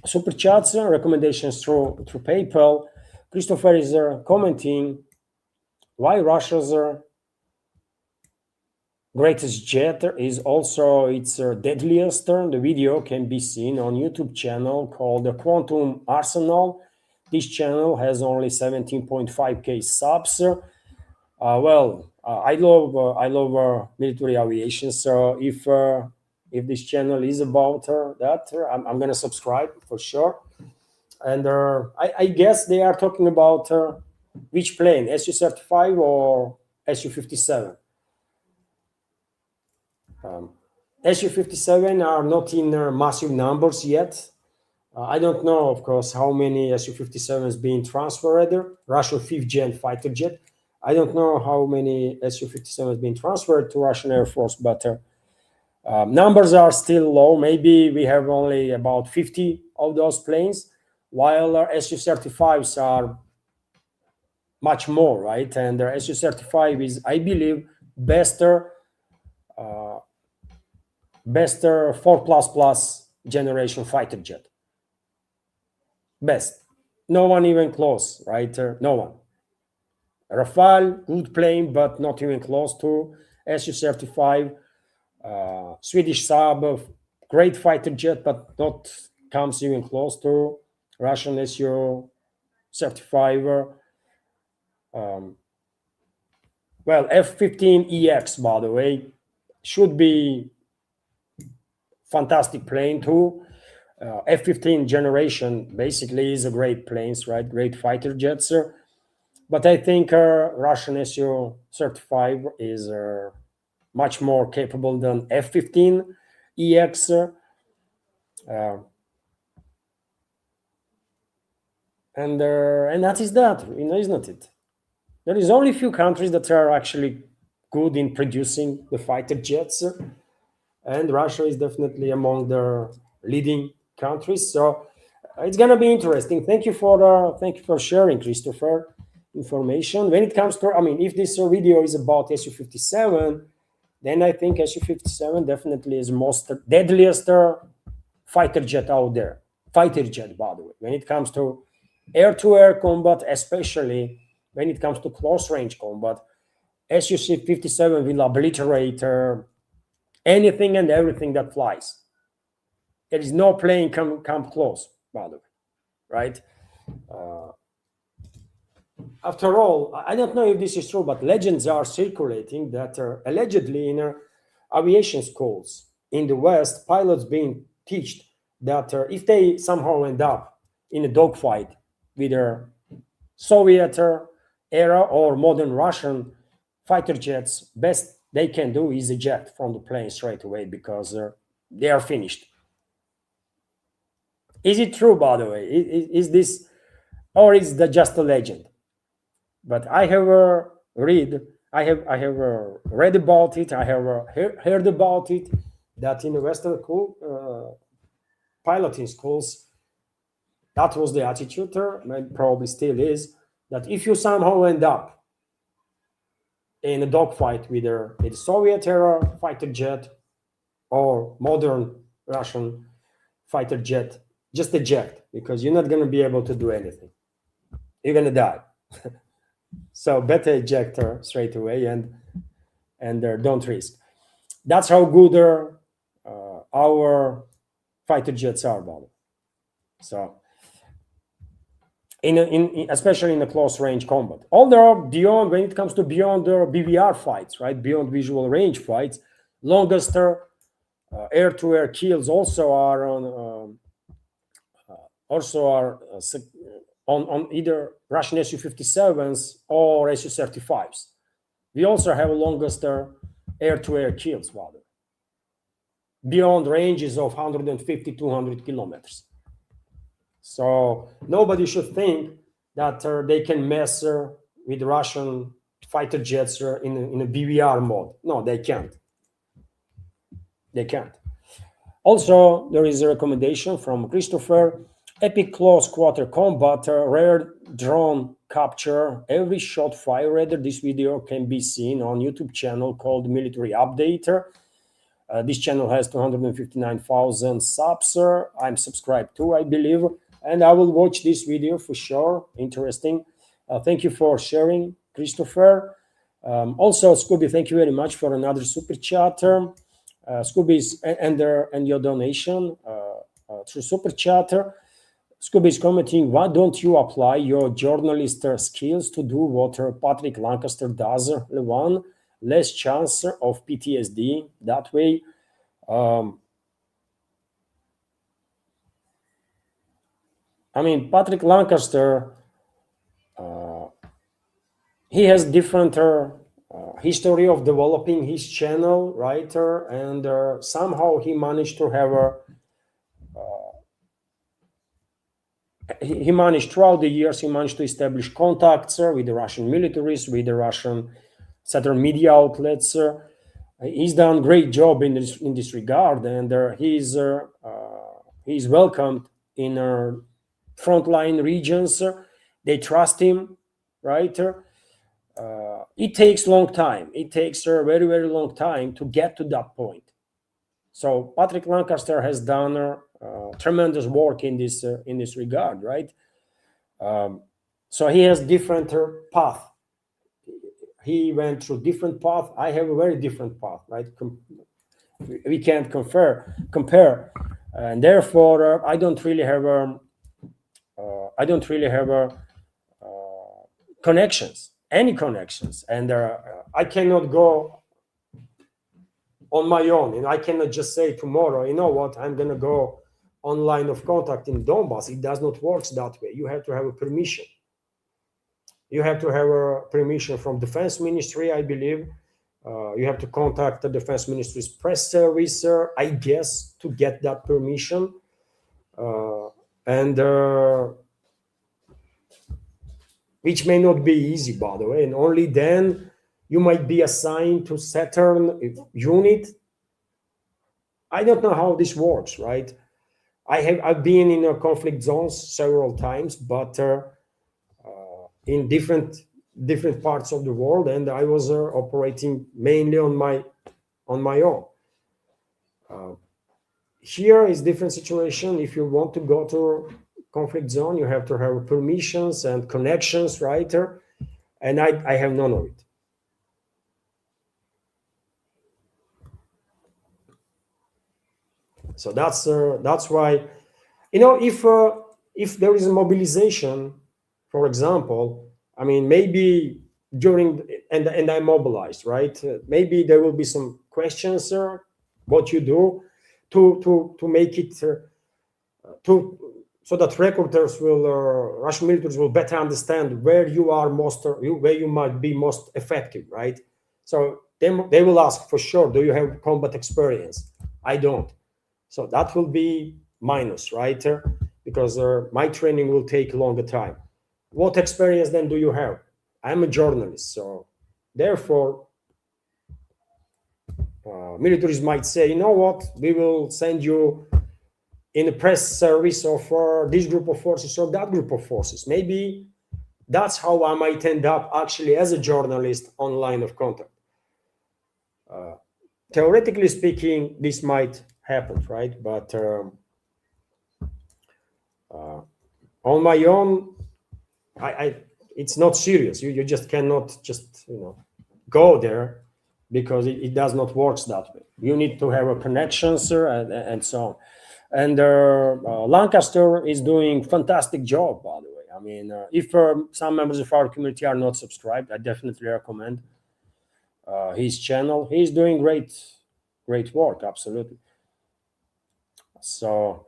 super chats, recommendations through PayPal. Christopher is commenting why Russia's greatest jet is also its deadliest. The video can be seen on YouTube channel called the Quantum Arsenal. This channel has only 17.5k subs. I love military aviation. So if this channel is about that, I'm gonna subscribe for sure. And I guess they are talking about which plane, Su-35 or Su-57. Su-57 are not in massive numbers yet. I don't know, of course, how many Su-57s being transferred. Russian 5th gen fighter jet. I don't know how many Su-57s being transferred to Russian Air Force, but numbers are still low. Maybe we have only about 50 of those planes, while our Su-35s are much more, right? And the Su-35 is, I believe, best 4++ generation fighter jet. Best. No one even close, right? No one. Rafale, good plane, but not even close to Su-35. Swedish Saab, great fighter jet, but not comes even close to Russian Su-35. F-15EX, by the way, should be fantastic plane too. F-15 generation basically is a great planes, right? Great fighter jets. But I think Russian Su-35 is much more capable than F-15EX. And that is that, isn't it? There is only a few countries that are actually good in producing the fighter jets, and Russia is definitely among the leading countries. So it's gonna be interesting. Thank you for sharing, Christopher, information. When it comes to, if this video is about Su-57, then I think Su-57 definitely is most deadliest fighter jet out there. Fighter jet, by the way. When it comes to air-to-air combat, especially when it comes to close-range combat, Su-57 will obliterate anything and everything that flies. There is no plane come close, by the way, right? After all, I don't know if this is true, but legends are circulating that allegedly in aviation schools in the West, pilots being taught that if they somehow end up in a dogfight with a Soviet era or modern Russian fighter jets, best they can do is eject from the plane straight away because they are finished. Is it true, by the way? Is this, or is that just a legend? But I have read about it. I have heard about it that in the Western piloting schools, that was the attitude there, and probably still is, that if you somehow end up in a dogfight with a Soviet era fighter jet or modern Russian fighter jet, just eject, because you're not going to be able to do anything. You're going to die. So better eject her straight away and don't risk. That's how good our fighter jets are, Bob. So in especially in the close range combat, although beyond, when it comes to beyond BVR fights, right, beyond visual range fights, longest air-to-air kills also are on either Russian Su-57s or Su-35s. We also have longest air-to-air kills, rather, beyond ranges of 150, 200 kilometers. So nobody should think that they can mess with Russian fighter jets in a BVR mode. No, they can't. They can't. Also, there is a recommendation from Christopher: epic close quarter combat, rare drone capture, every shot fired. This video can be seen on YouTube channel called Military Update. This channel has 259,000 subs. I'm subscribed to, I believe, and I will watch this video for sure. Interesting. Thank you for sharing, Christopher. Also, Scooby, thank you very much for another super chat. Scooby's and your donation through super chat. Scooby is commenting, why don't you apply your journalist skills to do what Patrick Lancaster does, Levan? Less chance of PTSD that way. I mean, Patrick Lancaster, he has different history of developing his channel, right? And somehow he managed to have he managed throughout the years, he managed to establish contacts with the Russian militaries, with the Russian certain media outlets. He's done a great job in this regard, and he's welcomed in frontline regions. They trust him, right? It takes a long time. It takes a very, very long time to get to that point. So Patrick Lancaster has done tremendous work in this regard, right? So he has different path. He went through different path. I have a very different path, right? We can't compare, and therefore I don't really have any connections, and I cannot go on my own, and I cannot just say tomorrow, you know what, I'm gonna go on line of contact in Donbas. It does not work that way. You have to have a permission. You have to have a permission from Defense Ministry, I believe. You have to contact the Defense Ministry's press service, I guess, to get that permission. And which may not be easy, by the way. And only then you might be assigned to certain unit. I don't know how this works, right? I've been in conflict zones several times, but in different parts of the world, and I was operating mainly on my own. Here is different situation. If you want to go to conflict zone, you have to have permissions and connections, right? And I have none of it. So that's why, if there is a mobilization, for example, I mean, maybe during and I'm mobilized, right? Maybe there will be some questions, what you do to make it to so that recruiters will Russian militaries will better understand where you are most where you might be most effective, right? So they will ask for sure, do you have combat experience? I don't. So that will be minus, right? Because my training will take longer time. What experience then do you have? I'm a journalist, so therefore militaries might say, you know what, we will send you in the press service of this group of forces or that group of forces. Maybe that's how I might end up actually as a journalist on line of contact. Theoretically speaking, this might happen, right? But on my own, I it's not serious. You just cannot just go there, because it does not work that way. You need to have a connection, sir, and so on. And Lancaster is doing fantastic job, by the way. I mean, if some members of our community are not subscribed, I definitely recommend his channel. He's doing great work, absolutely. So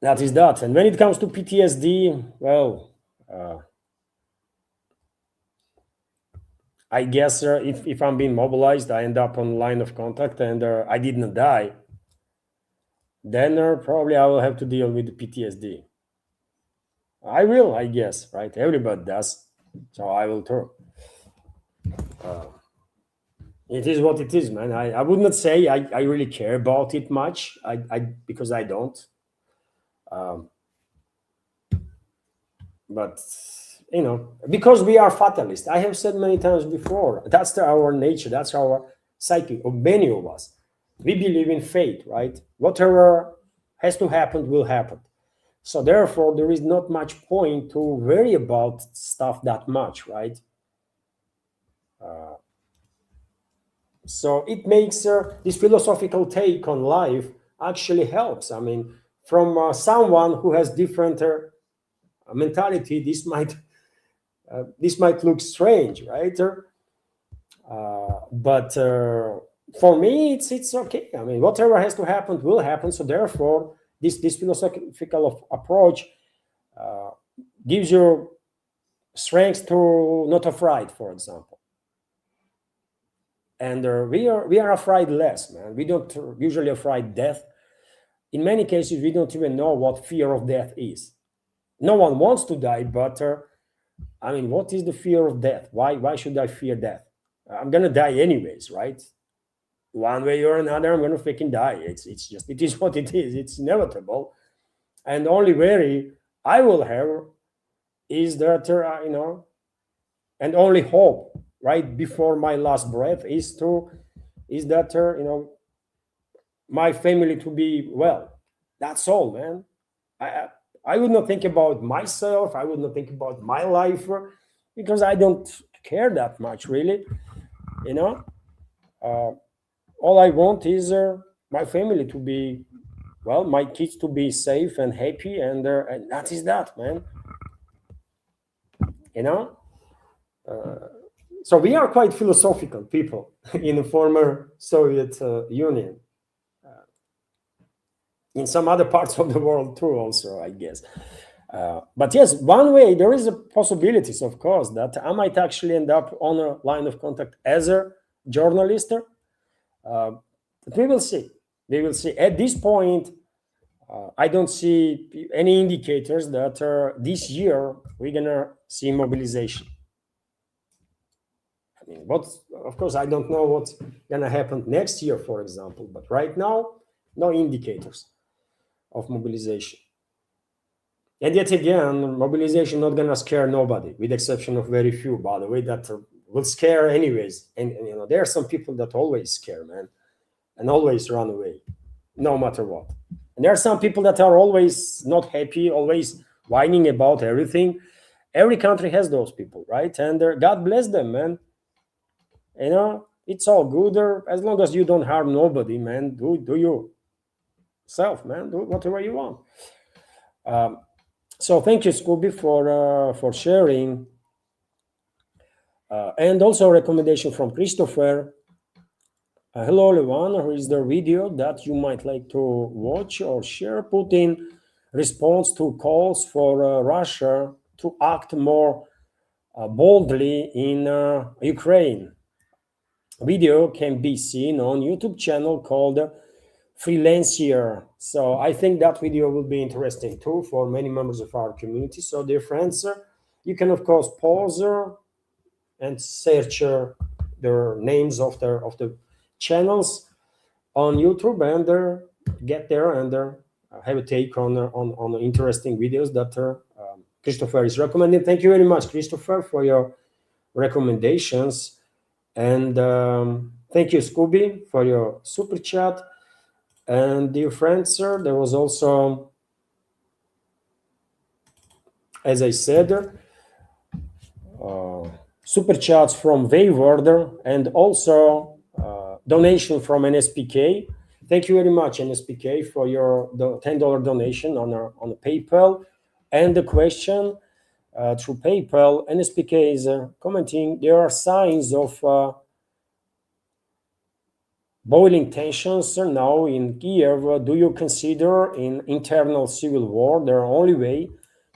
that is that. And when it comes to PTSD, well, I guess if I'm being mobilized, I end up on line of contact, and I didn't die, then probably I will have to deal with the PTSD. I will, I guess, right? Everybody does, so I will too. It is what it is, man. I would not say I really care about it much. Because I don't. But because we are fatalists. I have said many times before, that's our nature, that's our psyche of many of us. We believe in fate, right? Whatever has to happen will happen. So therefore, there is not much point to worry about stuff that much, right? So it makes this philosophical take on life actually helps. I mean, from someone who has different mentality, this might look strange, right? But for me, it's okay. I mean, whatever has to happen will happen. So therefore, this philosophical approach gives you strength to not afraid, for example. And we are afraid less, man. We don't usually afraid death. In many cases, we don't even know what fear of death is. No one wants to die, but I mean, what is the fear of death? Why should I fear death? I'm gonna die anyways, right? One way or another, I'm gonna freaking die. It's just, it is what it is. It's inevitable. And the only worry I will have is that and only hope right before my last breath is that my family to be well. That's all, man. I would not think about myself. I would not think about my life, because I don't care that much, really. All I want is my family to be well, my kids to be safe and happy, and that is that, man. So we are quite philosophical people in the former Soviet Union. In some other parts of the world too, also, I guess. But yes, one way, there is a possibilities, of course, that I might actually end up on a line of contact as a journalist. But we will see. We will see. At this point, I don't see any indicators that this year we're gonna see mobilization. I mean, of course, I don't know what's gonna happen next year, for example. But right now, no indicators of mobilization. And yet again, mobilization not gonna scare nobody, with the exception of very few, by the way, that will scare anyways. And there are some people that always scare, man, and always run away, no matter what. And there are some people that are always not happy, always whining about everything. Every country has those people, right? And God bless them, man. It's all good as long as you don't harm nobody, man. Do you? self, man. Do whatever you want. So thank you, Scooby, for sharing, and also a recommendation from Christopher. Hello, everyone. Here is the video that you might like to watch or share. Putin responds to calls for Russia to act more boldly in Ukraine. Video can be seen on YouTube channel called Freelancier. So I think that video will be interesting too for many members of our community. So dear friends, you can of course pause and search the names of the channels on YouTube and get there and have a take on interesting videos that Christopher is recommending. Thank you very much, Christopher, for your recommendations. And thank you, Scooby, for your super chat. And dear friends, sir, there was also, as I said, super chats from Wayward and also donation from NSPK. Thank you very much, NSPK, for your $10 donation on PayPal. And the question through PayPal, NSPK is commenting, there are signs of boiling tensions now in Kiev. Do you consider in internal civil war the only way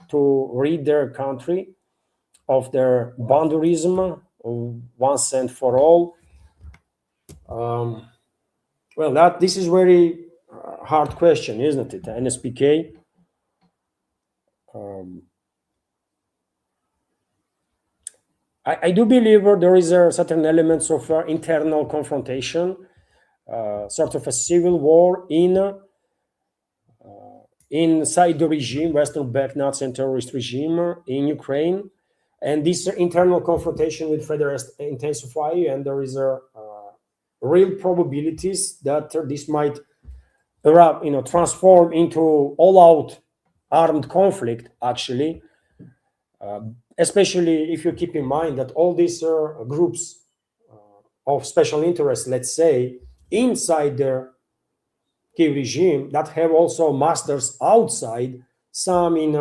to rid their country of their banderism once and for all? Well, this is very hard question, isn't it, NSPK? I do believe there is a certain elements of internal confrontation, sort of a civil war inside the regime, Western-backed Nazi and terrorist regime in Ukraine, and this internal confrontation will further intensify, and there is a real probabilities that this might transform into all-out armed conflict, actually, especially if you keep in mind that all these groups of special interest, let's say, inside the Kiev regime that have also masters outside, some in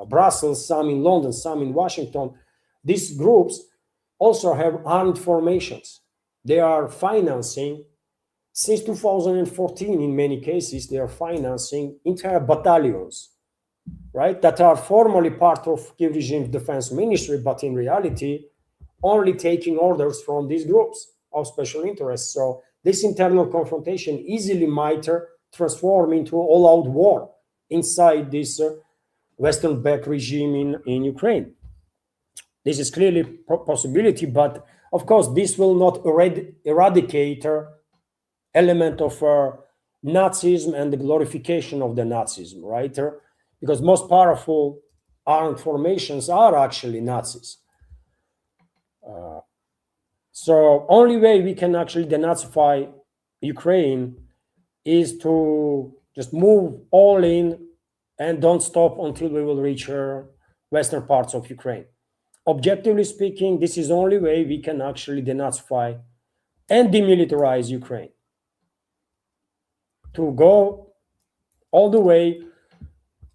Brussels, some in London, some in Washington. These groups also have armed formations. They are financing, since 2014 in many cases, they are financing entire battalions, right, that are formally part of Kiev regime's defense ministry, but in reality, only taking orders from these groups of special interests. So this internal confrontation easily might transform into all-out war inside this Western-backed regime in Ukraine. This is clearly a possibility, but of course, this will not eradicate element of Nazism and the glorification of the Nazism, right? Because most powerful armed formations are actually Nazis. So only way we can actually denazify Ukraine is to just move all in and don't stop until we will reach western parts of Ukraine. Objectively speaking, this is the only way we can actually denazify and demilitarize Ukraine. To go all the way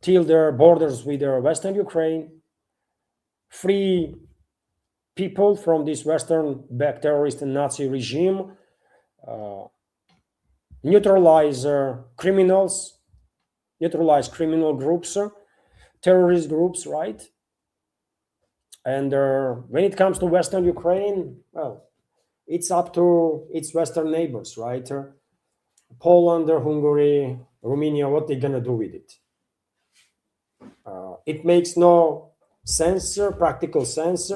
till their borders with their Western Ukraine, free people from this Western-backed terrorist and Nazi regime, neutralize criminals, neutralize criminal groups, terrorist groups, right? And when it comes to Western Ukraine, well, it's up to its Western neighbors, right? Poland, Hungary, Romania, what they're gonna do with it? It makes no sense, practical sense,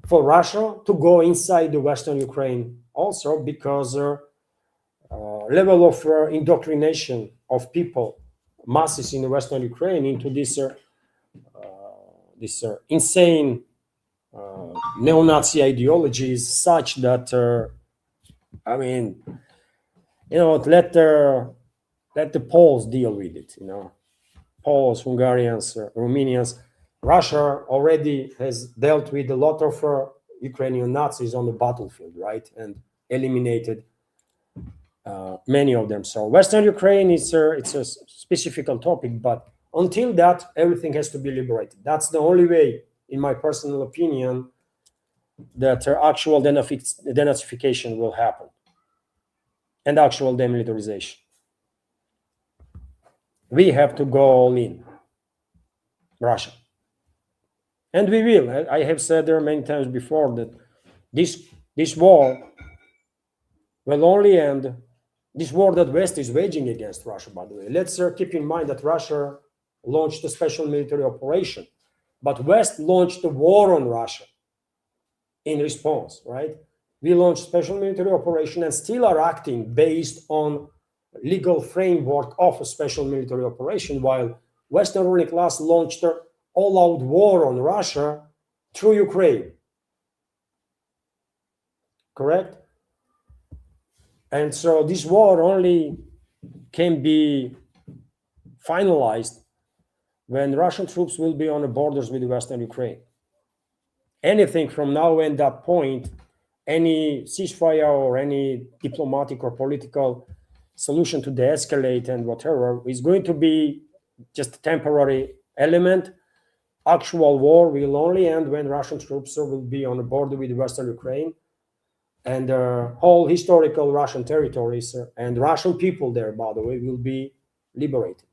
for Russia to go inside the Western Ukraine also, because level of indoctrination of people, masses in the Western Ukraine into this insane neo-Nazi ideology is such that let the Poles deal with it. Poles, Hungarians, Romanians. Russia already has dealt with a lot of Ukrainian Nazis on the battlefield, right, and eliminated many of them. So Western Ukraine is it's a specific topic, but until that, everything has to be liberated. That's the only way, in my personal opinion, that actual denazification will happen and actual demilitarization. We have to go all in, Russia. And we will. I have said there many times before that this war will only end, this war that West is waging against Russia, by the way. Let's keep in mind that Russia launched a special military operation, but West launched a war on Russia in response, right? We launched special military operation and still are acting based on legal framework of a special military operation, while Western ruling class launched an all-out war on Russia through Ukraine. Correct? And so this war only can be finalized when Russian troops will be on the borders with Western Ukraine. Anything from now and that point, any ceasefire or any diplomatic or political solution to de-escalate and whatever is going to be just a temporary element. Actual war will only end when Russian troops will be on the border with Western Ukraine, and whole historical Russian territories and Russian people there, by the way, will be liberated.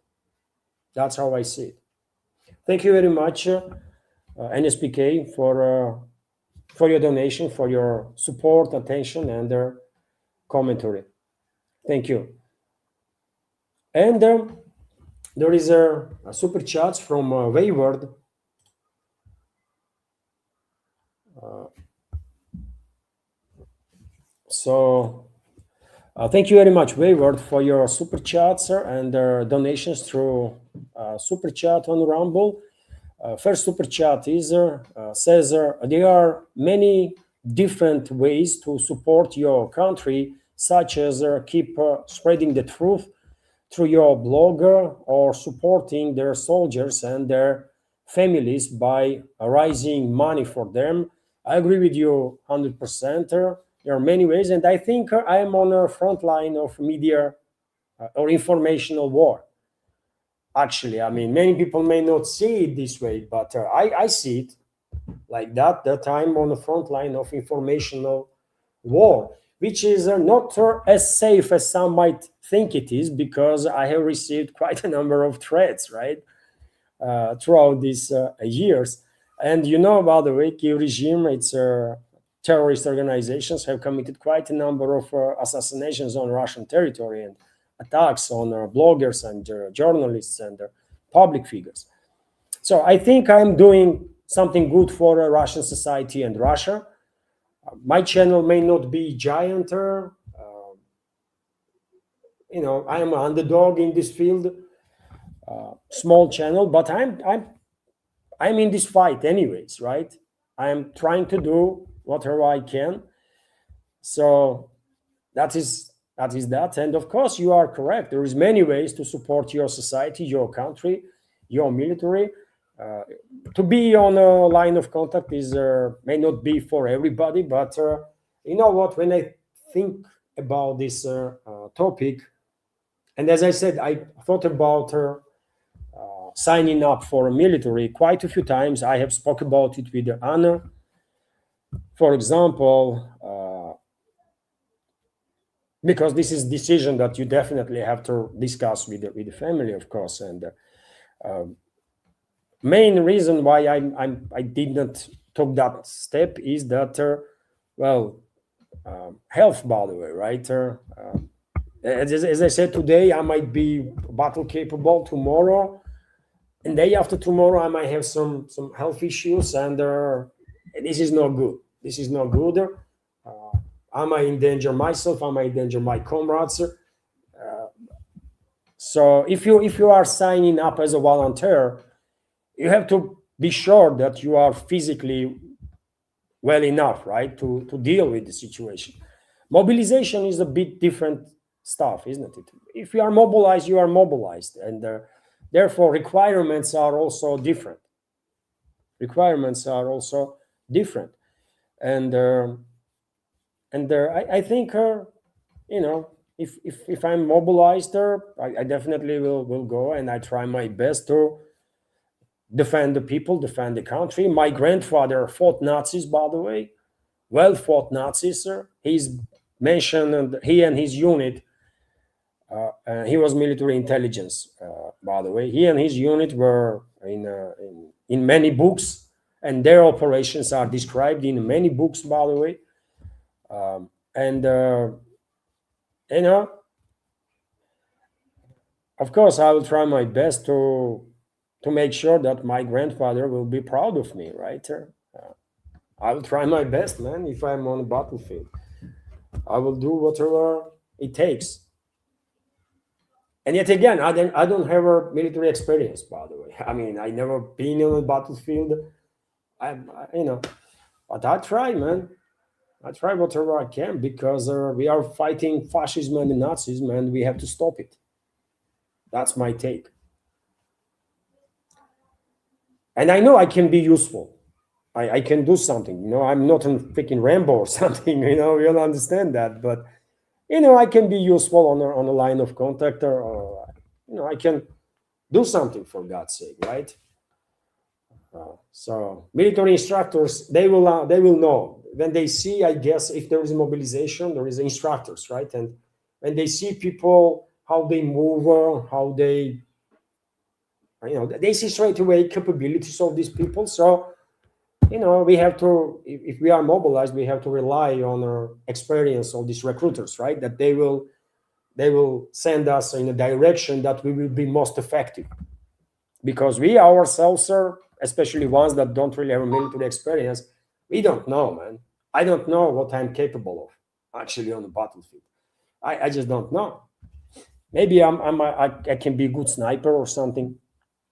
That's how I see it. Thank you very much, NSPK, for your donation, for your support, attention, and commentary. Thank you. And there is a super chat from Wayward. So thank you very much, Wayward, for your super chats and donations through super chat on Rumble. First super chat is says there are many different ways to support your country, such as keep spreading the truth through your blogger or supporting their soldiers and their families by raising money for them. I agree with you 100%. There are many ways, and I think I am on the front line of media or informational war. Actually, I mean, many people may not see it this way, but I see it like that I'm on the front line of informational war, which is not as safe as some might think it is, because I have received quite a number of threats, right, throughout these years. And by the way, Kiev regime, its terrorist organizations have committed quite a number of assassinations on Russian territory and attacks on bloggers and journalists and public figures. So I think I'm doing something good for Russian society and Russia. My channel may not be giant, I am an underdog in this field, small channel, but I'm in this fight anyways, right? I'm trying to do whatever I can. So that is that. And of course, you are correct. There is many ways to support your society, your country, your military. To be on a line of contact is may not be for everybody, but you know what? When I think about this topic, and as I said, I thought about signing up for a military quite a few times. I have spoke about it with Anna, for example, because this is a decision that you definitely have to discuss with the family, of course. And main reason why I did not took that step is that health, by the way, right? As I said today, I might be battle capable tomorrow, and day after tomorrow I might have some health issues, and this is not good. This is not good. I might endanger myself. I might endanger my comrades. So if you are signing up as a volunteer, you have to be sure that you are physically well enough, right, to deal with the situation. Mobilization is a bit different stuff, isn't it? If you are mobilized, you are mobilized, and therefore requirements are also different. And I think If I'm mobilized there, I definitely will go, and I try my best to defend the people, defend the country. My grandfather fought Nazis, by the way, well fought Nazis, sir. He's mentioned, and he and his unit. He was military intelligence, by the way. He and his unit were in many books, and their operations are described in many books, by the way. And you know, of course, I will try my best to make sure that my grandfather will be proud of me, right? I will try my best, man. If I'm on the battlefield, I will do whatever it takes. And yet again, I don't have a military experience, by the way. I mean, I never been on a battlefield. You know, but I try, man. I try whatever I can because we are fighting fascism and Nazism, and we have to stop it. That's my take. And I know I can be useful. I can do something. I'm not a freaking Rambo or something. We all understand that. But I can be useful on a line of contact, or I can do something for God's sake, right? So military instructors, they will know when they see, I guess, if there is a mobilization, there is instructors, right? And when they see people, how they move, how they see straight away capabilities of these people. So we have to, if we are mobilized, we have to rely on our experience of these recruiters, right? That they will send us in a direction that we will be most effective, because we ourselves are, especially ones that don't really have a military experience, we don't know, man. I don't know what I'm capable of actually on the battlefield. I just don't know. Maybe I can be a good sniper or something.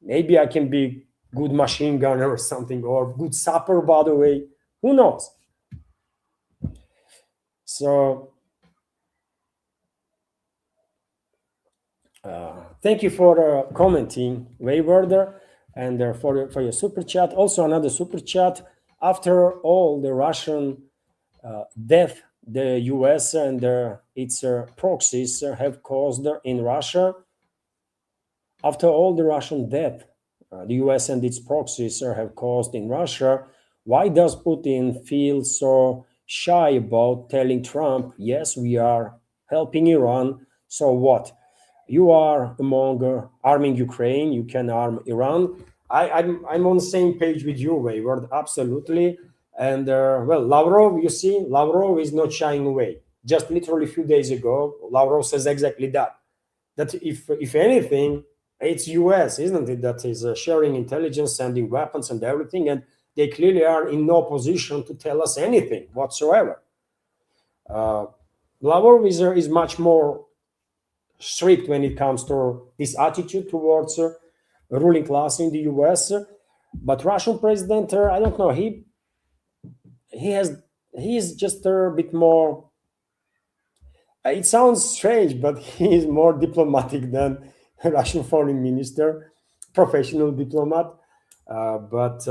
Maybe I can be good machine gunner or something, or good sapper, by the way. Who knows? So thank you for commenting, Waywarder, and for your super chat. Also another super chat. After all the Russian death the US and its proxies have caused in Russia, after all the Russian death the US and its proxies have caused in Russia, why does Putin feel so shy about telling Trump, yes, we are helping Iran, so what? You are among arming Ukraine, you can arm Iran. I'm on the same page with you, Wayward, absolutely. And well, Lavrov, you see, Lavrov is not shying away. Just literally a few days ago, Lavrov says exactly that. That if anything, it's US, isn't it, that is sharing intelligence, sending weapons and everything, and they clearly are in no position to tell us anything whatsoever. Lavrov is much more strict when it comes to this attitude towards ruling class in the US, but Russian president, I don't know, he's just a bit more. It sounds strange, but he is more diplomatic than a Russian foreign minister, professional diplomat. But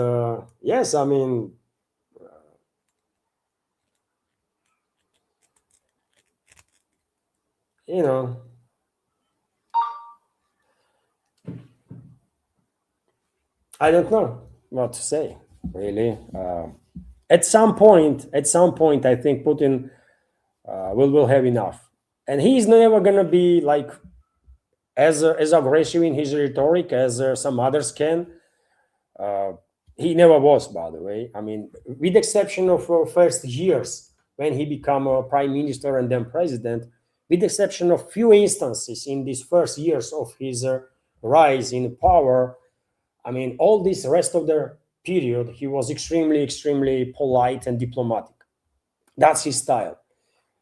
yes, I mean, you know, I don't know what to say, really. At some point, I think Putin will have enough, and he's never gonna be like as aggressive in his rhetoric as some others can. Uh, he never was, by the way. I mean, with the exception of first years when he became a prime minister and then president, with the exception of few instances in these first years of his rise in power, I mean, all this rest of the period, he was extremely, extremely polite and diplomatic. That's his style.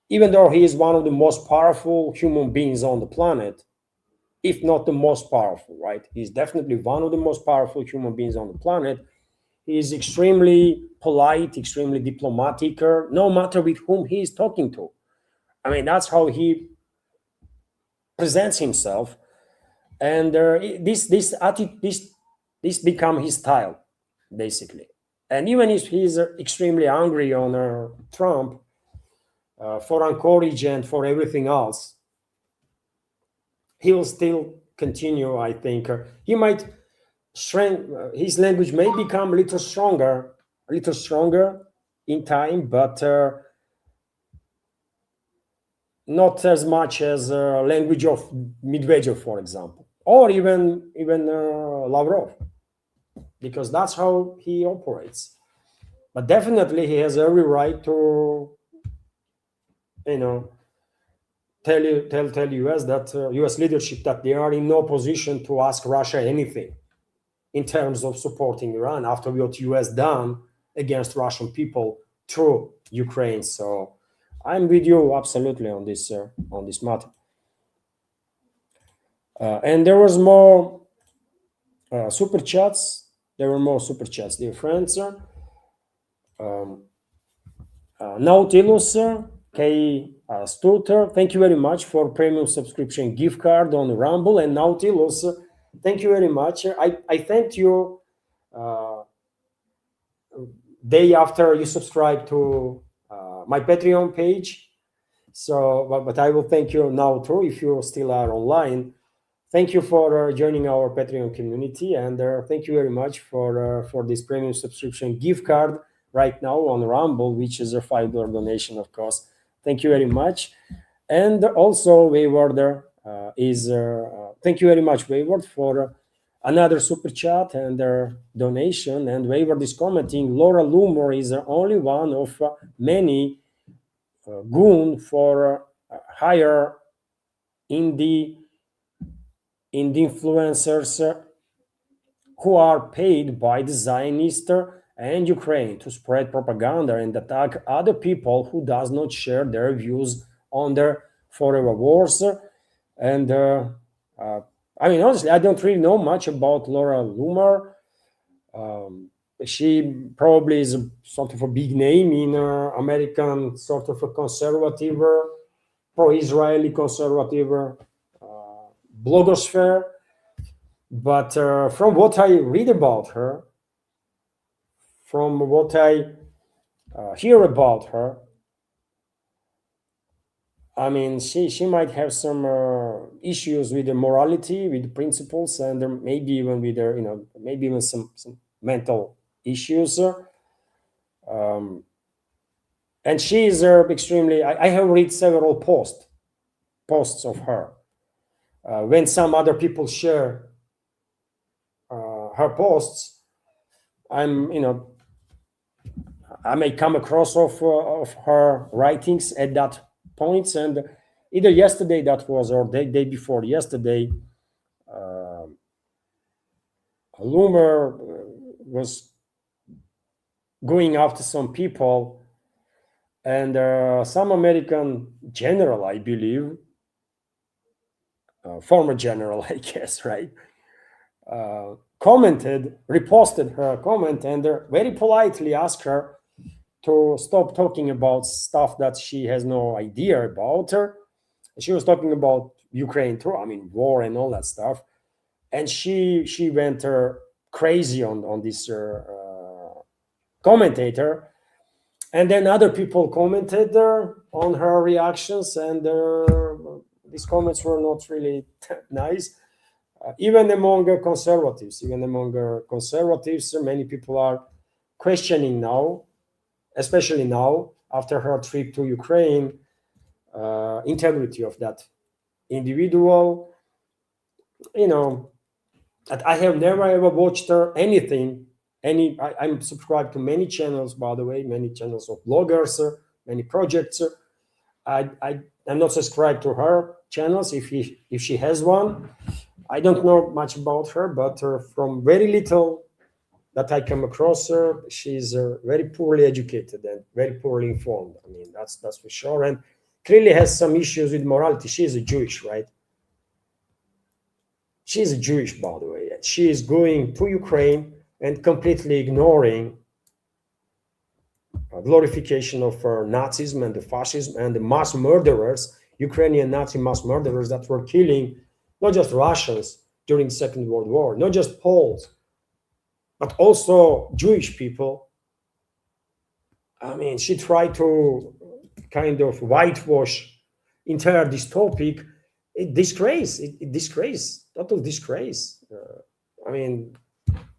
Even though he is one of the most powerful human beings on the planet, if not the most powerful, right? He's definitely one of the most powerful human beings on the planet. He is extremely polite, extremely diplomatic, no matter with whom he is talking to. I mean, that's how he presents himself, and this become his style, basically. And even if he's extremely angry on Trump for encourage and for everything else, he will still continue. I think he might strength. His language may become a little stronger in time, but not as much as language of Medvedev, for example, or even Lavrov, because that's how he operates. But definitely, he has every right to, you know, tell US that US leadership that they are in no position to ask Russia anything in terms of supporting Iran after what US done against Russian people through Ukraine. So I'm with you absolutely on this matter. And there was more super chats. There were more super chats, dear friends. Nautilus K. Stutter, thank you very much for premium subscription gift card on Rumble. And Nautilus, thank you very much. I thanked you day after you subscribe to my Patreon page. So, but I will thank you now too if you still are online. Thank you for joining our Patreon community, and thank you very much for this premium subscription gift card right now on Rumble, which is a $5 donation, of course. Thank you very much. And also, Wayward is thank you very much, Wayward, for another super chat and donation. And Wayward is commenting, Laura Loomer is only one of many goon for hire in the influencers who are paid by the Zionist and Ukraine to spread propaganda and attack other people who does not share their views on their forever wars. And I mean, honestly, I don't really know much about Laura Loomer. She probably is sort of a big name in American sort of a conservative, pro-Israeli conservative blogosphere. But from what I read about her, from what I hear about her, I mean, she might have some issues with the morality, with principles, and maybe even with her, maybe even some mental issues. And she is extremely. I have read several posts of her. When some other people share her posts, I may come across of her writings at that point, and either yesterday that was or the day before yesterday, Loomer was going after some people, and some American general, I believe, former general, I guess, right? Reposted her comment, and very politely asked her to stop talking about stuff that she has no idea about. She was talking about Ukraine too, I mean, war and all that stuff. And she went crazy on this commentator. And then other people commented on her reactions, and these comments were not really nice. Even among conservatives, many people are questioning now, especially now after her trip to Ukraine, integrity of that individual. I have never ever watched her anything. I'm subscribed to many channels, by the way, many channels of bloggers, many projects. I'm not subscribed to her channels if she has one. I don't know much about her, but from very little that I come across her, she's very poorly educated and very poorly informed. I mean, that's for sure, and clearly has some issues with morality. She is a Jewish, right? She's a Jewish, by the way, and she is going to Ukraine and completely ignoring glorification of Nazism and the fascism and the mass murderers, Ukrainian Nazi mass murderers that were killing not just Russians during the Second World War, not just Poles, but also Jewish people. I mean, she tried to kind of whitewash entire this topic disgrace, disgrace, total disgrace. I mean,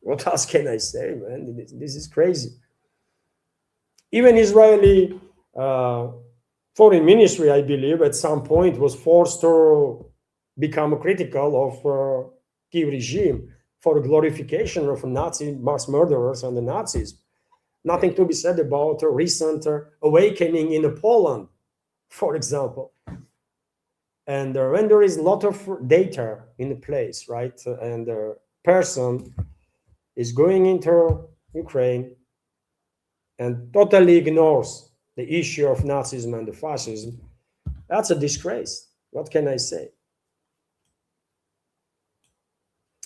what else can I say, man? This is crazy. Even Israeli foreign ministry, I believe, at some point was forced to become critical of Kiev regime for glorification of Nazi mass murderers and the Nazis. Nothing to be said about a recent awakening in Poland, for example. And when there is a lot of data in the place, right, and the person is going into Ukraine and totally ignores the issue of Nazism and the fascism, that's a disgrace. What can I say?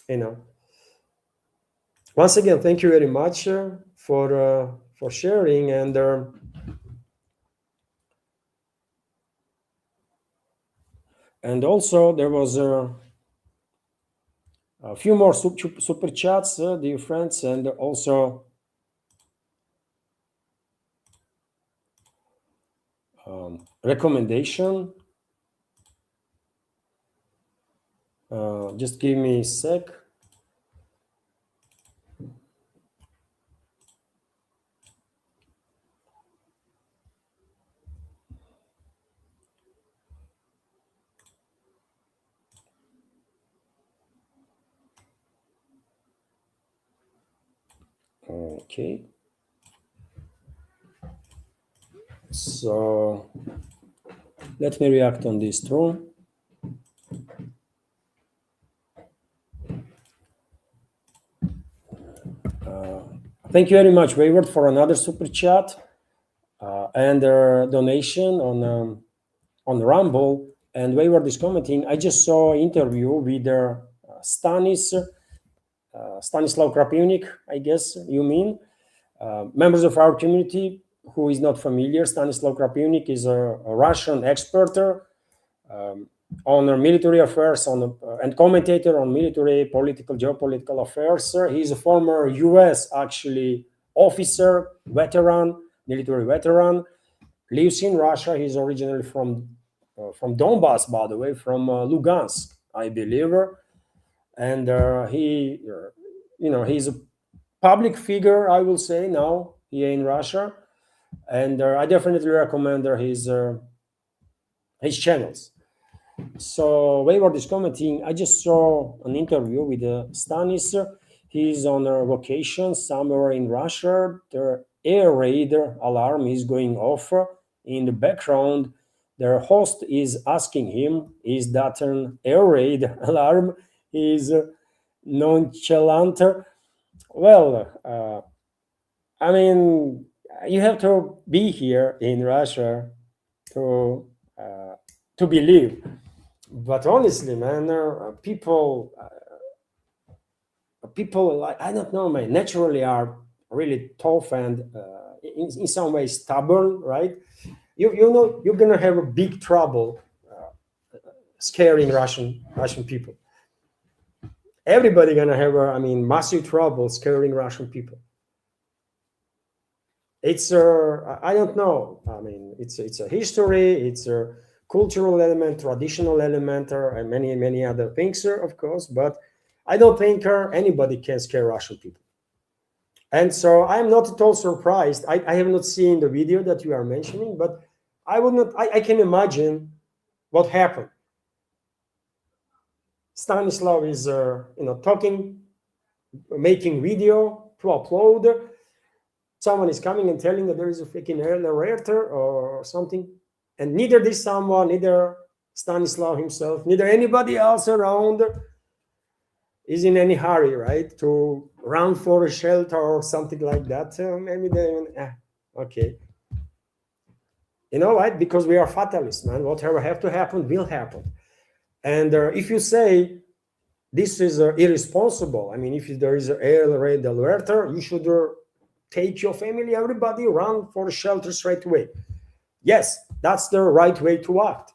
You know. Once again, thank you very much for sharing, and also there was a few more super chats, dear friends, and also recommendation. Just give me a sec. Okay. So let me react on this too. Thank you very much, Wayward, for another super chat and donation on Rumble. And Wayward is commenting, I just saw an interview with Stanislav Krapivnik, I guess you mean. Members of our community who is not familiar, Stanislav Krapivnik is a Russian expert on military affairs and commentator on military, political, geopolitical affairs. He's a former US actually officer, veteran, military veteran, lives in Russia. He's originally from Donbas, by the way, from Lugansk, I believe. And he's a public figure, I will say now here in Russia. And I definitely recommend his channels. So Wayward is commenting, I just saw an interview with Stanis. He's on a vacation somewhere in Russia. The air raid alarm is going off in the background. Their host is asking him, is that an air raid alarm? He's nonchalant. Well, I mean, you have to be here in Russia to believe. But honestly, man, people like, I don't know, man, naturally are really tough and in some ways stubborn, right? You know, you're gonna have a big trouble scaring Russian people. Everybody gonna have massive trouble scaring Russian people. It's I don't know. I mean, it's a history. It's a cultural element, traditional element, and many other things, of course. But I don't think anybody can scare Russian people. And so I'm not at all surprised. I have not seen the video that you are mentioning, but I would not. I can imagine what happened. Stanislav is talking, making video to upload. Someone is coming and telling that there is a freaking alert or something, and neither this someone, neither Stanislav himself, neither anybody else around is in any hurry, right, to run for a shelter or something like that. Maybe they, okay. You know what? Because we are fatalists, man. Whatever have to happen will happen. And if you say this is irresponsible, I mean, if there is an air raid alert, you should take your family, everybody, run for shelter straight away. Yes, that's the right way to act.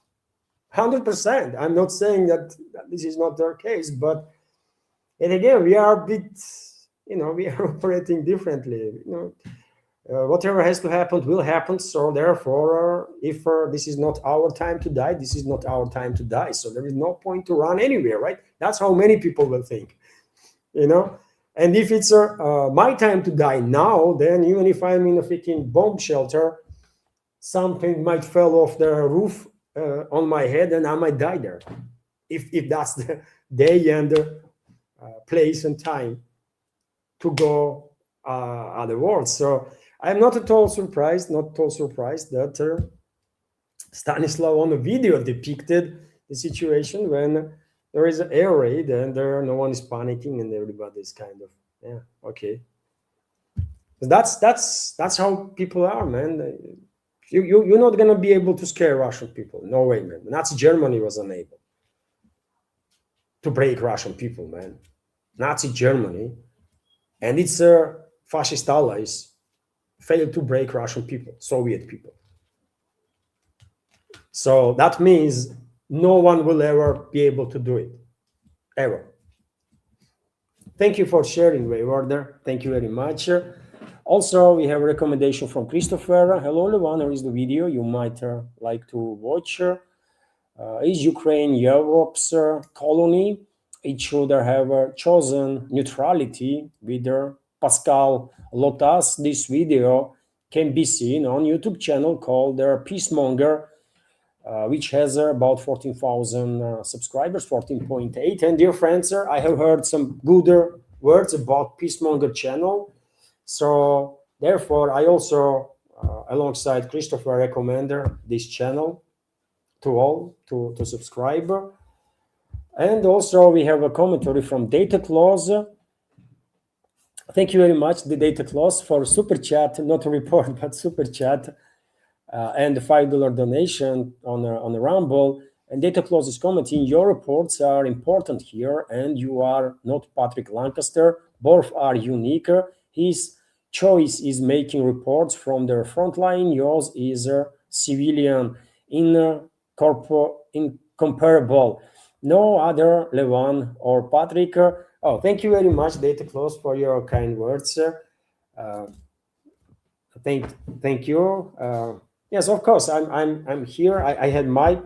100%. I'm not saying that this is not their case, but and again, we are a bit, we are operating differently. Whatever has to happen will happen. So therefore, if this is not our time to die, this is not our time to die. So there is no point to run anywhere, right? That's how many people will think, you know. And if it's my time to die now, then even if I'm in a freaking bomb shelter, something might fall off the roof on my head, and I might die there. If that's the day and the place and time to go other worlds. So I'm not at all surprised, that Stanislav on the video depicted the situation when there is an air raid and no one is panicking and everybody's kind of, yeah, okay. That's how people are, man. You're not gonna be able to scare Russian people. No way, man. Nazi Germany was unable to break Russian people, man. Nazi Germany and its fascist allies failed to break Russian people, Soviet people. So that means no one will ever be able to do it, ever. Thank you for sharing, Waywarder. Thank you very much. Also, we have a recommendation from Christopher. Hello, everyone. Here is the video you might like to watch. Is Ukraine Europe's colony? It should have chosen neutrality with Pascal Lotas. This video can be seen on YouTube channel called Peacemonger, which has about 14,000 subscribers, 14.8. And dear friends, I have heard some good words about Peacemonger channel. So therefore, I also, alongside Christopher, recommend this channel to all to subscribe. And also we have a commentary from Data Clause. Thank you very much, the Data Clause, for super chat, not a report, but super chat, and the $5 donation on a Rumble. And Data Clause is commenting, your reports are important here, and you are not Patrick Lancaster. Both are unique. His choice is making reports from the front line. Yours is civilian, incomparable. No other Levan or Patrick. Oh, thank you very much, Data Clause, for your kind words. Thank you. Yes, of course. I'm here. I had my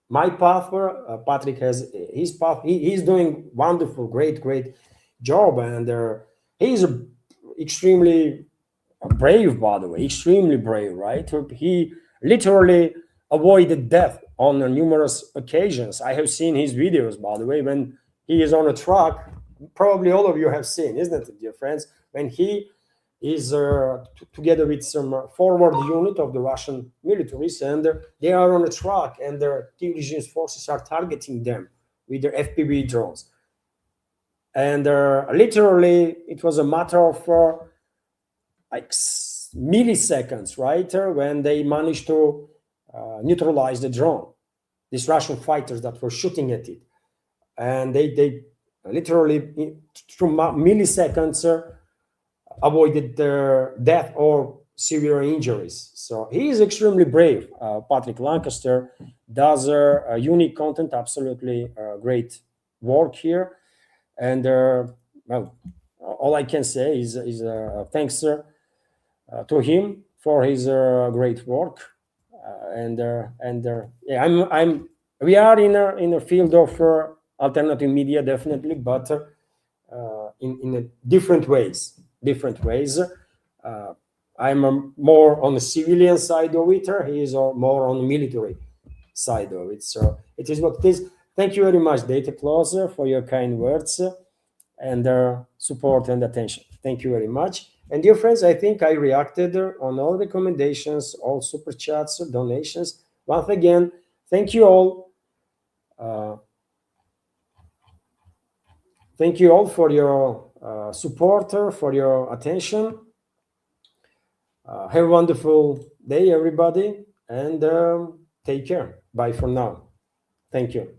path. Patrick has his path. He's doing wonderful, great job, and he's extremely brave, by the way, extremely brave, right? He literally avoided death on numerous occasions. I have seen his videos, by the way, when he is on a truck. Probably all of you have seen, isn't it, dear friends? When he is together with some forward unit of the Russian militaries, and they are on a truck, and their intelligence forces are targeting them with their FPV drones. And literally, it was a matter of like milliseconds, right? When they managed to neutralize the drone, these Russian fighters that were shooting at it. And they literally, through milliseconds, avoided their death or severe injuries. So he is extremely brave. Patrick Lancaster does unique content, absolutely great work here. And well, all I can say is thanks to him for his great work. Yeah, we are in a field of alternative media, definitely, but in different ways. I'm more on the civilian side of it. He is more on the military side of it. So it is what it is. Thank you very much, Data Clause, for your kind words and support and attention. Thank you very much. And dear friends, I think I reacted on all recommendations, all super chats, donations. Once again, thank you all. Thank you all for your support, for your attention. Have a wonderful day, everybody, and take care. Bye for now. Thank you.